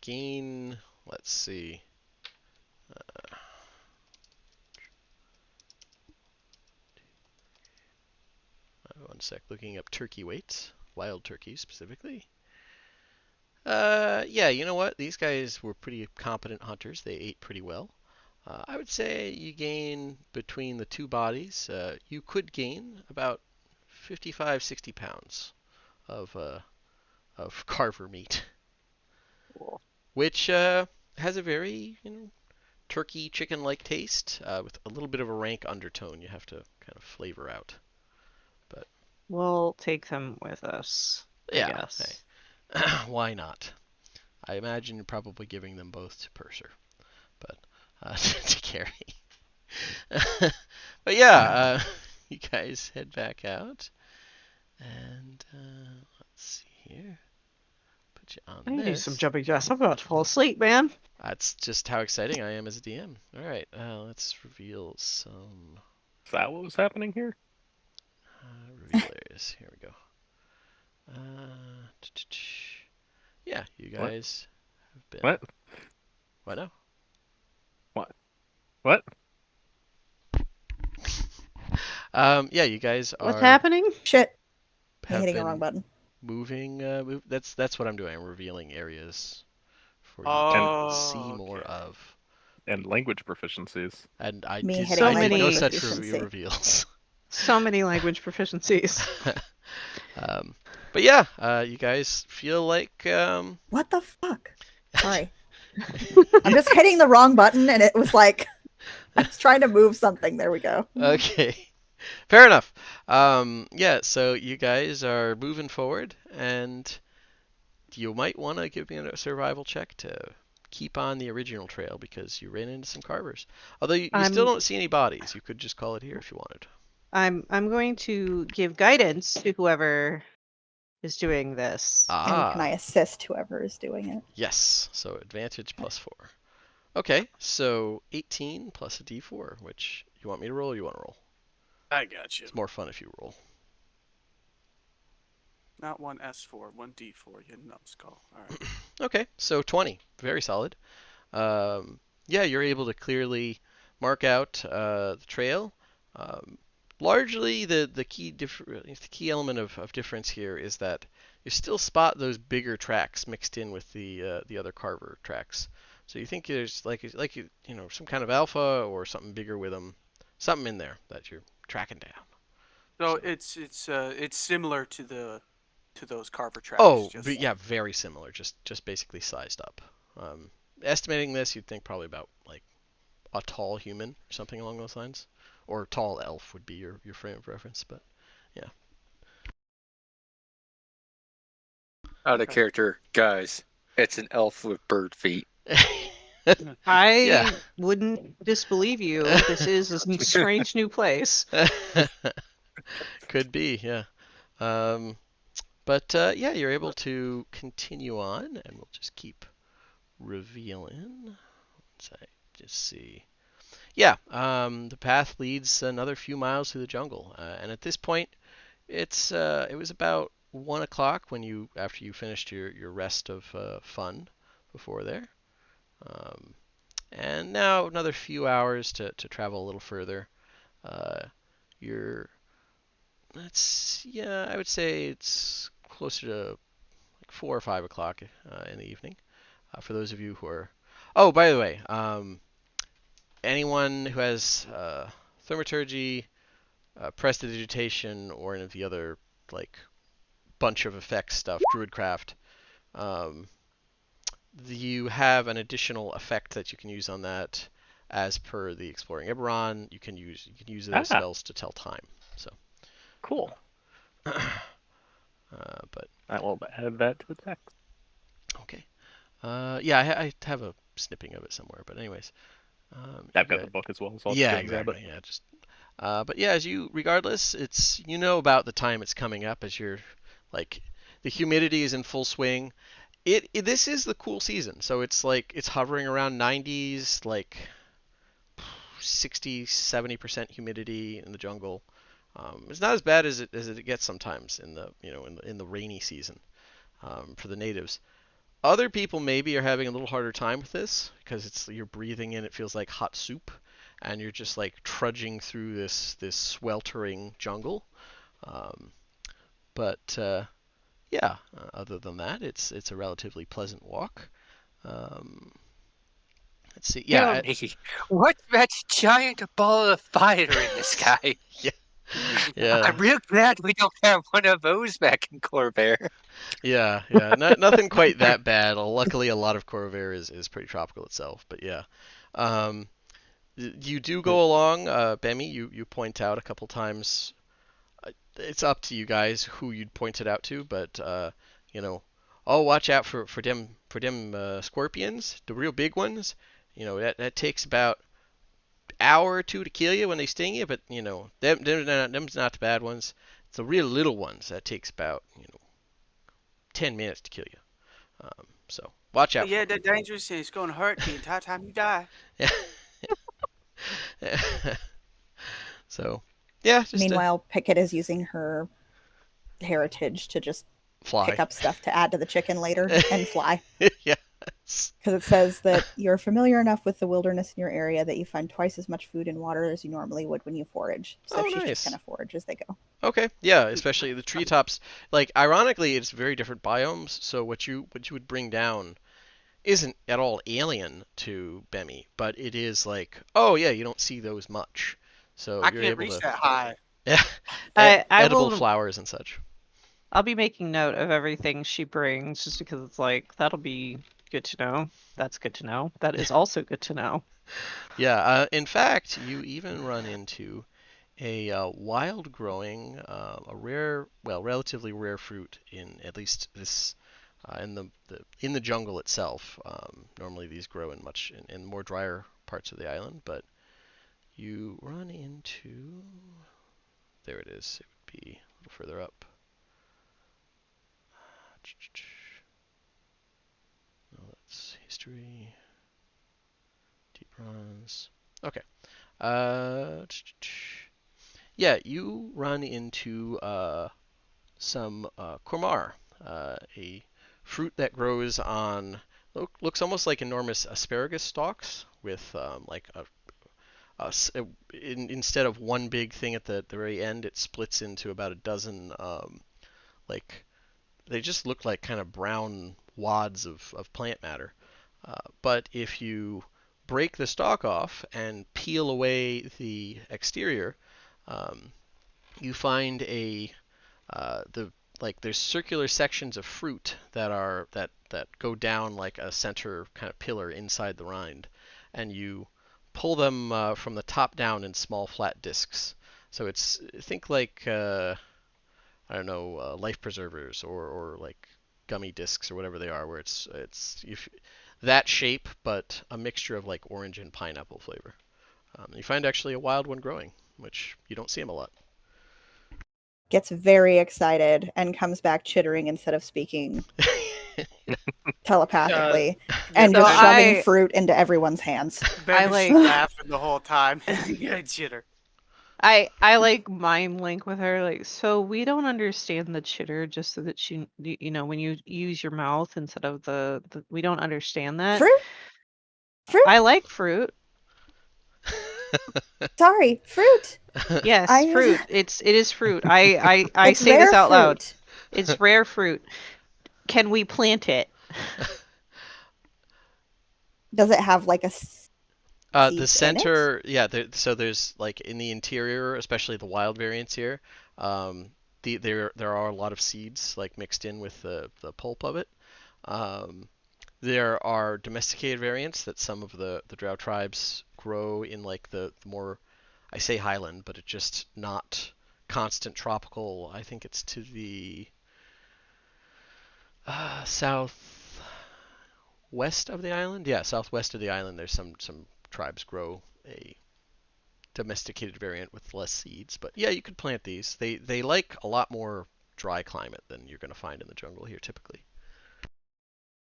gain. Let's see. One sec. Looking up turkey weights, wild turkeys specifically. Yeah, you know what? These guys were pretty competent hunters. They ate pretty well. I would say you gain between the two bodies, you could gain about 55, 60 pounds of carver meat, which has a very turkey chicken-like taste with a little bit of a rank undertone. You have to kind of flavor out. But We'll take them with us, I yeah, guess. hey, why not? I imagine you're probably giving them both to Purser, but to carry. But yeah, you guys head back out, and let's see here. Put you on I need to do some this. jumping jacks. I'm about to fall asleep, man. That's just how exciting I am as a DM. All right, let's reveal some Is that what was happening here? reveal areas. Here we go. Yeah, you What? guys have been. What? What now? What? Yeah, you guys What's are happening? Shit. I'm have hitting the been wrong button. moving. That's what I'm doing. I'm revealing areas for you to see Oh, more okay. of. And language proficiencies. And I Me did. hitting So I my did no many- such proficiency. reveals. So many language proficiencies. um, but yeah, you guys feel like What the fuck? Sorry. I'm just hitting the wrong button and it was like I was trying to move something. There we go. Okay. Fair enough. Yeah, so you guys are moving forward, and you might want to give me a survival check to keep on the original trail because you ran into some carvers. Although you still I'm don't see any bodies. You could just call it here if you wanted. I'm going to give guidance to whoever is doing this. And can I Ah, assist whoever is doing it? yes. So advantage +4. Okay, so 18 plus a d4, which you want me to roll or you want to roll? I got you. It's more fun if you roll. Not one S4, one D4. You numbskull. All right. Okay, so 20. Very solid. Yeah, you're able to clearly mark out the trail. Um, Largely, the key element of difference here is that you still spot those bigger tracks mixed in with the other carver tracks. So you think there's some kind of alpha or something bigger with them, something in there that you're tracking down. So So- it's similar to those carver tracks. Oh, Just yeah, very similar. Just basically sized up. Um, Estimating this, you'd think probably about like a tall human or something along those lines, or tall elf would be your frame of reference. But yeah. Out of Okay. character, guys. It's an elf with bird feet. Yeah. I wouldn't disbelieve you. This is a strange new place. Could be, yeah. Um, but yeah, you're able to continue on, and we'll just keep revealing. Let's just see. Yeah, the path leads another few miles through the jungle, and at this point, it was about 1 o'clock after you finished your rest of fun before there, um, and now another few hours to travel a little further. Uh, you're yeah, I would say it's closer to like 4 or 5 o'clock in the evening. For those of you who are, oh, by the way, anyone who has thaumaturgy, prestidigitation, or any of the other like bunch of effects stuff, druidcraft, um, you have an additional effect that you can use on that. As per the exploring Eberron, you can use those Ah, spells to tell time. So, cool. but I will add that to the text. okay. Yeah, I have a snipping of it somewhere. But anyways, I've you got the book as well, so I'll just yeah, go and grab it. exactly. Yeah, just But yeah, regardless, you know about the time it's coming up as you're like the humidity is in full swing. This is the cool season, so it's hovering around 90s, like 60, 70% humidity in the jungle. It's not as bad as it gets sometimes in the in the rainy season for the natives. Other people maybe are having a little harder time with this because you're breathing in, it feels like hot soup, and you're just like trudging through this sweltering jungle. Um, but yeah, other than that, it's a relatively pleasant walk. Um, let's see. Tell Yeah, me, what's that giant ball of fire in the sky? yeah, yeah, I'm real glad we don't have one of those back in Corvair. yeah. Nothing quite that bad. Luckily, a lot of Corvair is pretty tropical itself. But yeah, um, you do go along, Bemi. You point out a couple times. It's up to you guys who you'd point it out to, but you know, oh, watch out for them scorpions, the real big ones. That takes about hour or two to kill you when they sting you, but them's not the bad ones. It's the real little ones that takes about 10 minutes to kill you. So watch out for Yeah, them. they're dangerous and it's going to hurt the entire time you die. Yeah. So yeah, just Meanwhile, Pickett is using her heritage to just pick fly. up stuff to add to the chicken later and fly. Yes. Because it says that you're familiar enough with the wilderness in your area that you find twice as much food and water as you normally would when you forage. So Oh, she's just nice. going to forage as they go. Okay, yeah, especially the treetops. Like, ironically, it's very different biomes. So what you would bring down isn't at all alien to Bemi, but it is like, oh yeah, you don't see those much. So I you're can't able reach to, that high. yeah, I edible will. flowers and such. I'll be making note of everything she brings, just because it's like that'll be good to know. That's good to know. That is also good to know. Yeah, in fact, you even run into a wild growing, a rare, well, relatively rare fruit in at least this in the jungle itself. Normally these grow in more drier parts of the island, but you run into there it is. It would be a little further up. Oh, that's history, deep runs. Okay. Uh, yeah, you run into some kurmar, a fruit that grows on looks almost like enormous asparagus stalks with like instead of one big thing at the very end, it splits into about a dozen like they just look like kind of brown wads of plant matter. But if you break the stalk off and peel away the exterior, um, you find the like there's circular sections of fruit that go down like a center kind of pillar inside the rind, and you pull them from the top down in small flat discs. So it's think like I don't know life preservers or like gummy discs or whatever they are, where it's that shape but a mixture of like orange and pineapple flavor. You find actually a wild one growing, which you don't see them a lot. Gets very excited and comes back chittering instead of speaking telepathically and Yeah, So just Benny, shoving I fruit into everyone's hands. Benny's like just laughing the whole time. Yeah, chitter. I like mind link with her, like, so we don't understand the chitter, just so that when you use your mouth instead of the we don't understand that. Fruit? Fruit? I like fruit. Sorry, fruit. Yes, I. fruit. It is fruit. I It's say this rare out loud. fruit. It's rare fruit. Can we plant it? Does it have like a The seeds in it? center, yeah. So there's like in the interior, especially the wild variants here. Um, there are a lot of seeds like mixed in with the pulp of it. Um, there are domesticated variants that some of the drow tribes grow in like the more I say highland, but it's just not constant tropical. I think it's to the southwest of the island. Yeah, southwest of the island. There's some tribes grow a domesticated variant with less seeds. But yeah, you could plant these. They like a lot more dry climate than you're going to find in the jungle here typically.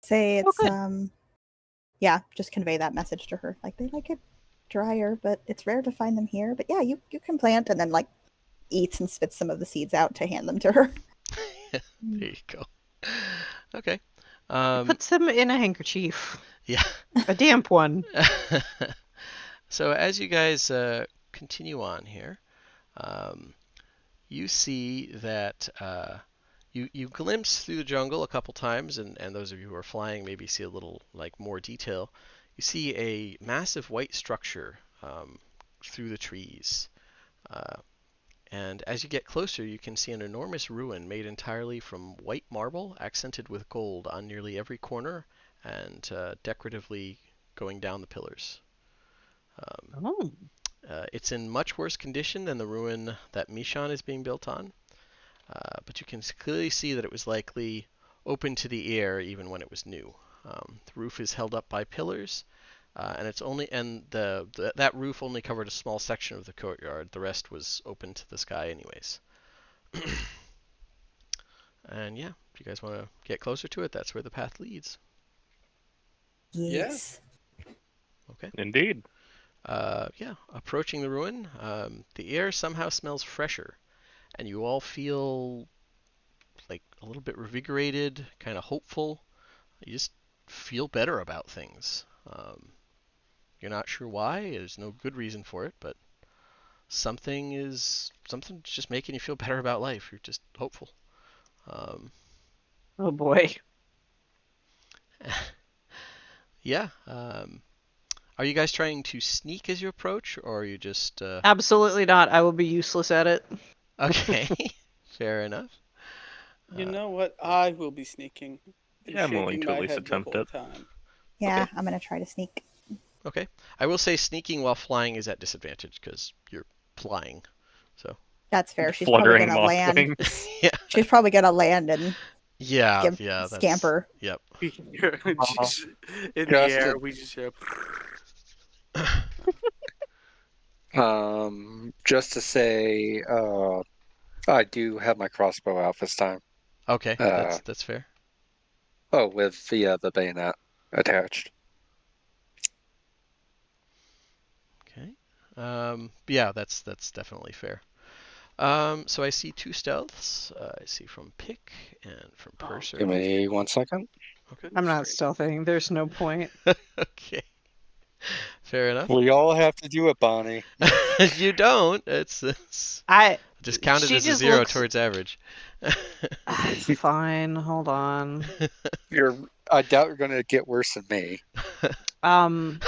Say Oh, it's good. yeah, just convey that message to her. Like they like it drier, but it's rare to find them here. But yeah, you can plant, and then like eats and spits some of the seeds out to hand them to her. There you go. Okay. Puts them in a handkerchief, Yeah. a damp one. So as you guys continue on here, you see that you glimpse through the jungle a couple times, and those of you who are flying maybe see a little like more detail. You see a massive white structure through the trees. And as you get closer, you can see an enormous ruin made entirely from white marble, accented with gold on nearly every corner, and decoratively going down the pillars. Oh. It's in much worse condition than the ruin that Mishann is being built on, but you can clearly see that it was likely open to the air even when it was new. The roof is held up by pillars, and that roof only covered a small section of the courtyard. The rest was open to the sky, anyways. And yeah, if you guys want to get closer to it, that's where the path leads. Yes. Okay. Indeed. Yeah, approaching the ruin, the air somehow smells fresher, and you all feel like a little bit revigorated, kind of hopeful. You just feel better about things. You're not sure why. There's no good reason for it, but something's just making you feel better about life. You're just hopeful. Um, Oh boy. yeah. Are you guys trying to sneak as you approach, or are you just Absolutely not. I will be useless at it. okay? Fair enough. You know what? I will be sneaking. Be Yeah, I'm willing shaking to at my least head the attempt whole it. time. Yeah, Okay. I'm gonna try to sneak. Okay. I will say sneaking while flying is at disadvantage because you're flying. So That's fair. She's probably Fluttering gonna moth land. wings. yeah. She's probably gonna land and Yeah, that's scamper. yep. We hear just in the Just air. to, We just hear. just to say, I do have my crossbow out this time. Okay, Uh, that's fair. with the bayonet attached. Okay. Yeah, that's definitely fair. So I see two stealths. I see from Pick and from Oh, Purser. Give me 1 second. Okay. I'm goodness not gracious. stealthing. There's no point. Okay. Fair enough. We all have to do it, Bonnie. You don't. It's I. just counted She as a just 0 looks. towards average. Fine. Hold on. I doubt you're going to get worse than me. Why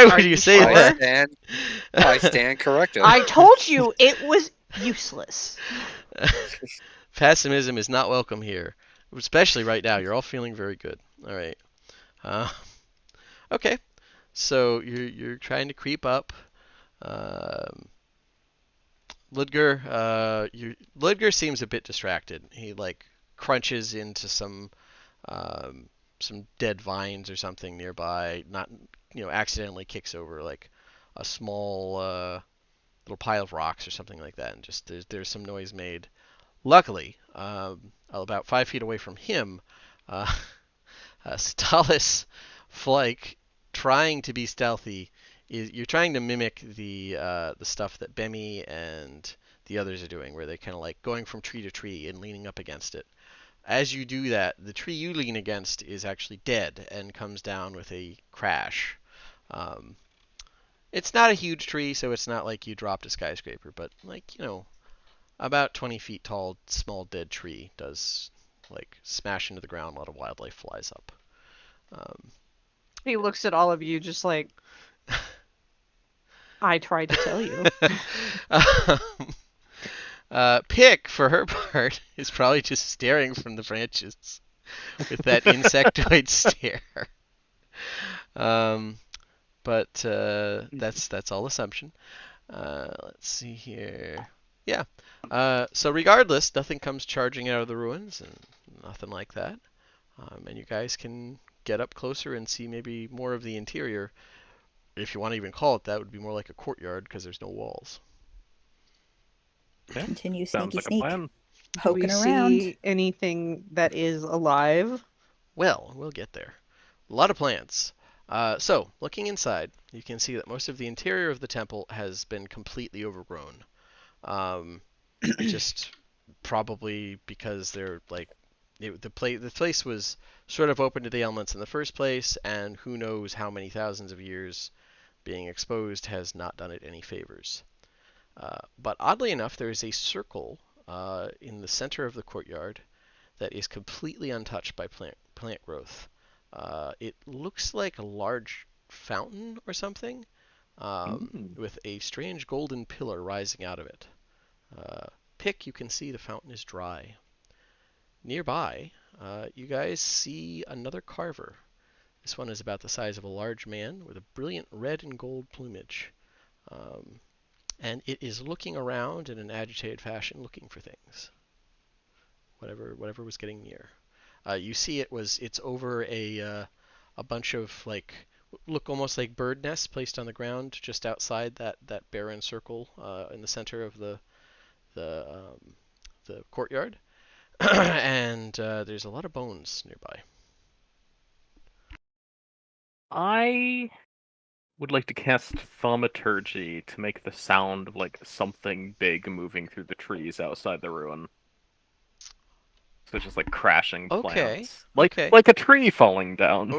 Are would you you say I sure? that? stand corrected. I told you it was useless. Pessimism is not welcome here, especially right now. You're all feeling very good. All right. Uh, okay. So you're trying to creep up. Um, Ludger seems a bit distracted. He like crunches into um, some dead vines or something nearby. Not accidentally kicks over like a small little pile of rocks or something like that, and just there's some noise made. Luckily, about 5 feet away from him, uh, Stalis Flake, trying to be stealthy, you're trying to mimic the stuff that Bemi and the others are doing, where they're kind of like going from tree to tree and leaning up against it. As you do that, the tree you lean against is actually dead and comes down with a crash. Um, it's not a huge tree, so it's not like you dropped a skyscraper, but like about 20 feet tall, small dead tree does like smash into the ground. A lot of wildlife flies up. Um, He looks at all of you just like, I tried to tell you. um, Pick, for her part, is probably just staring from the branches with that insectoid stare. Um, but that's all assumption. Let's see here. Yeah. So regardless, nothing comes charging out of the ruins and nothing like that. And you guys can get up closer and see maybe more of the interior. if you want to even call it that, would be more like a courtyard because there's no walls. Okay. Continue Sounds sneaky like a sneak, plan. Do we poking around. see anything that is alive? Well, we'll get there. A lot of plants. So, looking inside, you can see that most of the interior of the temple has been completely overgrown. Um, just probably because they're like the place was sort of open to the elements in the first place, and who knows how many thousands of years being exposed has not done it any favors. But oddly enough, there is a circle in the center of the courtyard that is completely untouched by plant growth. It looks like a large fountain or something, with a strange golden pillar rising out of it. Pick, you can see the fountain is dry. Nearby, you guys see another carver. This one is about the size of a large man with a brilliant red and gold plumage. Um, and it is looking around in an agitated fashion, looking for things. Whatever was getting near. You see it's over a bunch of like look almost like bird nests placed on the ground just outside that barren circle in the center of the um, the courtyard, and there's a lot of bones nearby. I would like to cast thaumaturgy to make the sound of like something big moving through the trees outside the ruin. So just like crashing Okay, plants, okay. like a tree falling down.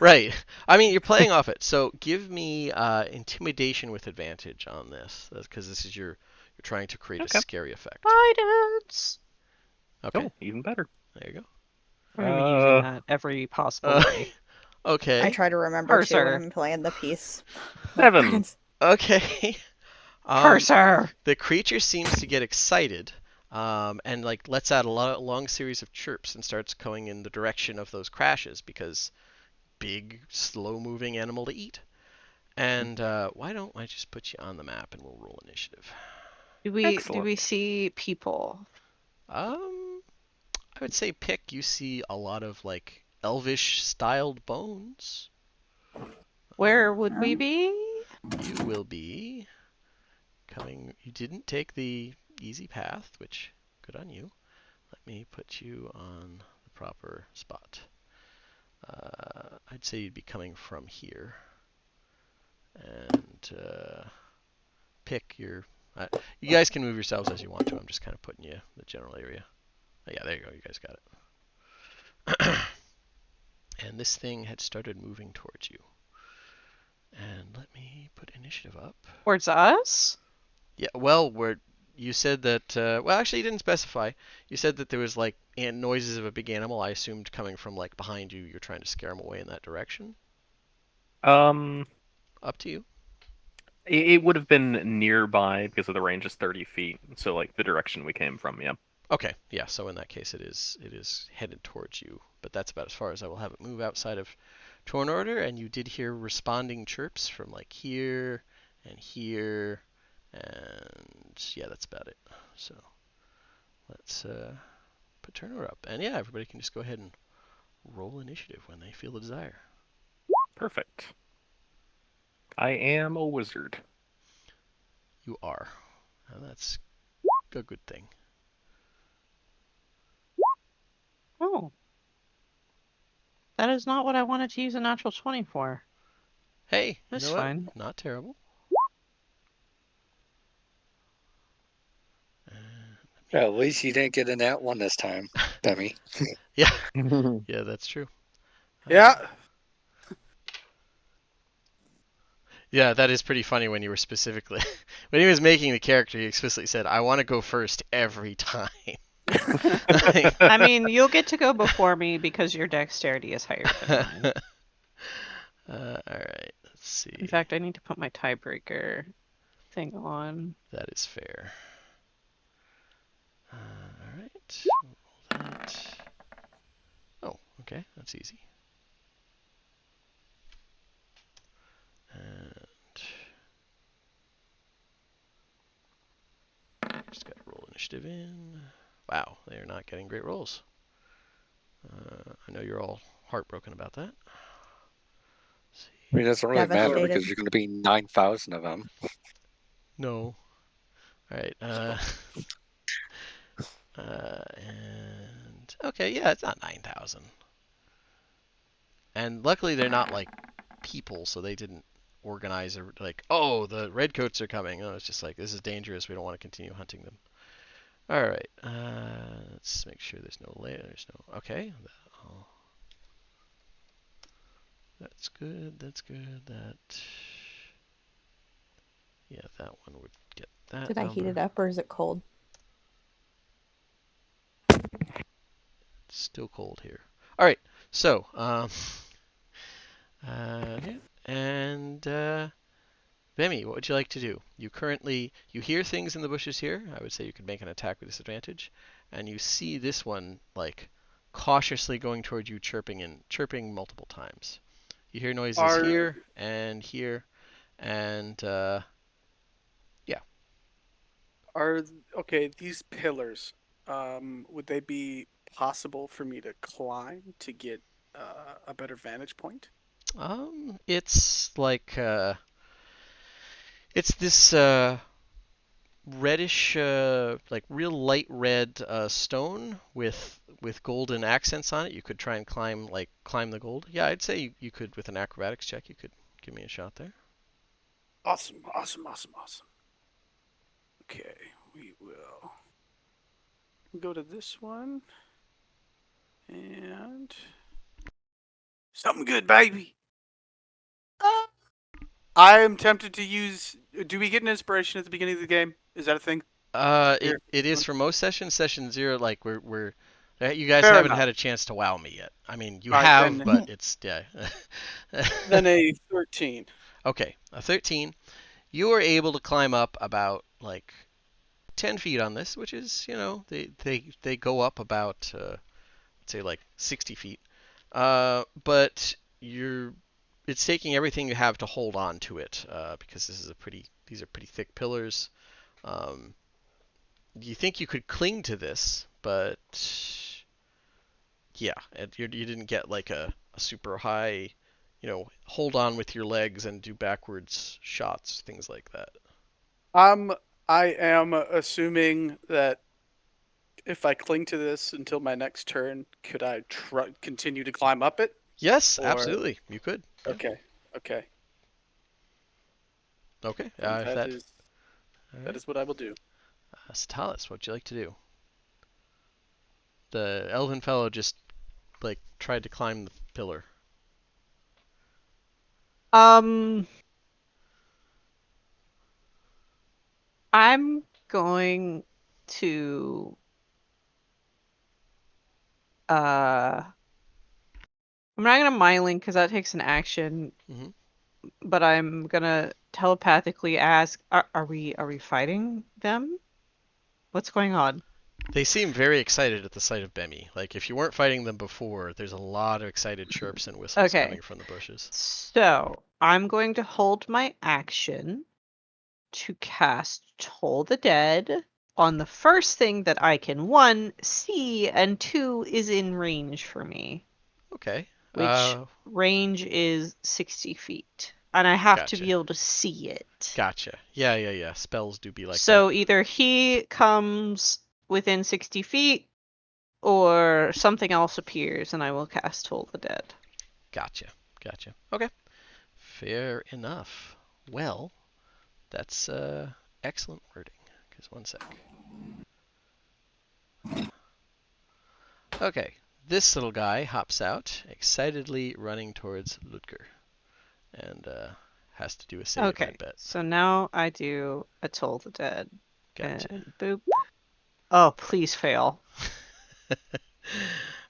Right. I mean, you're playing off it. So give me intimidation with advantage on this, because this is you're trying to create a Okay. scary effect. Guidance. Okay. Oh, even better. There you I'm gonna be using that every go. possible way. Okay. I try to remember too when Cursor. I'm playing the piece. 7. Okay. Cursor. The creature seems to get excited, and like lets out a long series of chirps and starts going in the direction of those crashes because big, slow-moving animal to eat. And why don't I just put you on the map and we'll roll initiative? Do we Excellent. see people? I would say Pick. You see a lot of like elvish-styled bones. Where would we Um, be? You will be coming. You didn't take the easy path, which good on you. Let me put you on the proper spot. I'd say you'd be coming from here, and Pick your. You guys can move yourselves as you want to. I'm just kind of putting you in the general area. Oh, yeah, there you go. You guys got it. And this thing had started moving towards you. And let me put initiative up. Towards us? Yeah, well, you said that. Well, actually, you didn't specify. You said that there was like noises of a big animal. I assumed coming from like behind you. You're trying to scare them away in that direction. Um, Up to you. it would have been nearby because of the range is 30 feet. So like the direction we came from, yeah. Okay, yeah. So in that case, it is headed towards you. But that's about as far as I will have it move outside of Torn Order. And you did hear responding chirps from like here and here, and yeah, that's about it. So let's put Turn Order up, and yeah, everybody can just go ahead and roll initiative when they feel the desire. Perfect. I am a wizard. You are, and that's a good thing. Oh. That is not what I wanted to use a natural 20 for. Hey, you That's know what? fine. Not terrible. At least you didn't get in that one this time, Demi. Yeah, yeah, that's true. Yeah. Yeah, that is pretty funny when you were specifically when he was making the character, he explicitly said, "I want to go first every time." Like, I mean, you'll get to go before me because your dexterity is higher than mine. All right, let's see. In fact, I need to put my tiebreaker thing on. That is fair. All right, we'll roll that. Oh, okay, that's easy. And just got to roll initiative in. Wow, they are not getting great rolls. I know you're all heartbroken about that. Let's see. I mean, it doesn't really matter Devastated. because you're going to be 9,000 of them. No. All right. And okay, yeah, it's not 9,000. And luckily, they're not like people, so they didn't organize or like, oh, the redcoats are coming. No, it's just like this is dangerous. We don't want to continue hunting them. All right. Let's make sure there's no layer. There's no. Okay. Oh, that's good. That's good. That. Yeah, that one would get that Did I number. heat it up or is it cold? It's still cold here. All right. So, and Bemi, what would you like to do? You hear things in the bushes here. I would say you could make an attack with disadvantage, and you see this one like cautiously going towards you, chirping multiple times. You hear noises Are here, and yeah. are okay, these pillars, would they be possible for me to climb to get a better vantage point? It's like it's this reddish, like real light red stone with golden accents on it. You could try and climb the gold. Yeah, I'd say you could with an acrobatics check. You could give me a shot there. Awesome, awesome, awesome, awesome. Okay, we will go to this one. And something good, baby. I am tempted to use. Do we get an inspiration at the beginning of the game? Is that a thing? It is for most sessions. Session 0, like we're you guys Fair haven't enough. had a chance to wow me yet. I mean, you All right, have, then. but it's yeah. Then a 13. Okay, a 13. You are able to climb up about like 10 feet on this, which is, they go up about say like 60 feet. But it's taking everything you have to hold on to it because these are pretty thick pillars. Um, you think you could cling to this, but yeah, you didn't get like a super high, hold on with your legs and do backwards shots, things like that. Um, I am assuming that if I cling to this until my next turn, could I continue to climb up it? Yes, Or absolutely, you could. Yeah. okay, okay. Okay. Then If that. All that right. is what I will do. Stalis, what'd you like to do? The elven fellow just like tried to climb the pillar. Um, I'm going to I'm not gonna mind link because that takes an action, Mhm. but I'm gonna telepathically ask, are we fighting them? What's going on? They seem very excited at the sight of Bemi. Like if you weren't fighting them before, there's a lot of excited chirps and whistles Okay. coming from the bushes. So I'm going to hold my action to cast Toll the Dead on the first thing that I can, one, see, and two, is in range for me, Okay. which range is 60 feet. And I have to Gotcha. be able to see it. Gotcha. Yeah. Spells do be like that. So either he comes within 60 feet or something else appears and I will cast Toll the Dead. Gotcha. Okay. Fair enough. Well, that's excellent wording. Just one sec. Okay. This little guy hops out, excitedly running towards Ludger, and has to do a save, I Okay, bet. so now I do a Toll the Dead. Gotcha. And boop. Oh, please fail.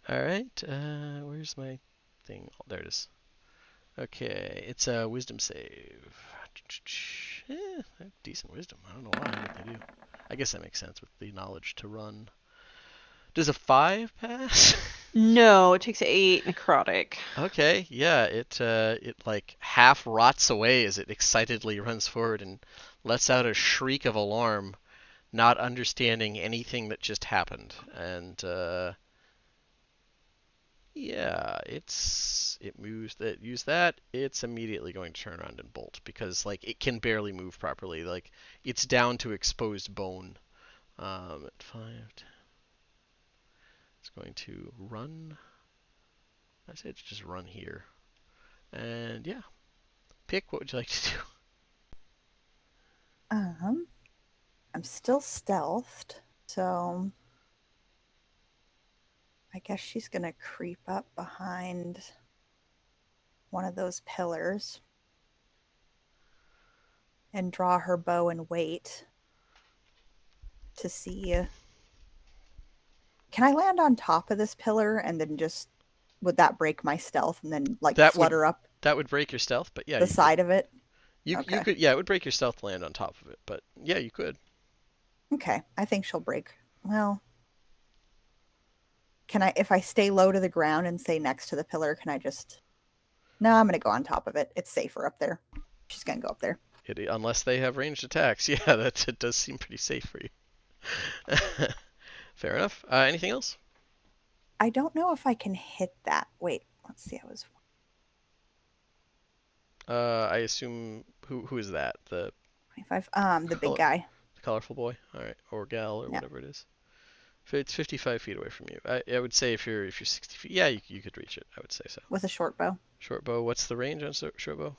All right. Where's my thing? Oh, there it is. Okay, it's a wisdom save. Decent wisdom. I don't know why, but they do. I guess that makes sense with the knowledge to run. Does a 5 pass? No, it takes 8 necrotic. Okay, yeah, it like half rots away as it excitedly runs forward and lets out a shriek of alarm, not understanding anything that just happened. And Yeah, it moves that use that. It's immediately going to turn around and bolt because like it can barely move properly. Like it's down to exposed bone. At 5, 10. It's going to run. I said just run here. And yeah, pick what would you like to do. I'm still stealthed, so I guess she's gonna creep up behind one of those pillars and draw her bow and wait to see. Can I land on top of this pillar and then just would that break my stealth and then like That would flutter up that would break your stealth, but yeah, the you could. side of it? You Okay. could yeah, it would break your stealth to land on top of it, but yeah, you could. Okay. I think she'll break. Well, can I, if I stay low to the ground and stay next to the pillar, can I just. No, I'm going to go on top of it. It's safer up there. She's going to go up there. Unless they have ranged attacks, yeah, it does seem pretty safe for you. Fair enough. Anything else? I don't know if I can hit that. Wait, let's see. I was. I assume who is that? The 25. The big color, guy. the colorful boy. All right, or gal, or Yeah. whatever it is. If it's 55 feet away from you, I would say if you're 60 feet, yeah, you could reach it. I would say so. With a short bow. Short bow. What's the range on short bow?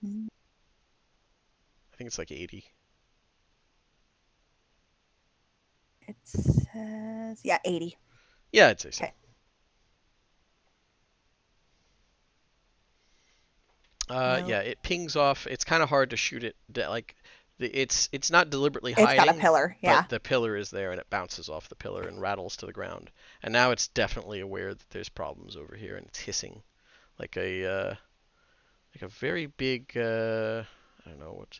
Mm, I think it's like 80. It says, yeah, 80. Yeah, I'd say so. Okay. No. Yeah, it pings off. It's kind of hard to shoot it. Like, it's not deliberately It's got a hiding, pillar. Yeah. but the pillar is there and it bounces off the pillar and rattles to the ground. And now it's definitely aware that there's problems over here and it's hissing like a very big I don't know what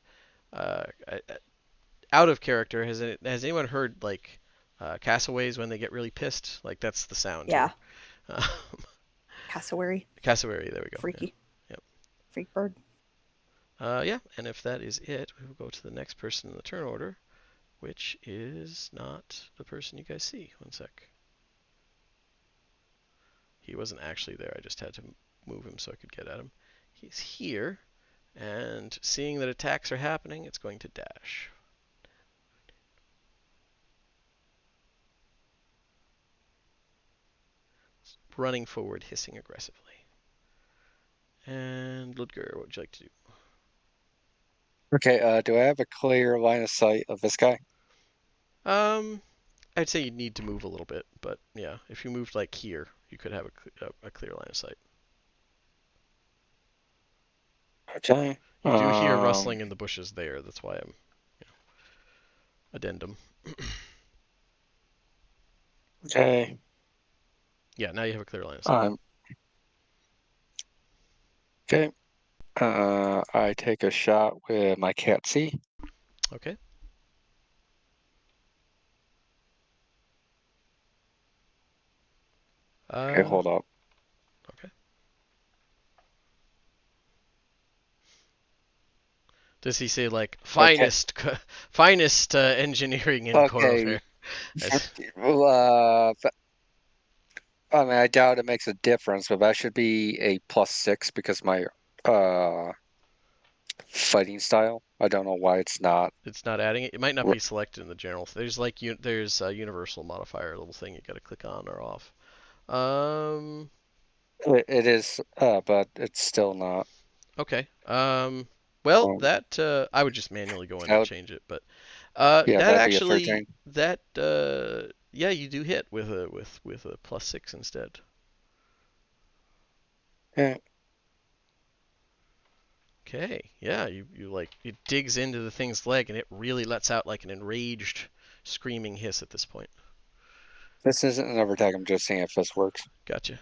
out of character. Has anyone heard like cassowaries when they get really pissed? Like that's the sound Yeah. here. Cassowary. Cassowary. There we go. Freaky. Yep. Freak bird. Yeah, and if that is it, we will go to the next person in the turn order, which is not the person you guys see. One sec. He wasn't actually there. I just had to move him so I could get at him. He's here, and seeing that attacks are happening, it's going to dash. It's running forward, hissing aggressively. And Ludger, what would you like to do? Okay, do I have a clear line of sight of this guy? I'd say you'd need to move a little bit, but yeah, if you moved like here, you could have a clear line of sight. Okay. You do hear rustling in the bushes there. That's why I'm addendum. Okay. Yeah, now you have a clear line of sight. Okay. I take a shot with my cat C. Okay. Okay, hold up. Okay. Does he say like finest engineering in Okay. Well, I mean, I doubt it makes a difference, but that should be a +6 because my fighting style. I don't know why it's not. It's not adding it. It might not be selected in the general. There's like there's a universal modifier little thing you got to click on or off. It is, but it's still not. Okay. Well, that I would just manually go in and change it, but yeah, that that'd actually be a 13. that yeah, you do hit with a +6 instead. Yeah. Okay. Yeah, you like it digs into the thing's leg and it really lets out like an enraged screaming hiss at this point. This isn't an overtake. I'm just seeing if this works. Gotcha.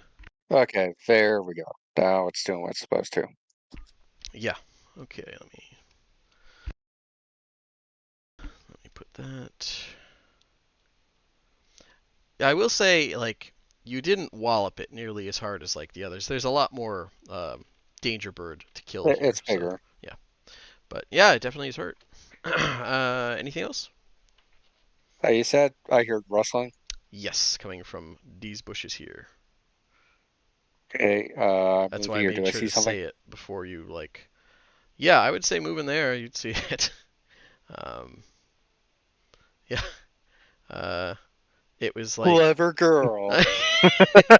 Okay, there we go. Now it's doing what it's supposed to. Yeah. Okay, let me put that. I will say, like, you didn't wallop it nearly as hard as like the others. There's a lot more danger bird to kill here. It's bigger. So, yeah. But yeah, it definitely is hurt. Anything else? You said I heard rustling. Yes, coming from these bushes here. Okay, That's move why I here. Do made I sure see to something? say it before you like. Yeah, I would say move in there. You'd see it. Um, yeah. Uh, it was like. Clever girl.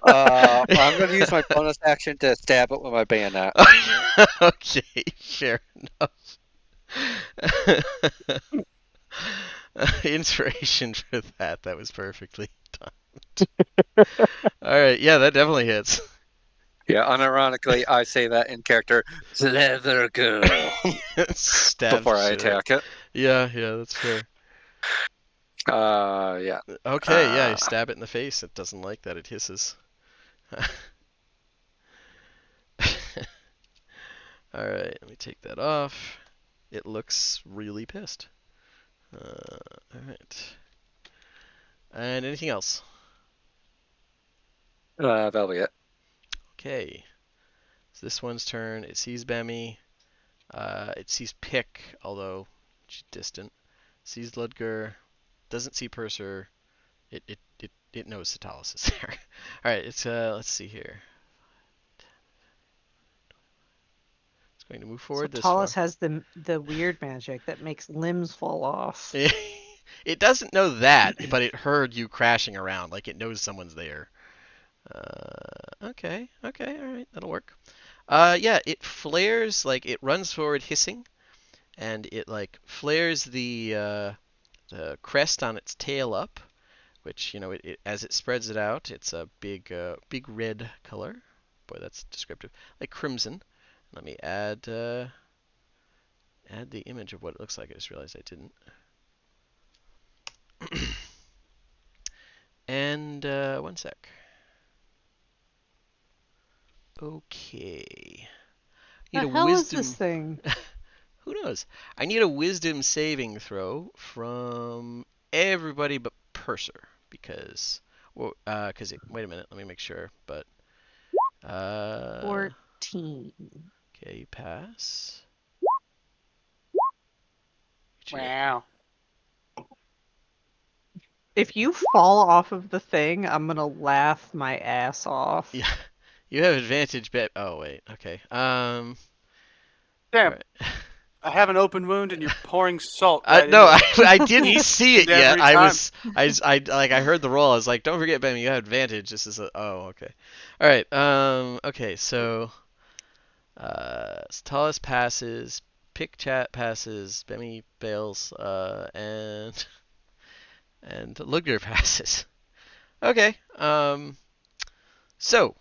I'm going to use my bonus action to stab it with my bayonet. Okay, fair enough. Inspiration for that. That was perfectly timed. All right, yeah, that definitely hits. Yeah, unironically, I say that in character. Clever girl. Stab the Before I shit out. attack it. Yeah, that's fair. Yeah. Okay, yeah, you stab it in the face. It doesn't like that. It hisses. All right, let me take that off. It looks really pissed. All right. And anything else? That'll be it. Okay. So this one's turn. It sees Bemmy. It sees Pick, although she's distant. Sees Ludger. Doesn't see Purser. It knows Satalis is there. All right. Let's see here. It's going to move So forward this far. Talus has the weird magic that makes limbs fall off. It doesn't know that, but it heard you crashing around. Like it knows someone's there. Okay, all right, that'll work. Yeah, it flares, like it runs forward hissing, and it like flares the crest on its tail up, which as it spreads it out, it's a big red color. Boy, that's descriptive, like crimson. Let me add the image of what it looks like. I just realized I didn't. And one sec. Okay. Need The a hell is this wisdom. thing? Who knows? I need a wisdom saving throw from everybody but Purser because, wait a minute, let me make sure. But 14. okay, you pass. Wow. If you fall off of the thing, I'm gonna laugh my ass off. Yeah, you have advantage. Oh wait, okay. All Damn. right. I have an open wound and you're pouring salt right No, into it. I didn't see it And yet. every time. I heard the roll. I was like, don't forget, Ben, you have advantage. This is okay. All right. Okay, so Talus passes, Pick Chat passes, Bemi fails, and Lugner passes. Okay. So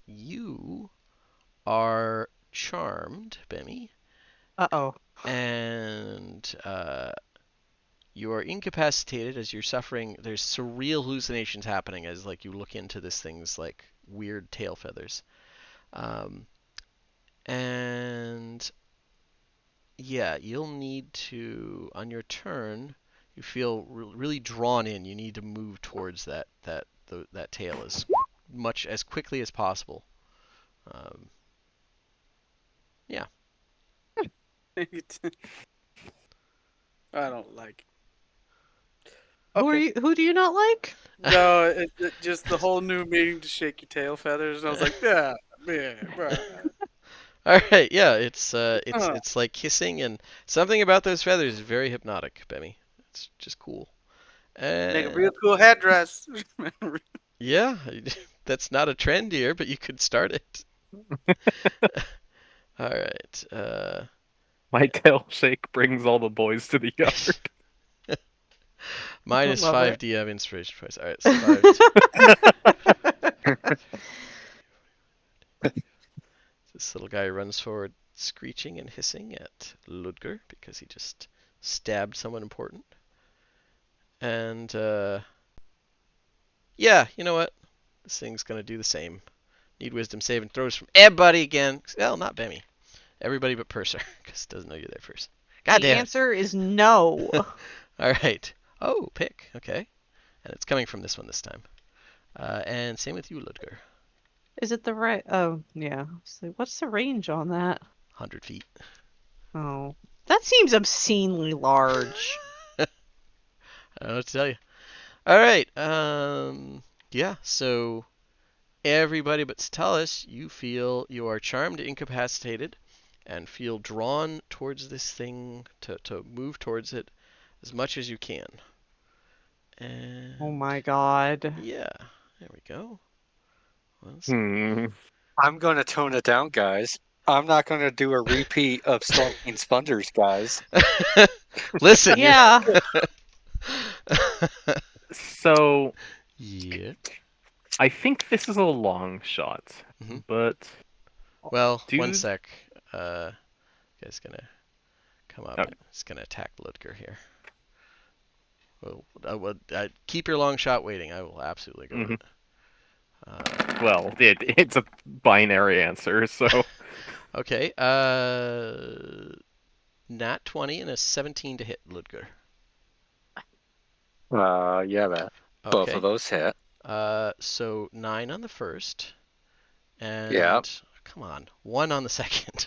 you are charmed, Bemi, Uh-oh. and you are incapacitated as you're suffering. There's surreal hallucinations happening as like you look into this thing's like weird tail feathers. And yeah, you'll need to on your turn. You feel really drawn in. You need to move towards that tail as quickly as possible. Um, yeah. I don't like. Okay. Who do you not like? No, it just the whole new meaning to shake your tail feathers, and I was like, yeah, right. All right. Yeah. It's like kissing, and something about those feathers is very hypnotic, Bemmy. It's just cool. Make a real cool headdress. Yeah, that's not a trend here, but you could start it. All right. My tail shake brings all the boys to the yard. Minus Love 5 it. DM inspiration points. All right, so 5. This little guy runs forward, screeching and hissing at Ludger because he just stabbed someone important. And yeah, you know what? This thing's gonna do the same. Need wisdom saving throws from everybody again. Well, not Bemmy. Everybody but Purser, because it doesn't know you're there first. God The damn it. answer is no. All right. Oh, Pick. Okay. And it's coming from this one this time. And same with you, Ludger. Is it the right? Oh, yeah. So what's the range on that? 100 feet. Oh, that seems obscenely large. I don't know what to tell you. All right. Yeah. So everybody but Stalis, you are charmed, incapacitated, and feel drawn towards this thing to move towards it as much as you can. And Oh my god. yeah, there we go. Hmm. I'm going to tone it down, guys. I'm not going to do a repeat of Stalking Spunders, guys. Listen, you're. Yeah. So Yeah. I think this is a long shot, Mhm. but Well, one do sec. Guy's gonna come up. okay. He's gonna attack Ludger here. Well, keep your long shot waiting. I will absolutely go with Mhm. it. Well, it's a binary answer, so Okay. Nat 20 and a 17 to hit Ludger. Yeah, both of Okay. those hit. So 9 on the first, Yeah. and come on, 1 on the second,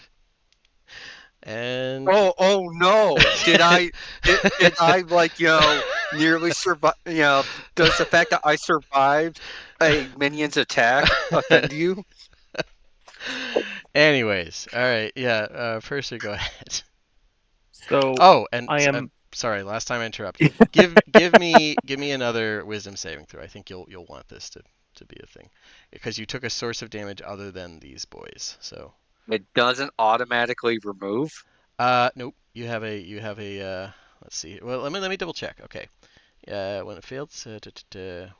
and Oh no! Did I like nearly survive? Does the fact that I survived a minion's attack offend you? Anyways, all right, yeah. Purser, go ahead. so Oh, and I am sorry, last time I interrupted. Give me another wisdom saving throw. I think you'll want this to be a thing, because you took a source of damage other than these boys. So, It doesn't automatically remove. nope. You have a. Let's see. Well, let me double check. Okay. When it fails,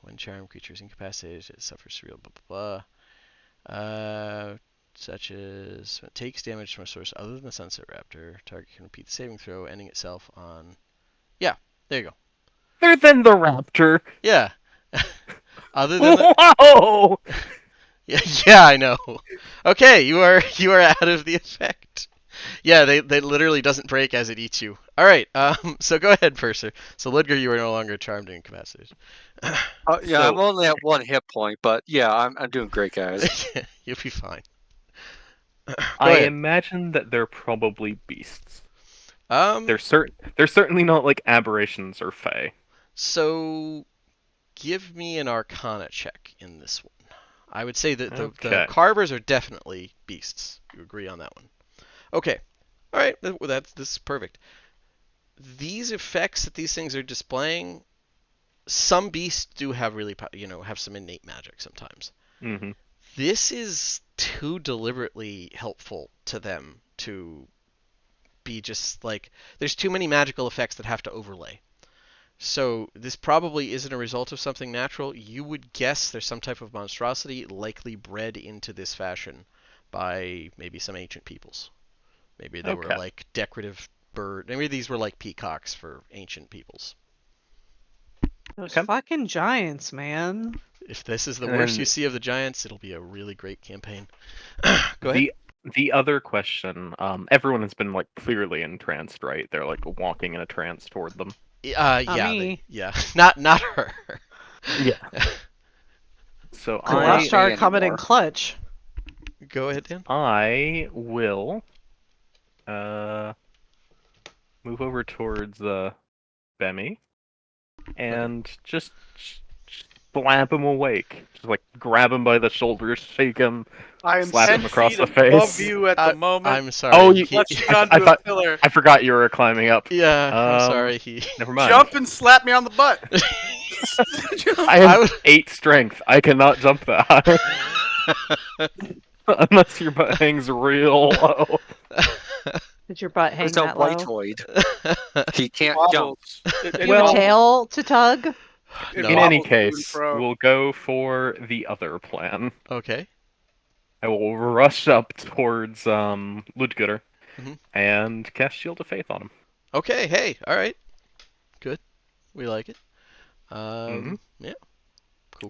when charm creatures incapacitated, it suffers real blah blah blah. Such as when it takes damage from a source other than the Sunset Raptor, target can repeat the saving throw, ending itself on. Yeah, there you go. other than the raptor. Yeah. Other than the. Whoa! Yeah, yeah, I know. Okay, you are out of the effect. Yeah, they literally doesn't break as it eats you. All right. So go ahead, Purser. So Ludger, you are no longer charmed and incapacitated. Yeah, I'm So only at 1 hit point, but yeah, I'm doing great, guys. You'll be fine. Go I ahead. imagine that they're probably beasts. Um. They're certainly not like aberrations or fae. So give me an Arcana check in this one. I would say that the Okay. carvers are definitely beasts. You agree on that one? Okay. All right. Well, this is perfect. These effects that these things are displaying, some beasts do have really, have some innate magic sometimes. Mm-hmm. This is too deliberately helpful to them to be just like there's too many magical effects that have to overlay. So this probably isn't a result of something natural. You would guess there's some type of monstrosity likely bred into this fashion by maybe some ancient peoples. Maybe they were Okay. like decorative bird. Maybe these were like peacocks for ancient peoples. Those Okay. fucking giants, man. If this is the worst you And see of the giants, it'll be a really great campaign. Go ahead. the other question, everyone has been like clearly entranced, right? They're like walking in a trance toward them. Not Yeah, me. not her. Yeah. So The Not rush I me are coming in anymore. clutch. Go ahead, Dan. I will uh move over towards Bemi and just slap him awake. Just like grab him by the shoulders, shake him, I am slap 10 him across feet the above face. you at the moment. I'm sorry. Oh, you, Clutching I onto a thought pillar. I forgot you were climbing up. Yeah, I'm sorry. Never mind. Jump and slap me on the butt. I I have would. 8 strength. I cannot jump that high. Unless your butt hangs real low. Did your butt hang It's a that low? whitoid. He can't jump. Wobbles. It Do you have a Well- tail to tug? It In any wobbles to and case, fro. we'll go for the other plan. Okay. I will rush up towards Ludger Mhm. and cast Shield of Faith on him. Okay. Hey. All right. Good. We like it. Mhm. Yeah.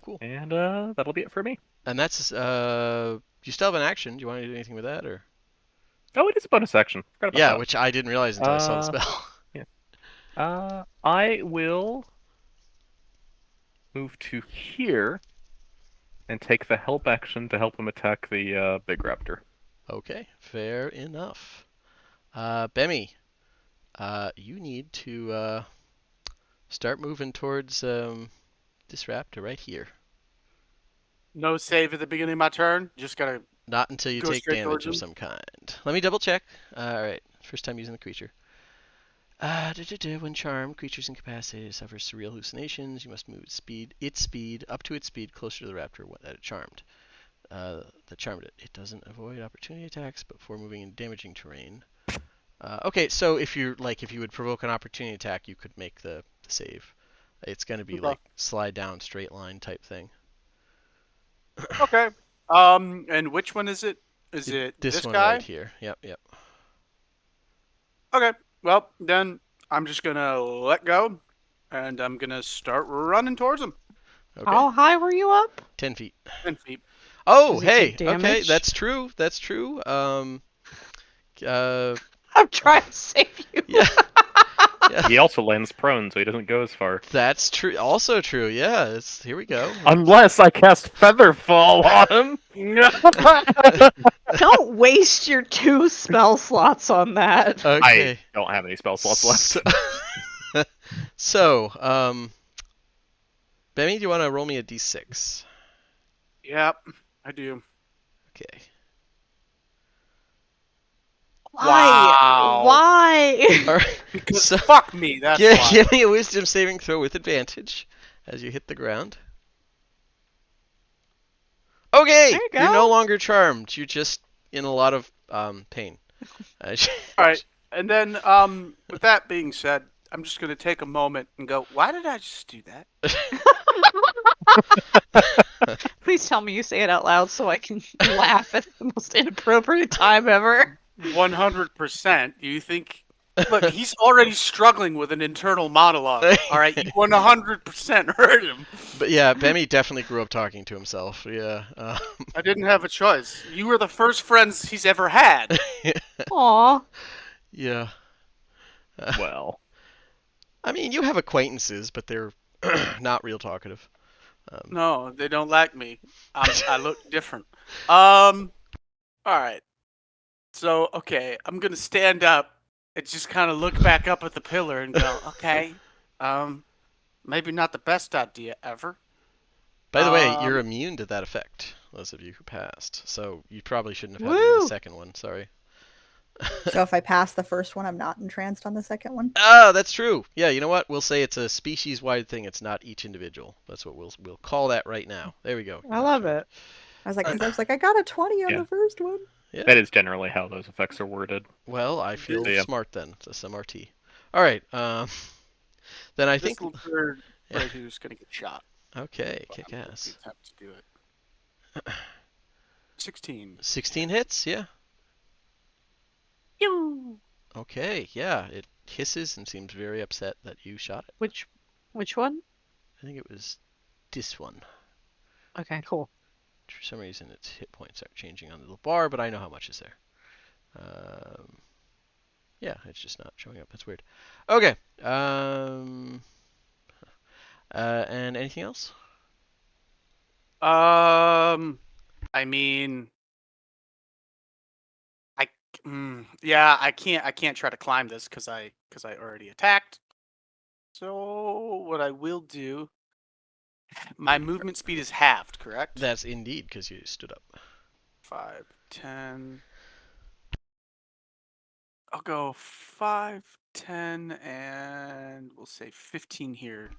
Cool. And that'll be it for me. And that's you still have an action. Do you want to do anything with that or? Oh, it is a bonus action. Forgot about Yeah, that. which I didn't realize until I saw the spell. I will move to here and take the help action to help him attack the big raptor. Okay. Fair enough. Bemi, you need to start moving towards this raptor right here. No save at the beginning of my turn. Just gotta Not until you go take straight damage towards of him. some kind. Let me double check. All right, first time using the creature. When charmed, creatures incapacitated suffer surreal hallucinations. You must move its speed up to its speed closer to the raptor that it charmed. That charmed it. It doesn't avoid opportunity attacks, but for moving in damaging terrain. Okay, so if you would provoke an opportunity attack, you could make the save. It's going to be Okay. like slide down straight line type thing. Okay. And which one is it? Is it This this one guy? right here? Yep. Okay. Well, then I'm just gonna let go, and I'm gonna start running towards him. Okay. How high were you up? 10 feet. 10 feet. Oh, Does he hey. take Okay, damage? that's true. That's true. I'm trying to save you. Yeah. Yeah. He also lands prone, so he doesn't go as far. That's true. Also true. Yeah. Here we go. Unless I cast Featherfall on him. Don't waste your 2 spell slots on that. Okay. I don't have any spell slots left. So, Bemmy, do you want to roll me a d6? Yep, I do. Okay. Wow. Why? All right. Because So, fuck me, that's why. give me a wisdom saving throw with advantage as you hit the ground. Okay, There you you're go. no longer charmed. You're just in a lot of pain. All right, and then with that being said, I'm just gonna take a moment and go, why did I just do that? Please tell me you say it out loud so I can laugh at the most inappropriate time ever. 100%. You think? Look, he's already struggling with an internal monologue. All right, you 100% heard him. But yeah, Bemmy definitely grew up talking to himself. Yeah. I didn't have a choice. You were the first friends he's ever had. Aw. Yeah. Well, I mean, you have acquaintances, but they're not real talkative. No, they don't like me. I look different. All right. So, okay, I'm gonna stand up and just kind of look back up at the pillar and go, okay, maybe not the best idea ever. By the way, you're immune to that effect, those of you who passed. So you probably shouldn't have had to do the Woo! second one. Sorry. So if I pass the first one, I'm not entranced on the second one. Oh, that's true. Yeah, you know what? We'll say it's a species-wide thing. It's not each individual. That's what we'll call that right now. There we go. I love it. I was like, I got a 20 on Yeah. the first one. Yeah. that is generally how those effects are worded. Well, I feel Yeah. smart then. It's a SMRT. All right. Then I This think. little bird Yeah. right here is gonna get shot. Okay, but kick I'm going to ass. attempt to do it. 16. 16 hits. Yeah. Pew! Okay. Yeah. It hisses and seems very upset that you shot it. Which one? I think it was this one. Okay, cool. For some reason, its hit points aren't changing on the little bar, but I know how much is there. Yeah, it's just not showing up. That's weird. Okay. And anything else? I mean, I can't try to climb this because I already attacked. So what I will do, my movement speed is halved, correct? That's indeed because you stood up. 5, 10. I'll go 5, 10, and we'll say 15 here.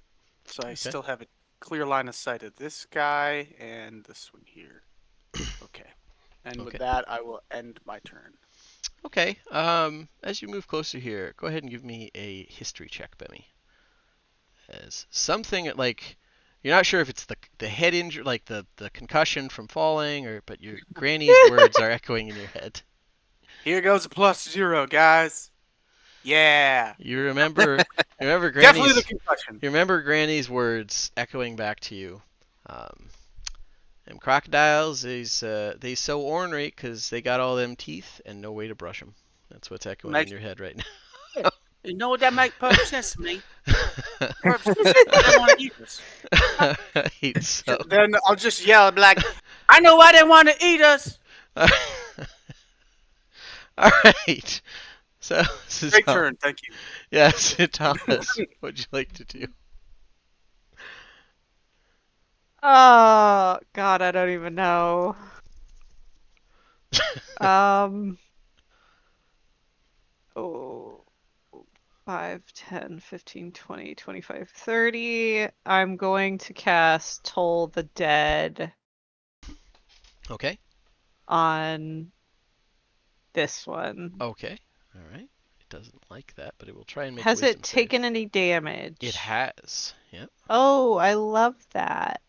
So I still have a clear line of sight of this guy and this one here. Okay. And with Okay. that, I will end my turn. Okay. As you move closer here, go ahead and give me a history check, Bemmy. As something like you're not sure if it's the head injury, like the concussion from falling, but your granny's words are echoing in your head. Here goes a +0, guys. Yeah. You remember Definitely Granny's the concussion. you remember Granny's words echoing back to you. Them crocodiles, they so ornery 'cause they got all them teeth and no way to brush them. That's what's echoing in your head right now. You know what? That makes perfect sense to me. Perfect sense. I don't want to eat this. Right, so. Then I'll just yell, I'll be like, I know why they want to eat us. All right. So, Great turn, thank you. Yes, Thomas, what'd you like to do? Oh God, I don't even know. Oh, 5, 10, 15, 20, 25, 30. I'm going to cast Toll the Dead Okay. on this one. Okay. All right. It doesn't like that, but it will try and make a Has wisdom it save. taken any damage? It has. Yep. Oh, I love that.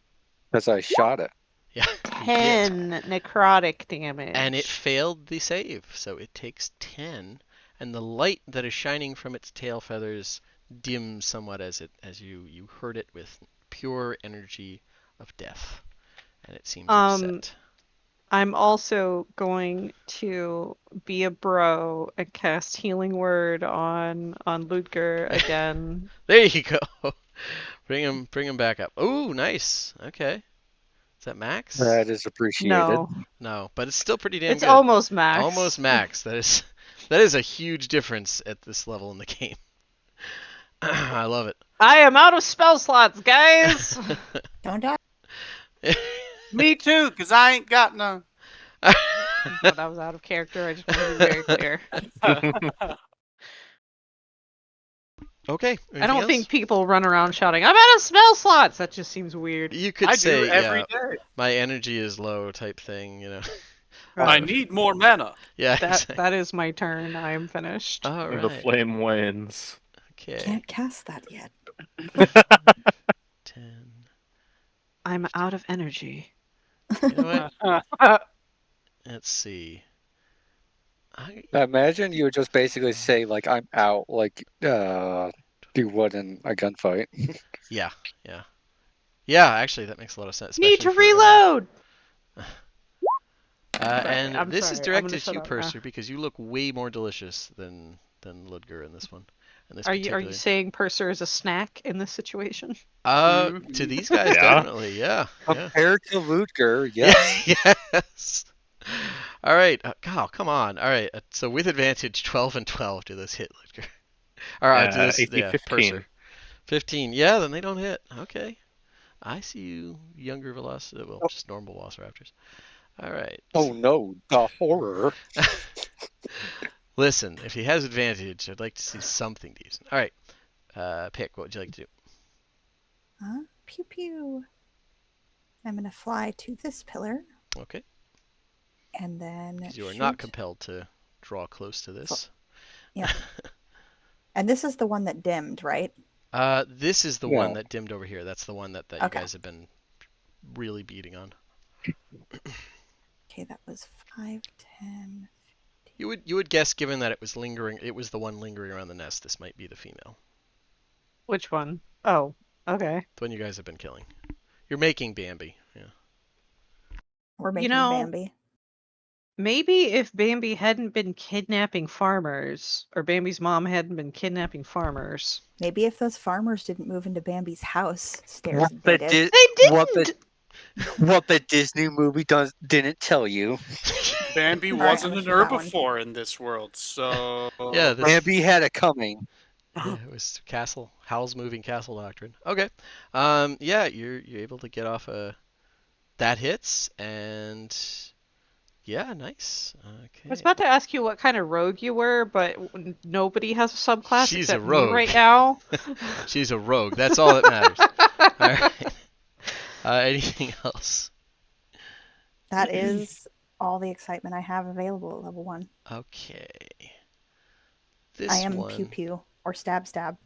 Because I shot it. Yeah. You did. 10 necrotic damage. And it failed the save, so it takes 10. And the light that is shining from its tail feathers dims somewhat as you hurt it with pure energy of death, and it seems upset. I'm also going to be a bro and cast Healing Word on Ludger again. There you go. Bring him back up. Oh, nice. Okay. Is that max? That is appreciated. No, No, but it's still pretty damn it's good. almost max. Almost max. That is a huge difference at this level in the game. I love it. I am out of spell slots, guys. Don't die. Me too, because I ain't got none. No, that was out of character. I just want to be very clear. Okay. I don't Anything think else? people run around shouting, "I'm out of spell slots." That just seems weird. You could I say, do every yeah, day. my energy is low type thing, you know. I need more mana. Yeah, That exactly. that is my turn. I am finished. All The right. flame wanes. Okay. Can't cast that yet. 10. I'm out of energy. You know what? Uh, Let's see. I Imagine you would just basically say, like, I'm out, like, you would in a gunfight. yeah, yeah. Yeah, actually that makes a lot of sense, Need especially to for everyone. reload. Sorry, And I'm this sorry. is I'm gonna directed at shut you, up now. Purser, because you look way more delicious than Ludger in this one. In this Are particular. you saying Purser is a snack in this situation? To these guys, Yeah. definitely, yeah. Yeah. Compared to Ludger, yes. Yeah, yes. All right. Oh, come on. All right. So with advantage, 12 and 12 do those hit, Ludger? Or do those, AC yeah, 15. Purser. 15. Yeah, then they don't hit. Okay. I see you, younger well, Oh. just normal velociraptors. All right. Oh no, the horror. Listen, if he has advantage, I'd like to see something decent. All right. Pick. What would you like to do? Pew pew. I'm gonna fly to this pillar Okay. and then Because you are shoot. not compelled to draw close to this. Yeah. And this is the one that dimmed, right? This is the Yeah. one that dimmed over here. That's the one that you Okay. guys have been really beating on. Okay, that was 5, 10. You would guess, given that it was the one lingering around the nest, this might be the female. Which one? Oh, okay. The one you guys have been killing. You're making Bambi. Yeah. We're making know, Bambi. Maybe if Bambi hadn't been kidnapping farmers, or Bambi's mom hadn't been kidnapping farmers. Maybe if those farmers didn't move into Bambi's house, stares What and the, dated. They what didn't! what the Disney movie didn't tell you. Bambi All right, wasn't I'm an gonna shoot that one. herbivore in this world, so Yeah, this Bambi had it coming. yeah, it was Howl's moving castle doctrine. Okay. Yeah, you're able to get off that hits, and yeah, nice. I was Okay. about to ask you what kind of rogue you were, but nobody has a subclass She's a except me rogue. right now. She's a rogue. That's all that matters. All right. Anything else? That is all the excitement I have available at level 1. Okay. I This am one. pew pew or stab stab.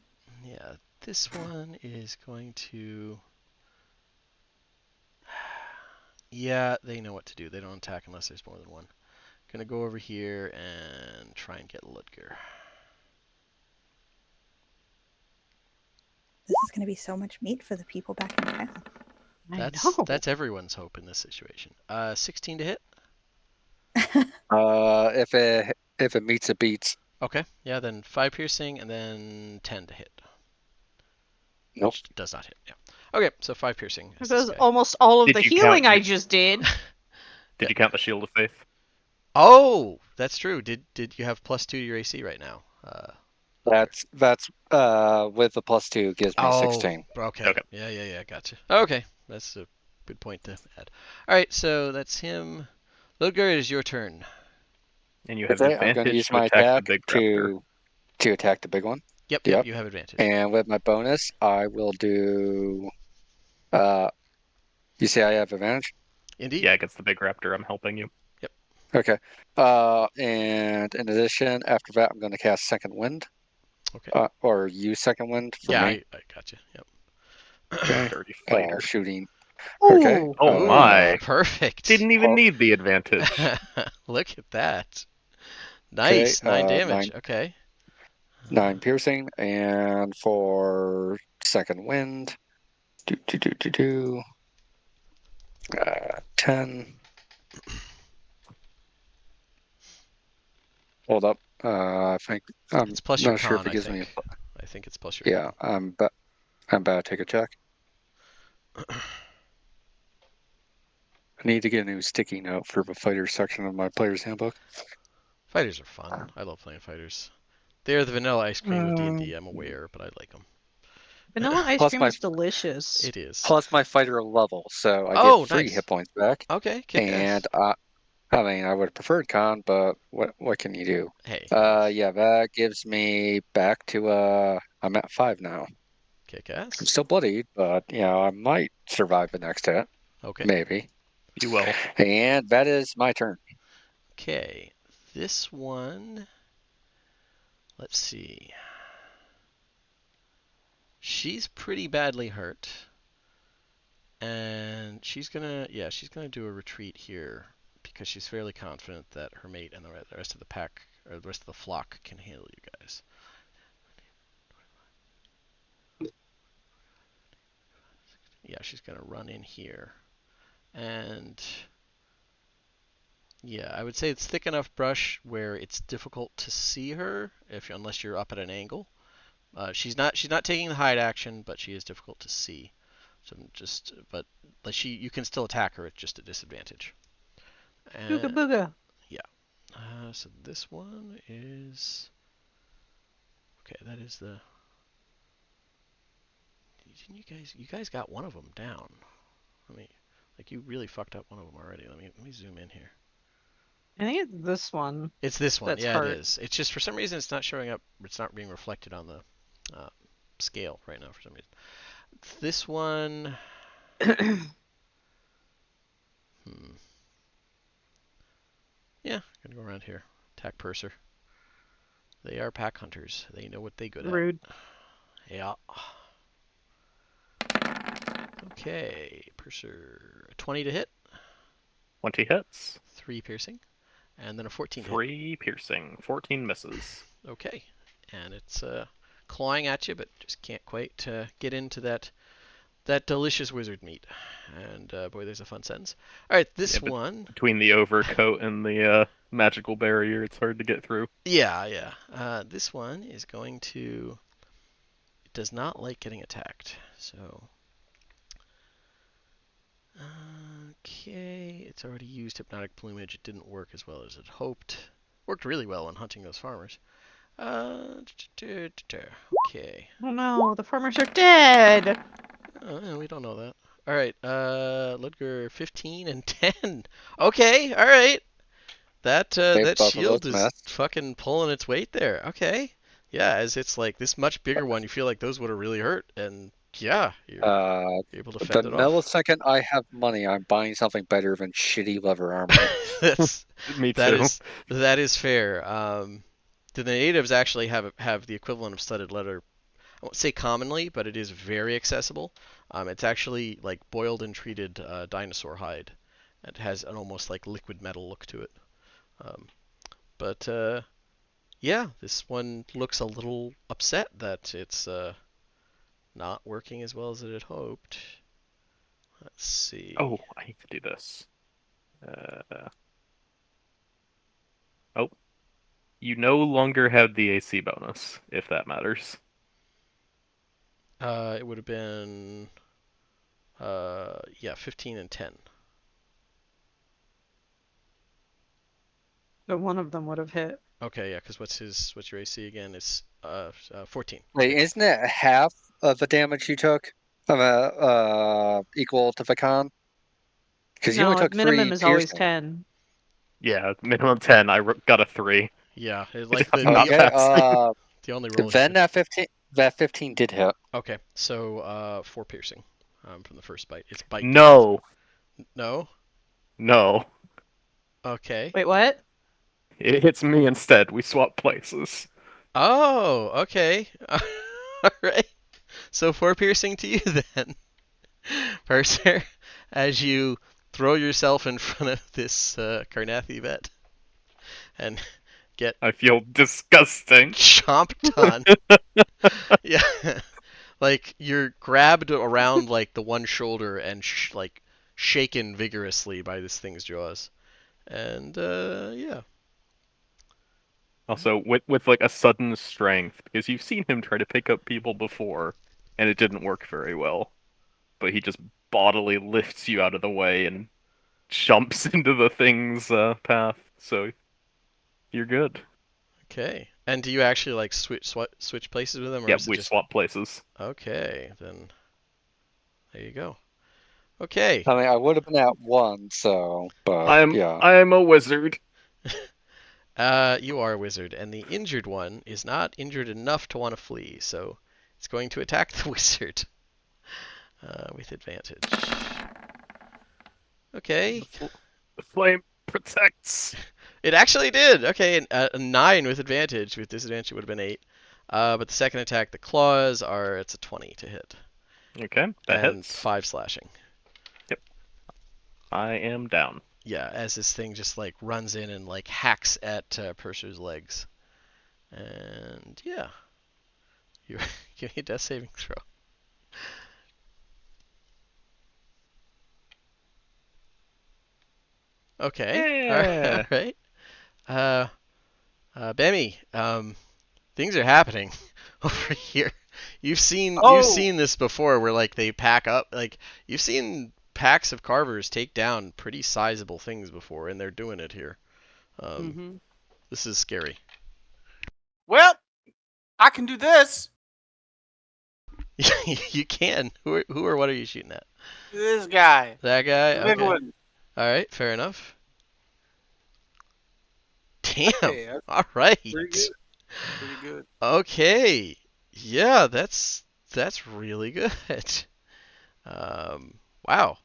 Yeah, this one is going to. Yeah, they know what to do. They don't attack unless there's more than one. Gonna go over here and try and get Ludger. This is gonna be so much meat for the people back in town. I know. That's everyone's hope in this situation. 16 to hit. If it meets, it beats. Okay. Yeah, then 5 piercing and then 10 to hit. Nope. Which does not hit. Yeah. Okay, so 5 piercing. This is almost all of Did the you healing count I your- just did. Did you count the Shield of Faith? Oh, that's true. Did you have +2 to your AC right now? That's with the +2 gives me 16. Okay. Okay. Yeah, gotcha. Okay, that's a good point to add. All right, so that's him. Ludger, it is your turn. And you have Okay, I'm going to advantage use to my attack the attack big raptor. to attack the big one. Yep, Yep. you have advantage. And with my bonus, I will do. You say I have advantage? Indeed. Yeah, against the big raptor, I'm helping you. Okay. And in addition, after that, I'm going to cast Second Wind. Okay. Or use Second Wind for Yeah, me. I got you. Yep. Okay. Dirty fighter. Shooting. Okay. Ooh. Oh my. Perfect. Didn't even need the advantage. Look at that. Okay. Nice. 9 damage. Okay. 9 piercing, and for Second Wind, 10. Hold up. I think I'm It's plus your not sure if con, it I gives me. think. I think it's plus your Yeah, I'm about to take a check. con. I need to get a new sticky note for the fighter section of my player's handbook. Fighters are fun. I love playing fighters. They're the vanilla ice cream of D&D, I'm aware, but I like them. Vanilla ice Plus cream my is delicious. It is. plus my fighter level, so I get Oh, free hit nice. points back. Okay, kick And ass. I mean, I would have preferred con, but what can you do? Hey, yes. Yeah, that gives me back to I'm at 5 now. Kick I'm ass. still bloodied, but I might survive the next hit. Okay. Maybe. You will. And that is my turn. Okay. This one. Let's see. She's pretty badly hurt. And she's gonna do a retreat here because she's fairly confident that her mate and the rest of the pack or the rest of the flock can handle you guys. Yeah, she's gonna run in here, and yeah, I would say it's thick enough brush where it's difficult to see her unless you're up at an angle. She's not taking the hide action, but she is difficult to see. So you can still attack her at just a disadvantage. Booga And booga. so this one is okay. That is the. Didn't you guys got one of them down? Let me you really fucked up one of them already. Let me zoom in here. I think it's this one It's this one. that's Yeah, it hurt. is. It's just for some reason it's not showing up. It's not being reflected on the scale right now for some reason. This one. Hmm. Yeah, gonna go around here. Attack Purser. They are pack hunters. They know what they good at. Rude. Yeah. Okay, Purser. 20 to hit. 20 hits. 3 piercing. And then a 14 to hit. 3 piercing. 14 misses. Okay. And it's clawing at you, but just can't quite get into that delicious wizard meat. And boy, there's a fun sentence. All right, this one. Between the overcoat and the magical barrier, it's hard to get through. Yeah. This one is going to. It does not like getting attacked. So. Okay, it's already used hypnotic plumage. It didn't work as well as it hoped. Worked really well on hunting those farmers. Okay. Oh no, the farmers are dead. We don't know that. All right, Ludger, 15 and 10. Okay, all right. That Both of shield those is missed. fucking pulling its weight there. Okay. Yeah, as it's like this much bigger one, you feel like those would have really hurt, and yeah, you're able to The fend it off. millisecond I have money, I'm buying something better than shitty leather armor. That's Me that too. is that is fair. The natives actually have the equivalent of studded leather. I won't say commonly, but it is very accessible. It's actually like boiled and treated dinosaur hide. It has an almost like liquid metal look to it. Um, but yeah, this one looks a little upset that it's not working as well as it had hoped. Let's see. Oh, I need to do this. Oh, you no longer have the AC bonus, if that matters. It would have been 15 and 10. So one of them would have hit. Okay, yeah, because what's your AC again? It's 14. Wait, isn't it half of the damage you took? Equal to the con? Because you only No, took minimum 3 is always piercing. 10. Yeah, minimum 10. Got a 3. Yeah, I'm not Okay, passing. the only roll. then that 15 did hit. Okay, so 4 piercing from the first bite. It's bite damage. No. No. No. Okay. Wait, what? It hits me instead. We swap places. Oh, okay. All right. So 4 piercing to you then, Purser, as you throw yourself in front of this Carnathi vet and get I feel disgusting. chomped on. Yeah. Like you're grabbed around like the one shoulder and like shaken vigorously by this thing's jaws. And yeah. Also, with like a sudden strength, because you've seen him try to pick up people before, and it didn't work very well. But he just bodily lifts you out of the way and jumps into the thing's path. So you're good. Okay. And do you actually like switch places with him, or Yep, is it we just swap places. okay? Then there you go. Okay. I mean, I would have been at 1, so, but I'm yeah. I'm a wizard. You are a wizard, and the injured one is not injured enough to want to flee, so it's going to attack the wizard with advantage. Okay. The flame protects. It actually did. Okay, a 9 with advantage. With disadvantage, it would have been 8. But the second attack, the claws are it's a 20 to hit. Okay, that and hits. 5 slashing. Yep. I am down. Yeah, as this thing just like runs in and like hacks at Purser's legs. And yeah, you give me a death saving throw. Okay. Yeah. All right. Bemi, things are happening over here. You've seen this before, where like they pack up. Like you've seen packs of carvers take down pretty sizable things before, and they're doing it here. Mm-hmm. This is scary. Well, I can do this. You can. Who or what are you shooting at? This guy. That guy. The big Okay. one. All right. Fair enough. Damn. Hey, that's All right. pretty good. Pretty good. Okay. Yeah, that's really good. Wow.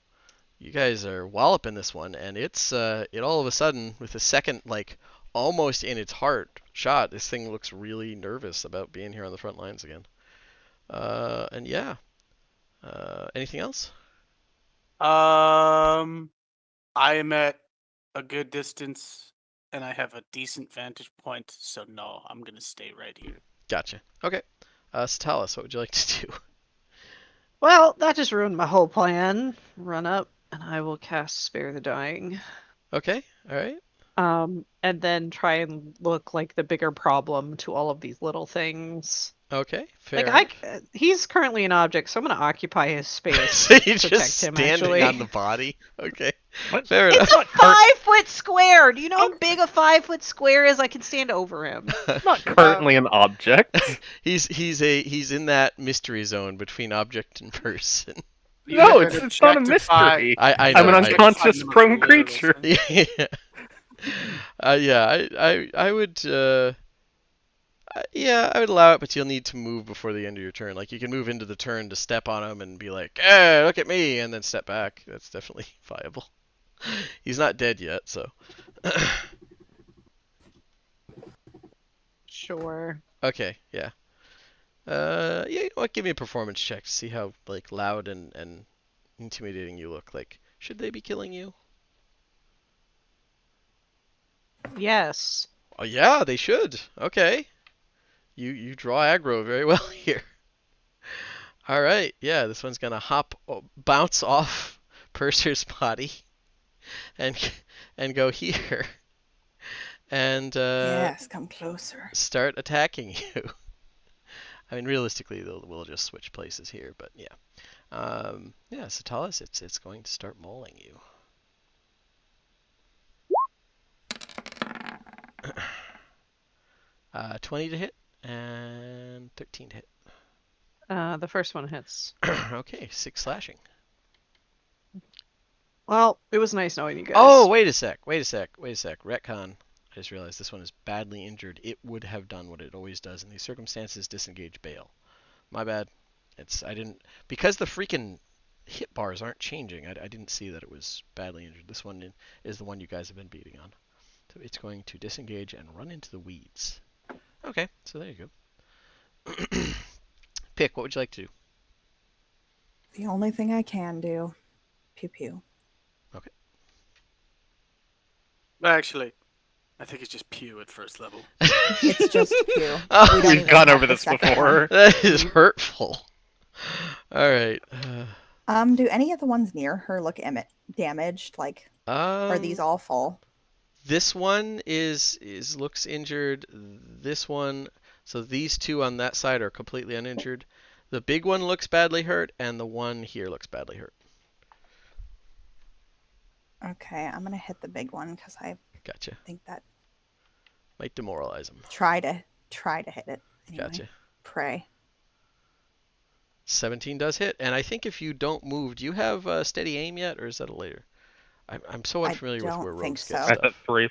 You guys are walloping this one, and it's it all of a sudden with the second like almost in its heart shot, this thing looks really nervous about being here on the front lines again. And yeah. Anything else? I am at a good distance, and I have a decent vantage point, so no, I'm gonna stay right here. Gotcha. Okay. Stalis, what would you like to do? Well, that just ruined my whole plan. Run up, and I will cast Spare the Dying. Okay. All right. And then try and look like the bigger problem to all of these little things. Okay. Fair Like enough. he's currently an object, so I'm gonna occupy his space So to you're protect just him. standing Actually, on the body. Okay. What? Fair it's enough. a 5-foot square. Do you know how big a 5-foot square is? I can stand over him. Not currently an object. He's in that mystery zone between object and person. You No, had it's not a objectify- mystery. I I'm know. an I- unconscious Objectify prone them as little creature. things. yeah. Yeah. I would. Yeah, I would allow it, but you'll need to move before the end of your turn. Like you can move into the turn to step on him and be like, "Hey, look at me," and then step back. That's definitely viable. He's not dead yet, so. Sure. Okay, yeah. Yeah, you know what? Give me a performance check to see how like loud and intimidating you look. Like, should they be killing you? Yes. Oh yeah, they should. Okay. You draw aggro very well here. All right, yeah, this one's gonna bounce off Purser's body, and and go here, and Yes, come closer. start attacking you. I mean, realistically, we'll just switch places here, but yeah. Yeah, Satalis, it's going to start mauling you. Uh, 20 to hit and 13 to hit. The first one hits. Okay, 6 slashing. Well, it was nice knowing you guys. Oh, wait a sec. Retcon. I just realized this one is badly injured. It would have done what it always does in these circumstances, disengage bail. My bad. I didn't, because the freaking hit bars aren't changing. I didn't see that it was badly injured. This one is the one you guys have been beating on. So it's going to disengage and run into the weeds. Okay, so there you go. Pick, what would you like to do? The only thing I can do. Pew pew. Okay. Actually, I think it's just pew at first level. It's just pew. Oh, We don't We've even gone have over the this second before. one. that is hurtful. All right. Do any of the ones near her look damaged? Like, are these all full? This one is looks injured. This one, so these two on that side are completely uninjured. The big one looks badly hurt, and the one here looks badly hurt. Okay, I'm gonna hit the big one because I Gotcha. think that Might demoralize him. try to hit it. Anyway, Gotcha. pray. 17 does hit, and I think if you don't move, do you have steady aim yet, or is that a later? I'm so I unfamiliar with don't where think rogues get so. That's stuff. at 3.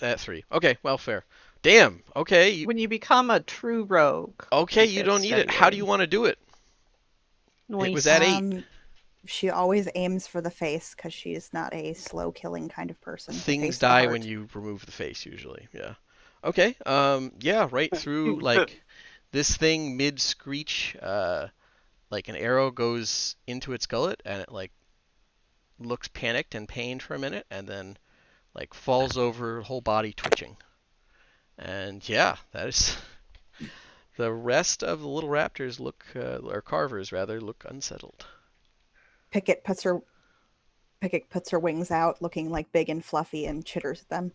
At 3. Okay, well, fair. Damn. Okay. When you become a true rogue. Okay, you get don't need it. steady How do aim. you want to do it? It was Nice. at 8. She always aims for the face because she's not a slow killing kind of person. The Things face or the die heart. when you remove the face, usually. Yeah. Okay. Yeah. Right through like this thing mid screech. Like an arrow goes into its gullet, and it like looks panicked and pained for a minute, and then like falls over, whole body twitching. And yeah, that is. The rest of the little raptors look, or carvers rather, look unsettled. Pickett puts her wings out, looking like big and fluffy, and chitters at them.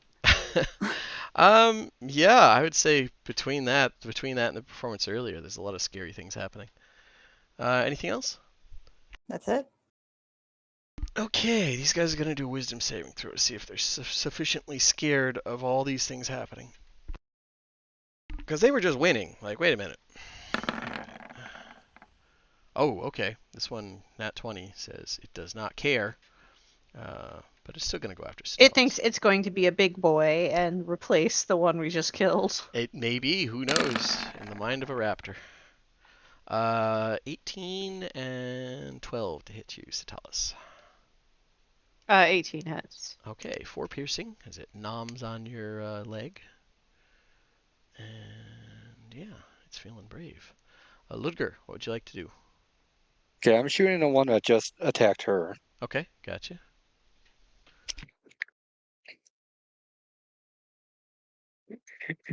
Yeah, I would say between that and the performance earlier, there's a lot of scary things happening. Anything else? That's it. Okay, these guys are gonna do a wisdom saving throw to see if they're sufficiently scared of all these things happening. Because they were just winning. Like, wait a minute. Oh, okay. This one, nat 20, says it does not care, but it's still gonna go after Stalos. It thinks it's going to be a big boy and replace the one we just killed. It may be. Who knows? In the mind of a raptor. 18 and 12 to hit you, Satalis. 18 hits. Okay, 4 piercing as it noms on your leg. And yeah, it's feeling brave. Ludger, what would you like to do? Okay, I'm shooting the one that just attacked her. Okay, gotcha.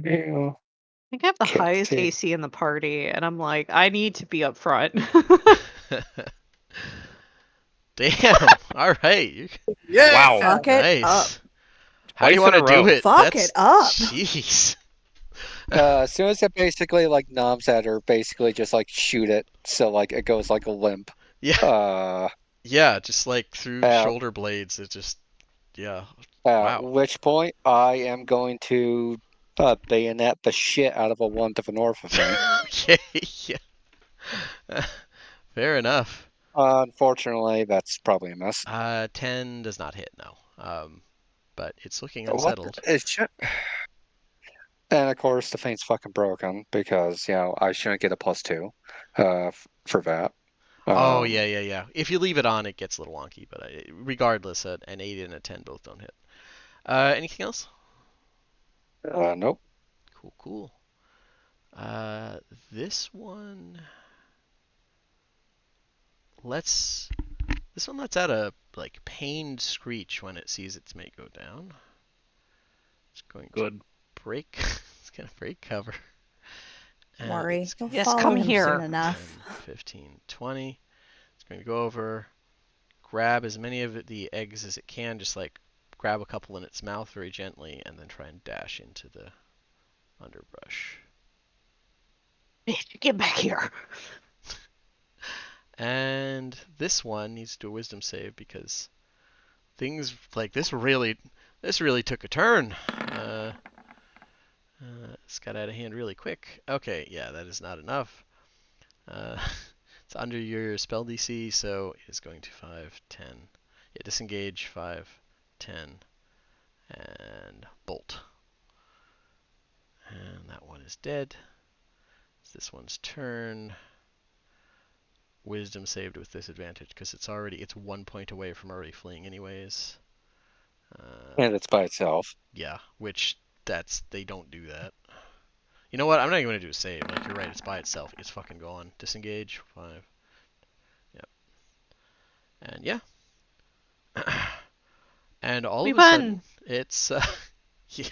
Yeah. I think I have the Can't highest see. AC in the party, and I'm like, I need to be up front. Damn. All right. Yeah. Wow. Fuck it up. Nice. How do you Twice want in to a do row. it? Fuck That's... it up. Jeez. As soon as it basically like noms at her, basically just like shoot it, so like it goes like a limp. Yeah. Yeah, just like through shoulder blades. It just, yeah. At Wow. which point I am going to bayonet the shit out of a one to the north of me. Okay. Yeah. Fair enough. Unfortunately, that's probably a miss. 10 does not hit, no. But it's looking What? unsettled. And of course, the feint's fucking broken because I shouldn't get a +2 for that. Oh, yeah. If you leave it on, it gets a little wonky, but regardless, an 8 and a 10 both don't hit. Anything else? Nope. Cool. This one lets out a like pained screech when it sees its mate go down. It's going Good. to break. It's gonna break cover. Worry. It's You'll Yes, follow come him here. soon enough. 10, 15, 20. It's going to go over, grab as many of the eggs as it can, just like grab a couple in its mouth very gently, and then try and dash into the underbrush. Bitch, get back here. And this one needs to do a wisdom save because things like this really took a turn. It's got out of hand really quick. Okay, yeah, that is not enough. It's under your spell DC, so it is going to 5, 10. Yeah, disengage 5, 10, and bolt. And that one is dead. It's this one's turn. Wisdom saved with disadvantage because it's 1 point away from already fleeing anyways. And it's by itself. Yeah, which they don't do that. You know what? I'm not even gonna do a save. Like you're right, it's by itself. It's fucking gone. Disengage 5. Yep. And yeah. And all We of a sudden, won. it's yeah.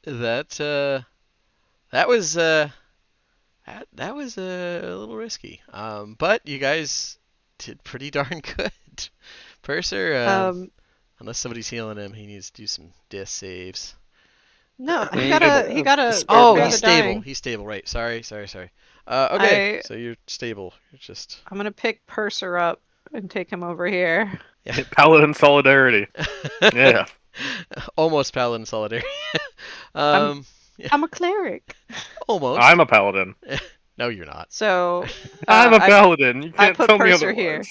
That that was that was a little risky. But you guys did pretty darn good. Purser, Um, unless somebody's healing him, he needs to do some dis saves. no, We he need got a- a he got a a spare Oh, he got he's a die. stable. dying. He's stable, right? Sorry. Okay, I so you're stable. You're just I'm gonna pick Purser up and take him over here. yeah. Paladin solidarity. Yeah. Almost paladin solidarity. I'm Yeah, I'm a cleric. almost. I'm a paladin. No, you're not. So I'm a I paladin. You I can't put tell me Purser here.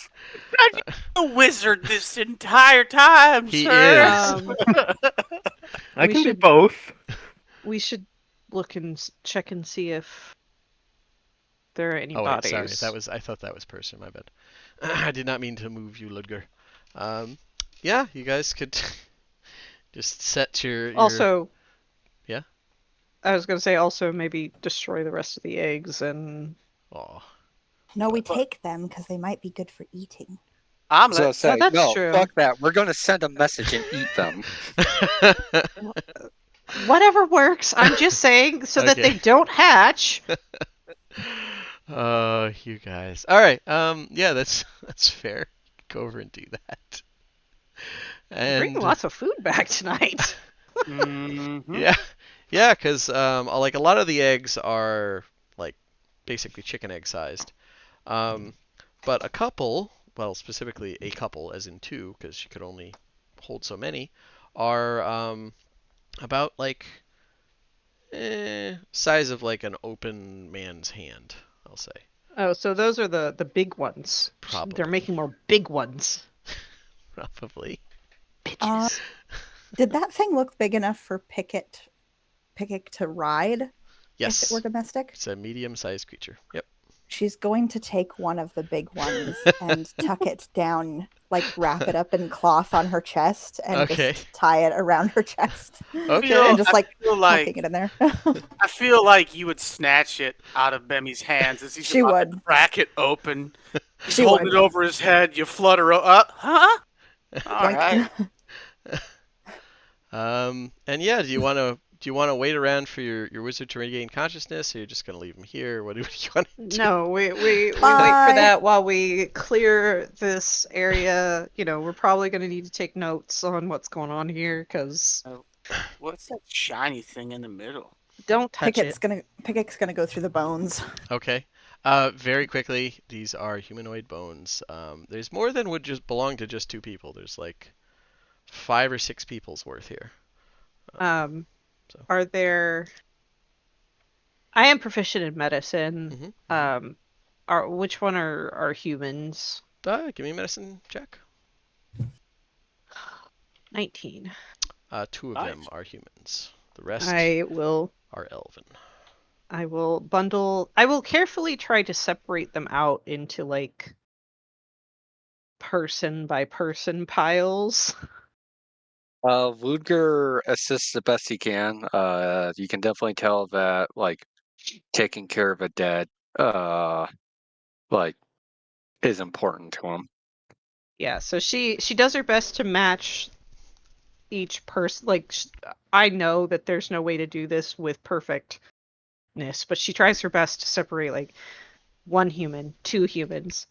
otherwise. A wizard this entire time, He sir. is. I We can be should- both. We should look and check and see if there are any Oh wait, sorry. bodies. I thought that was person. My bad. I did not mean to move you, Ludger. Yeah, you guys could just set your Also, Yeah? I was gonna say also maybe destroy the rest of the eggs and Oh. No, we take them because they might be good for eating. So Omelets. say, that's no, true. fuck that. We're going to send a message and eat them. whatever works. I'm just saying so that Okay. they don't hatch. Oh, you guys. All right. Yeah, that's fair. Go over and do that. I'm bringing And lots of food back tonight. Mm-hmm. yeah, because like a lot of the eggs are like basically chicken egg sized. But a couple, well, specifically a couple, as in two, because she could only hold so many, are about like size of like an open man's hand, I'll say. Oh, so those are the big ones. Probably. They're making more big ones. Probably. Bitches. Did that thing look big enough for Pickett to ride if Yes. it were domestic? It's a medium-sized creature. Yep. She's going to take one of the big ones and tuck it down, like wrap it up in cloth on her chest and Okay. just tie it around her chest. Okay. And just I like feel like tucking it in there. I feel like you would snatch it out of Bemmy's hands as he's She about would. to crack it open. He's She holding would. it over his head. You flutter. Huh? All Like- right. And yeah, do you want to wait around for your wizard to regain consciousness, or you're just gonna leave him here? What do you want to do? No, we wait for Bye. that while we clear this area. You know, we're probably going to need to take notes on what's going on here because What's that shiny thing in the middle? don't touch Pickett's it. gonna go through the bones. Okay. Very quickly, these are humanoid bones. There's more than would just belong to just two people. There's like 5 or 6 people's worth here. So. Are there? I am proficient in medicine. Mhm. Which one are humans? Give me a medicine check. 19. 2 of them Nice. are humans. The rest I will are elven. I will carefully try to separate them out into like person by person piles. Ludger assists the best he can. You can definitely tell that, like, taking care of a dead, like, is important to him. Yeah, so she does her best to match each person. Like I know that there's no way to do this with perfectness, but she tries her best to separate like one human, 2 humans,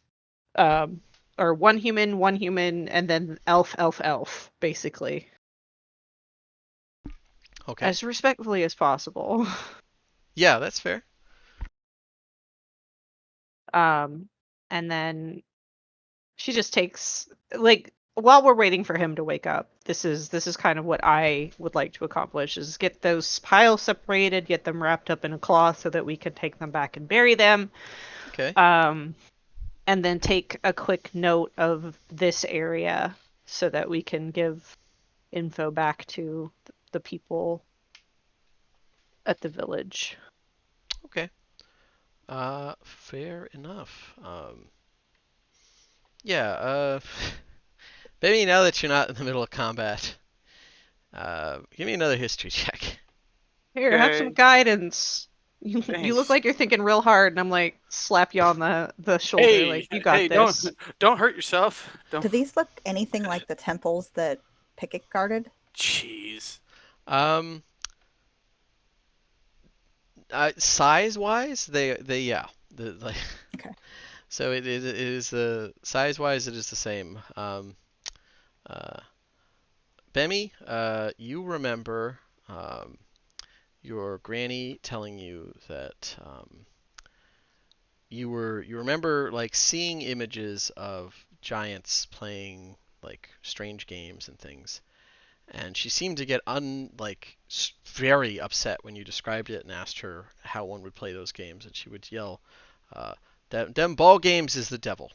or one human, and then elf, basically, Okay. as respectfully as possible. Yeah, that's fair. And then she just takes like while we're waiting for him to wake up, this is kind of what I would like to accomplish is get those piles separated, get them wrapped up in a cloth so that we can take them back and bury them. Okay. and then take a quick note of this area so that we can give info back to the people at the village. Okay. Fair enough. Yeah. Maybe now that you're not in the middle of combat, give me another history check. Here, have some Okay. guidance. You look Thanks. like you're thinking real hard, and I'm like slap you on the shoulder, like you got Hey, this. don't hurt yourself. Do these look anything like the temples that Pickett guarded? Jeez. Um, size-wise, they yeah, like Okay. so it is size-wise it is the same. Uh, Bemi, you remember your granny telling you that you remember like seeing images of giants playing like strange games and things, and she seemed to get very upset when you described it and asked her how one would play those games, and she would yell, uh, "Them ball games is the devil,"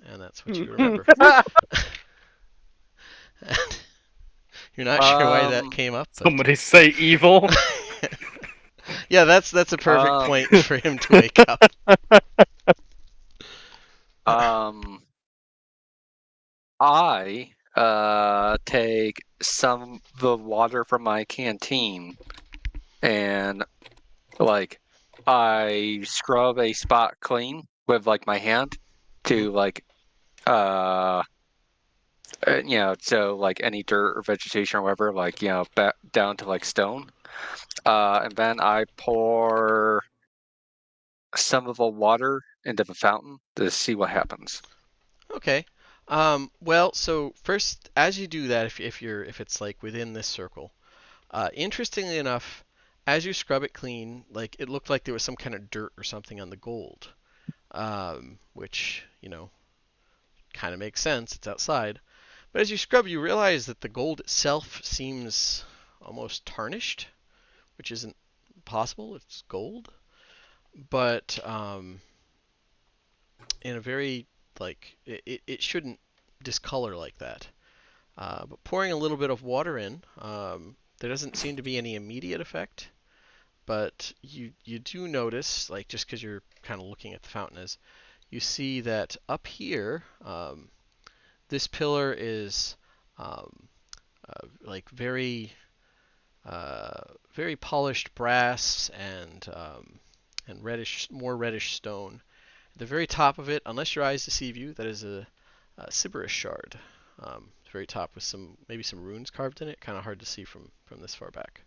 and that's what you remember. You're not sure why that came up, but Somebody say evil. yeah, that's a perfect Um, point for him to wake up. um, I take some of the water from my canteen and like I scrub a spot clean with like my hand to like uh so like any dirt or vegetation or whatever like back down to like stone. And then I pour some of the water into the fountain to see what happens. Okay. Well, so first, as you do that, if it's like within this circle, interestingly enough, as you scrub it clean, like it looked like there was some kind of dirt or something on the gold, which kind of makes sense. It's outside. But as you scrub, you realize that the gold itself seems almost tarnished, which isn't possible. It's gold, but in a very like it shouldn't discolor like that. But pouring a little bit of water in, there doesn't seem to be any immediate effect. But you do notice, like just because you're kind of looking at the fountain, is you see that up here, this pillar is like very polished brass and more reddish stone. At the very top of it, unless your eyes deceive you, that is a Sybaris shard. The very top with maybe some runes carved in it. Kind of hard to see from this far back.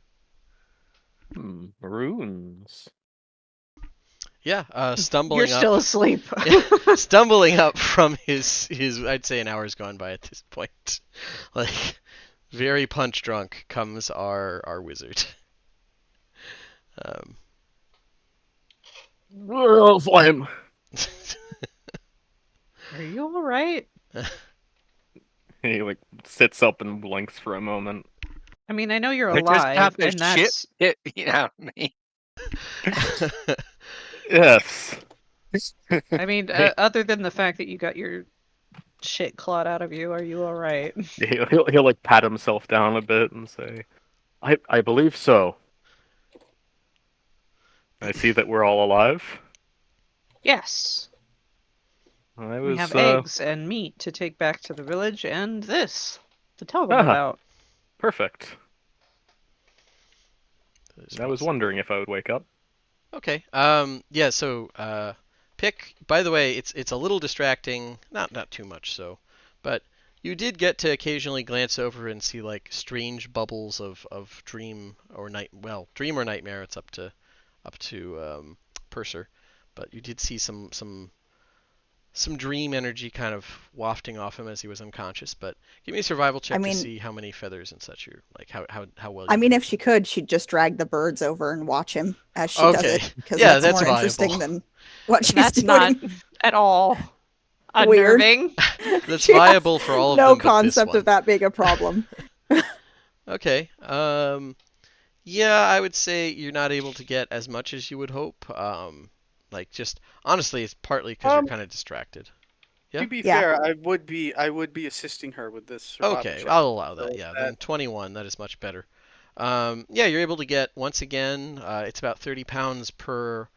Runes. Yeah, You're stumbling still up. asleep. Yeah, stumbling up from his I'd say an hour's gone by at this point. Like very punch drunk comes our wizard. Um, Fine. Are you all right? He like sits up and blinks for a moment. I mean, I know you're I just have alive, this and shit that's hit out of me. Yes. I mean, Hey. other than the fact that you got your shit clawed out of you, are you all right? He'll like pat himself down a bit and say, I believe so. I see that we're all alive. Yes. I We was have eggs and meat to take back to the village, and this to tell them Ah. about. perfect. I was wondering if I would wake up. Okay. Yeah. So, pick. By the way, it's a little distracting. Not too much so, but you did get to occasionally glance over and see like strange bubbles of dream or dream or nightmare. It's up to Purser, but you did see some dream energy kind of wafting off him as he was unconscious. But give me a survival check to see how many feathers and such you're like how well. I mean, can if she could, she'd just drag the birds over and watch him as she does Okay. it, because Yeah, that's that's more interesting viable. than what she's That's doing. not at all Weird. unnerving. That's She has viable for all of no them but this concept one. of that being a problem. Okay. Yeah, I would say you're not able to get as much as you would hope. Like just honestly, it's partly because you're kind of distracted. Yeah? To be Yeah. fair, I would be assisting her with this survival Okay, check. I'll allow So that. Yeah, then 21. That is much better. Yeah, you're able to get once again. It's about 30 pounds per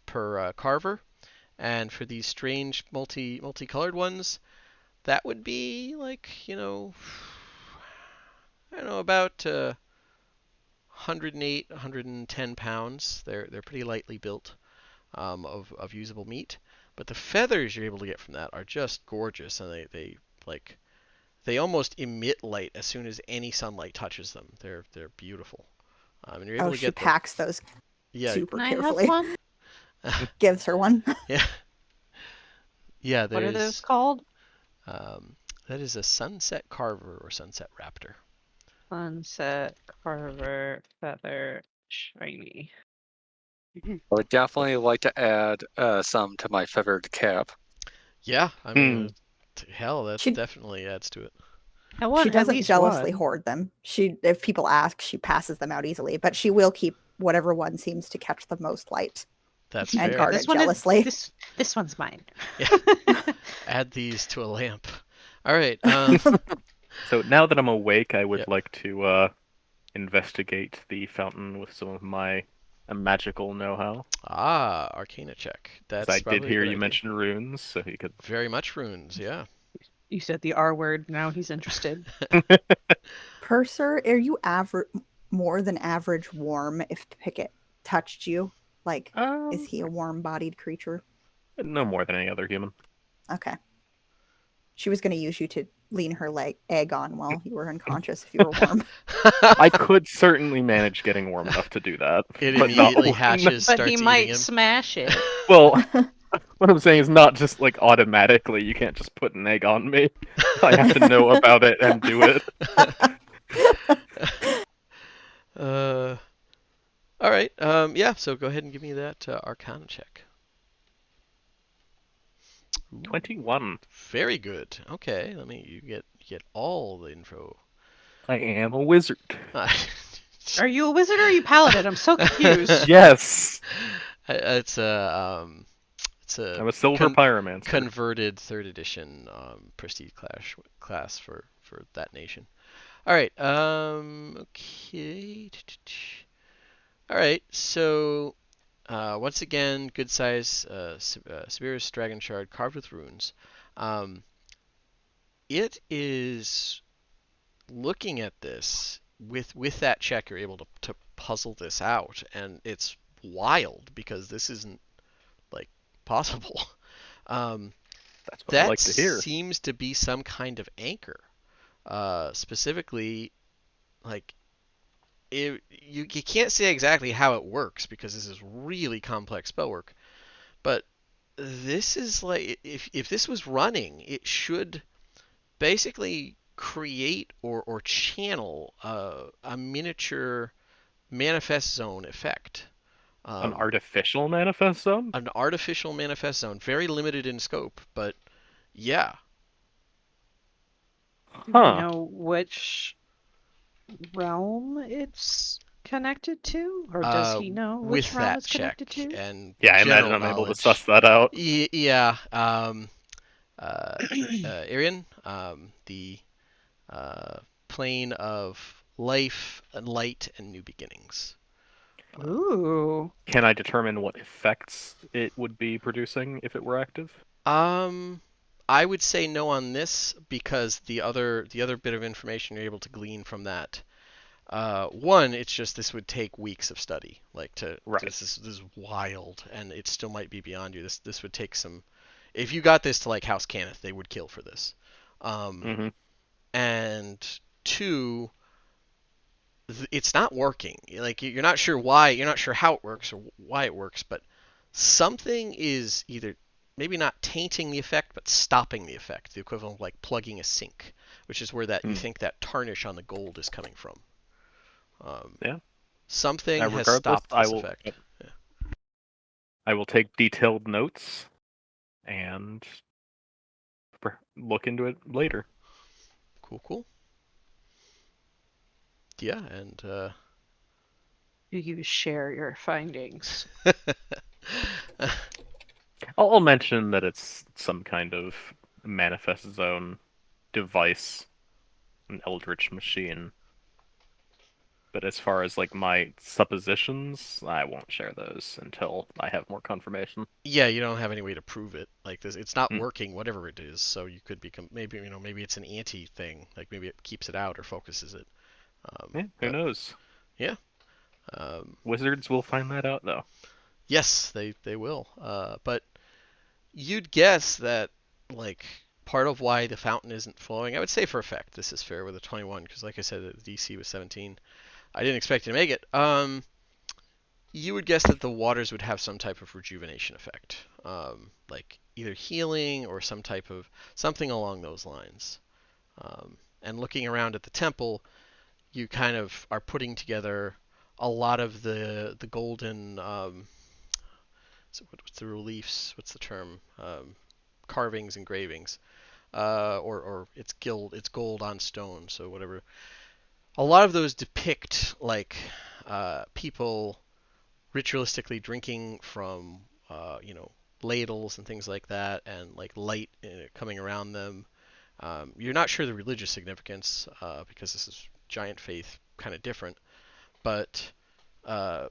carver, and for these strange multicolored ones, that would be like I don't know about 108, 110 pounds. They're pretty lightly built of usable meat. But the feathers you're able to get from that are just gorgeous, and like they almost emit light as soon as any sunlight touches them. They're beautiful. And you're able Oh, to she get them. packs those Yeah, super Can I have carefully. one? Gives her one. yeah, yeah. What are those There's called? um, that is a sunset carver or sunset raptor. Sunset Carver Feather Shiny. I would definitely like to add some to my feathered cap. Yeah, I mean, hell, that She definitely adds to it. I she want at doesn't least jealously one. hoard them. If people ask, she passes them out easily, but she will keep whatever one seems to catch the most light That's and fair. guard This it one is jealously. this one's mine. Yeah. Add these to a lamp. All right. So now that I'm awake, I would Yep. like to investigate the fountain with some of my magical know-how. Arcana check. 'Cause That's I did probably a hear good you idea. mention runes, so he could. Very much runes. Yeah. You said the R word. Now he's interested. Purser, are you more than average warm if Pickett touched you? Like, is he a warm-bodied creature? No more than any other human. Okay. She was going to use you to lean her egg on while you were unconscious if you were warm. I could certainly manage getting warm enough to do that, It but not immediately when- hatches, But starts he eating might him. smash it. Well, what I'm saying is not just like automatically. You can't just put an egg on me. I have to know about it and do it. All right. Yeah. So go ahead and give me that Arcana check. Ooh, 21. very good. Okay. You get all the info. I am a wizard. Are you a wizard or are you paladin? I'm so confused. Yes. It's a I'm a silver pyromancer. converted third edition prestige class for that nation. All right. Okay. All right. So once again, good size Sibirus dragon shard carved with runes. It is looking at this with that check. You're able to puzzle this out, and it's wild because this isn't like possible. That's what I That like to hear. seems to be some kind of anchor. Specifically, like you can't say exactly how it works because this is really complex spellwork. But this is like if this was running, it should basically create or channel a miniature manifest zone effect. An artificial manifest zone? An artificial manifest zone, very limited in scope, but yeah. Do we know which realm it's connected to? Or does he know which With realm that it's connected check to? and Yeah, I general imagine I'm able to knowledge. suss that out. Yeah. Arian, the plane of life and light and new beginnings. Ooh. Can I determine what effects it would be producing if it were active? I would say no on this because the other bit of information you're able to glean from that. One, it's just this would take weeks of study. Right. This is wild, and it still might be beyond you. This would take some. If you got this to like House Cannith, they would kill for this. And two, it's not working. Like you're not sure why, you're not sure how it works or why it works, but something is either maybe not tainting the effect, but stopping the effect. The equivalent of like plugging a sink, which is where that you think that tarnish on the gold is coming from. Yeah. Something has Regardless, stopped this effect. Yeah. I will take detailed notes and look into it later. Cool. Yeah, and Do you share your findings? I'll mention that it's some kind of manifest zone device, an eldritch machine. But as far as like my suppositions, I won't share those until I have more confirmation. Yeah, you don't have any way to prove it. Like this, it's not Hmm. working, whatever it is. So you could become maybe maybe it's an anti thing. Like maybe it keeps it out or focuses it. Yeah, who But knows? yeah, um, Wizards will find that out though. yes, they will. But you'd guess that like part of why the fountain isn't flowing. I would say for effect, this is fair with a 21 because like I said, the DC was 17. I didn't expect you to make it. You would guess that the waters would have some type of rejuvenation effect, like either healing or some type of something along those lines. And looking around at the temple, you kind of are putting together a lot of the golden so what's the reliefs? What's the term? Carvings, engravings, or it's gold on stone. So whatever. A lot of those depict like people ritualistically drinking from ladles and things like that, and like light coming around them. You're not sure the religious significance because this is giant faith, kind of different, but uh,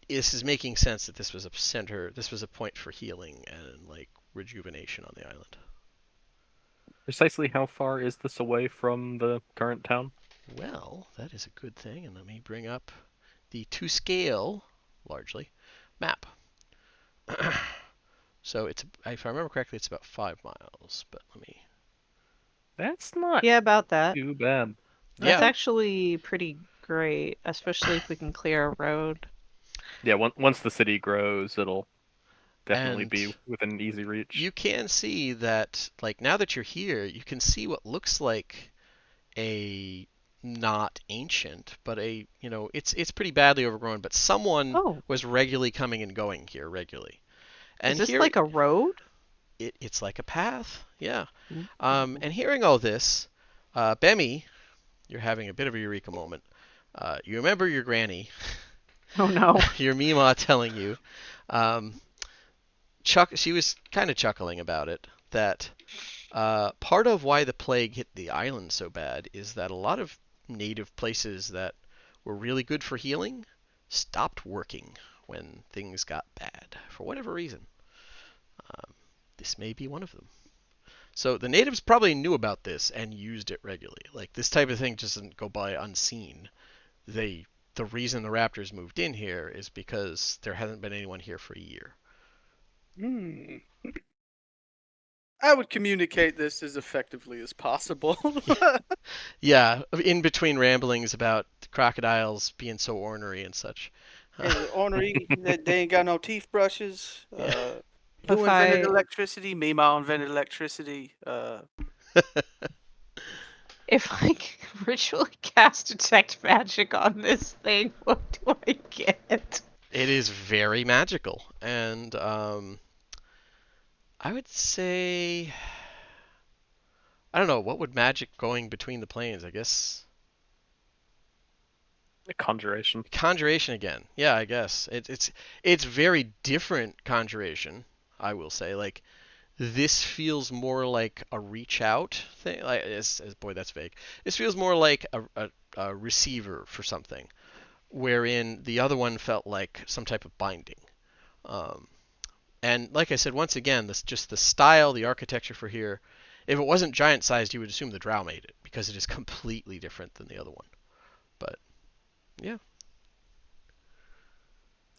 this is making sense that this was a center, this was a point for healing and like rejuvenation on the island. Precisely how far is this away from the current town? Well, that is a good thing, and let me bring up the to scale, largely, map. So it's, if I remember correctly, it's about 5 miles. But let me. That's not Yeah, about that. too bad. That's Yeah, actually pretty great, especially if we can clear a road. Yeah, once the city grows, it'll definitely and be within easy reach. you can see that, like now that you're here, you can see what looks like a not ancient, but a it's pretty badly overgrown. But someone Oh, was regularly coming and going here regularly, is and this here like a road? it's like a path. Yeah. Ooh. And hearing all this, Bemmy, you're having a bit of a eureka moment. You remember your granny, Oh no. your Mima telling you, um, she was kind of chuckling about it, that part of why the plague hit the island so bad is that a lot of native places that were really good for healing stopped working when things got bad for whatever reason. Um, this may be one of them. So the natives probably knew about this and used it regularly. Like this type of thing just doesn't go by unseen. The reason the raptors moved in here is because there hasn't been anyone here for a year. Hmm. I would communicate this as effectively as possible. Yeah, in between ramblings about crocodiles being so ornery and such. And ornery, that they ain't got no teeth brushes. Yeah. You If invented I electricity. Meemaw invented electricity. if I ritually cast detect magic on this thing, what do I get? It is very magical, and I would say I don't know what would magic going between the planes. I guess Conjuration. conjuration again. Yeah, I guess it's very different conjuration. I will say, like this feels more like a reach out thing. Like boy, that's vague. This feels more like a receiver for something, wherein the other one felt like some type of binding. Um, and like I said, once again, this just the style, the architecture for here. If it wasn't giant sized, you would assume the Drow made it because it is completely different than the other one. But yeah,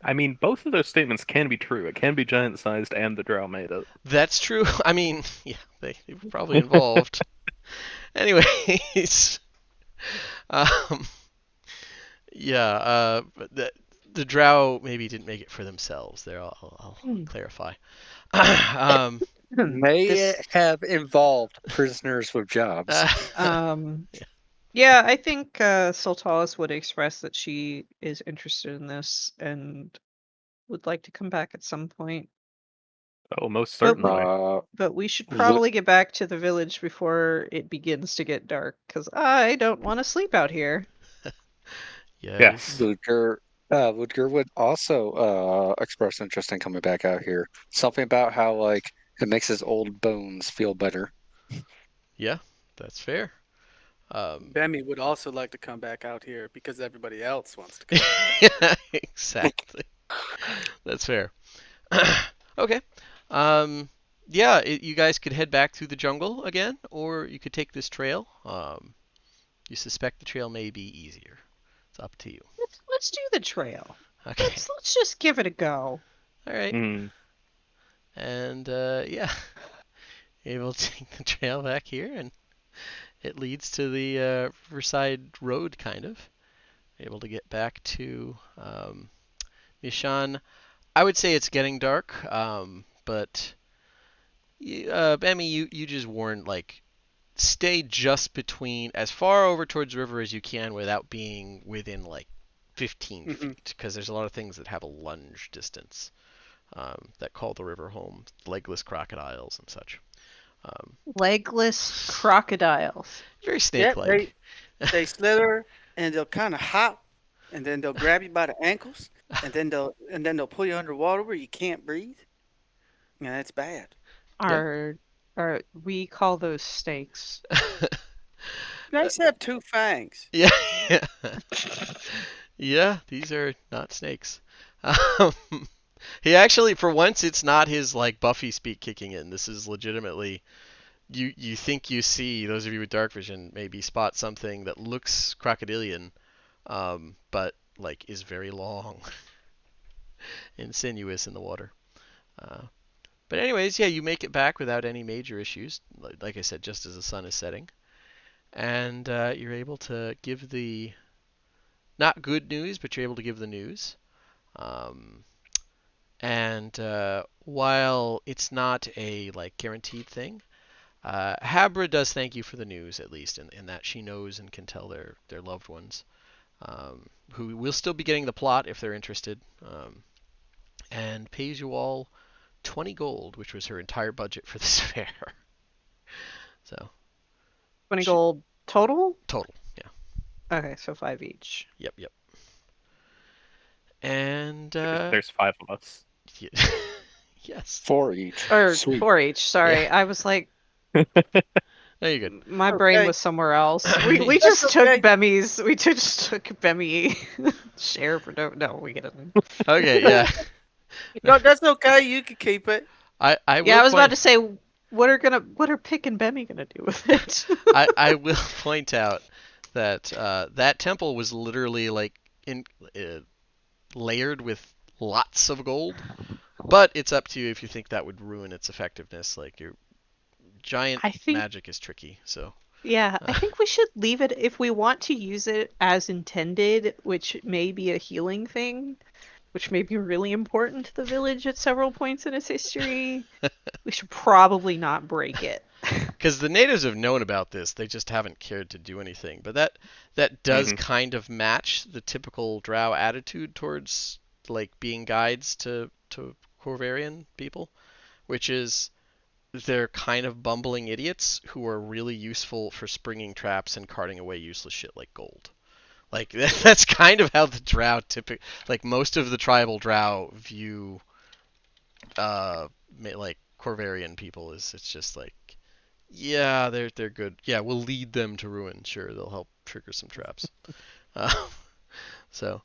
I mean, both of those statements can be true. It can be giant-sized, and the Drow made it. that's true. I mean, yeah, they were probably involved. Anyways, um, yeah, but the Drow maybe didn't make it for themselves. There, I'll Hmm. clarify. May This it have involved prisoners with jobs. um yeah. yeah, I think Sultalis would express that she is interested in this and would like to come back at some point. Oh, most But certainly. but we should Lu- probably get back to the village before it begins to get dark, because I don't want to sleep out here. Yes. Yes. Ludger would also express interest in coming back out here. Something about how like it makes his old bones feel better. Yeah, that's fair. Bemmy would also like to come back out here because everybody else wants to come back out here. Yeah, exactly. That's fair. Okay. Um, yeah, you guys could head back through the jungle again, or you could take this trail. You suspect the trail may be easier. It's up to you. Let's do the trail. Okay. Let's just give it a go. All right. Mm. And yeah, you're able to take the trail back here, and it leads to the Riverside Road, kind of. You're able to get back to Mishann. I would say it's getting dark, but Emmy, you just warned like stay just between as far over towards the river as you can without being within like 15 hmm feet, because there's a lot of things that have a lunge distance that call the river home, legless crocodiles and such. Legless crocodiles. Very Yeah, snake-like. they slither and they'll kind of hop, and then they'll grab you by the ankles, and then they'll pull you underwater where you can't breathe. Yeah, that's bad. Yep. Are we call those snakes? Snakes have two fangs. Yeah, yeah, yeah. These are not snakes. Um, he actually, for once, it's not his like Buffy speak kicking in. This is legitimately you think you see, those of you with dark vision maybe spot something that looks crocodilian, but like is very long and sinuous in the water. Uh, but anyways, yeah, you make it back without any major issues. Like I said, just as the sun is setting, and you're able to give the not good news, but you're able to give the news. Um, and while it's not a like guaranteed thing, Habra does thank you for the news, at least, in that she knows and can tell their loved ones, who will still be getting the plot if they're interested, and pays you all 20 gold, which was her entire budget for this fair. So 20 gold total? total, yeah, Okay, so 5 each. yep, yep. And There's 5 of us. yes, 4 each. Or Sweet. 4 each, sorry. Yeah. I was like, no, you're good. my brain Okay. was somewhere else. We That's just took okay. Bemmy's. We just took Bemmy share for no. We get it. Okay, yeah. No, that's okay. You can keep it. I Yeah, will I was about point to say, what are Pick and Bemmy gonna do with it? I will point out that that temple was literally like in layered with lots of gold, but it's up to you if you think that would ruin its effectiveness. Like your giant I think, magic is tricky, so yeah, I uh, think we should leave it if we want to use it as intended, which may be a healing thing, which may be really important to the village at several points in its history. We should probably not break it. because the natives have known about this, they just haven't cared to do anything. But that does Mhm. kind of match the typical Drow attitude towards like being guides to Corvarian people, which is they're kind of bumbling idiots who are really useful for springing traps and carting away useless shit like gold. Like that's kind of how the Drow like most of the tribal Drow view like Corvarian people is it's just like yeah, they're good. Yeah, we'll lead them to ruin. Sure, they'll help trigger some traps. Uh, so,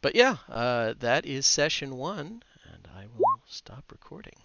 but yeah, that is session 1, and I will stop recording.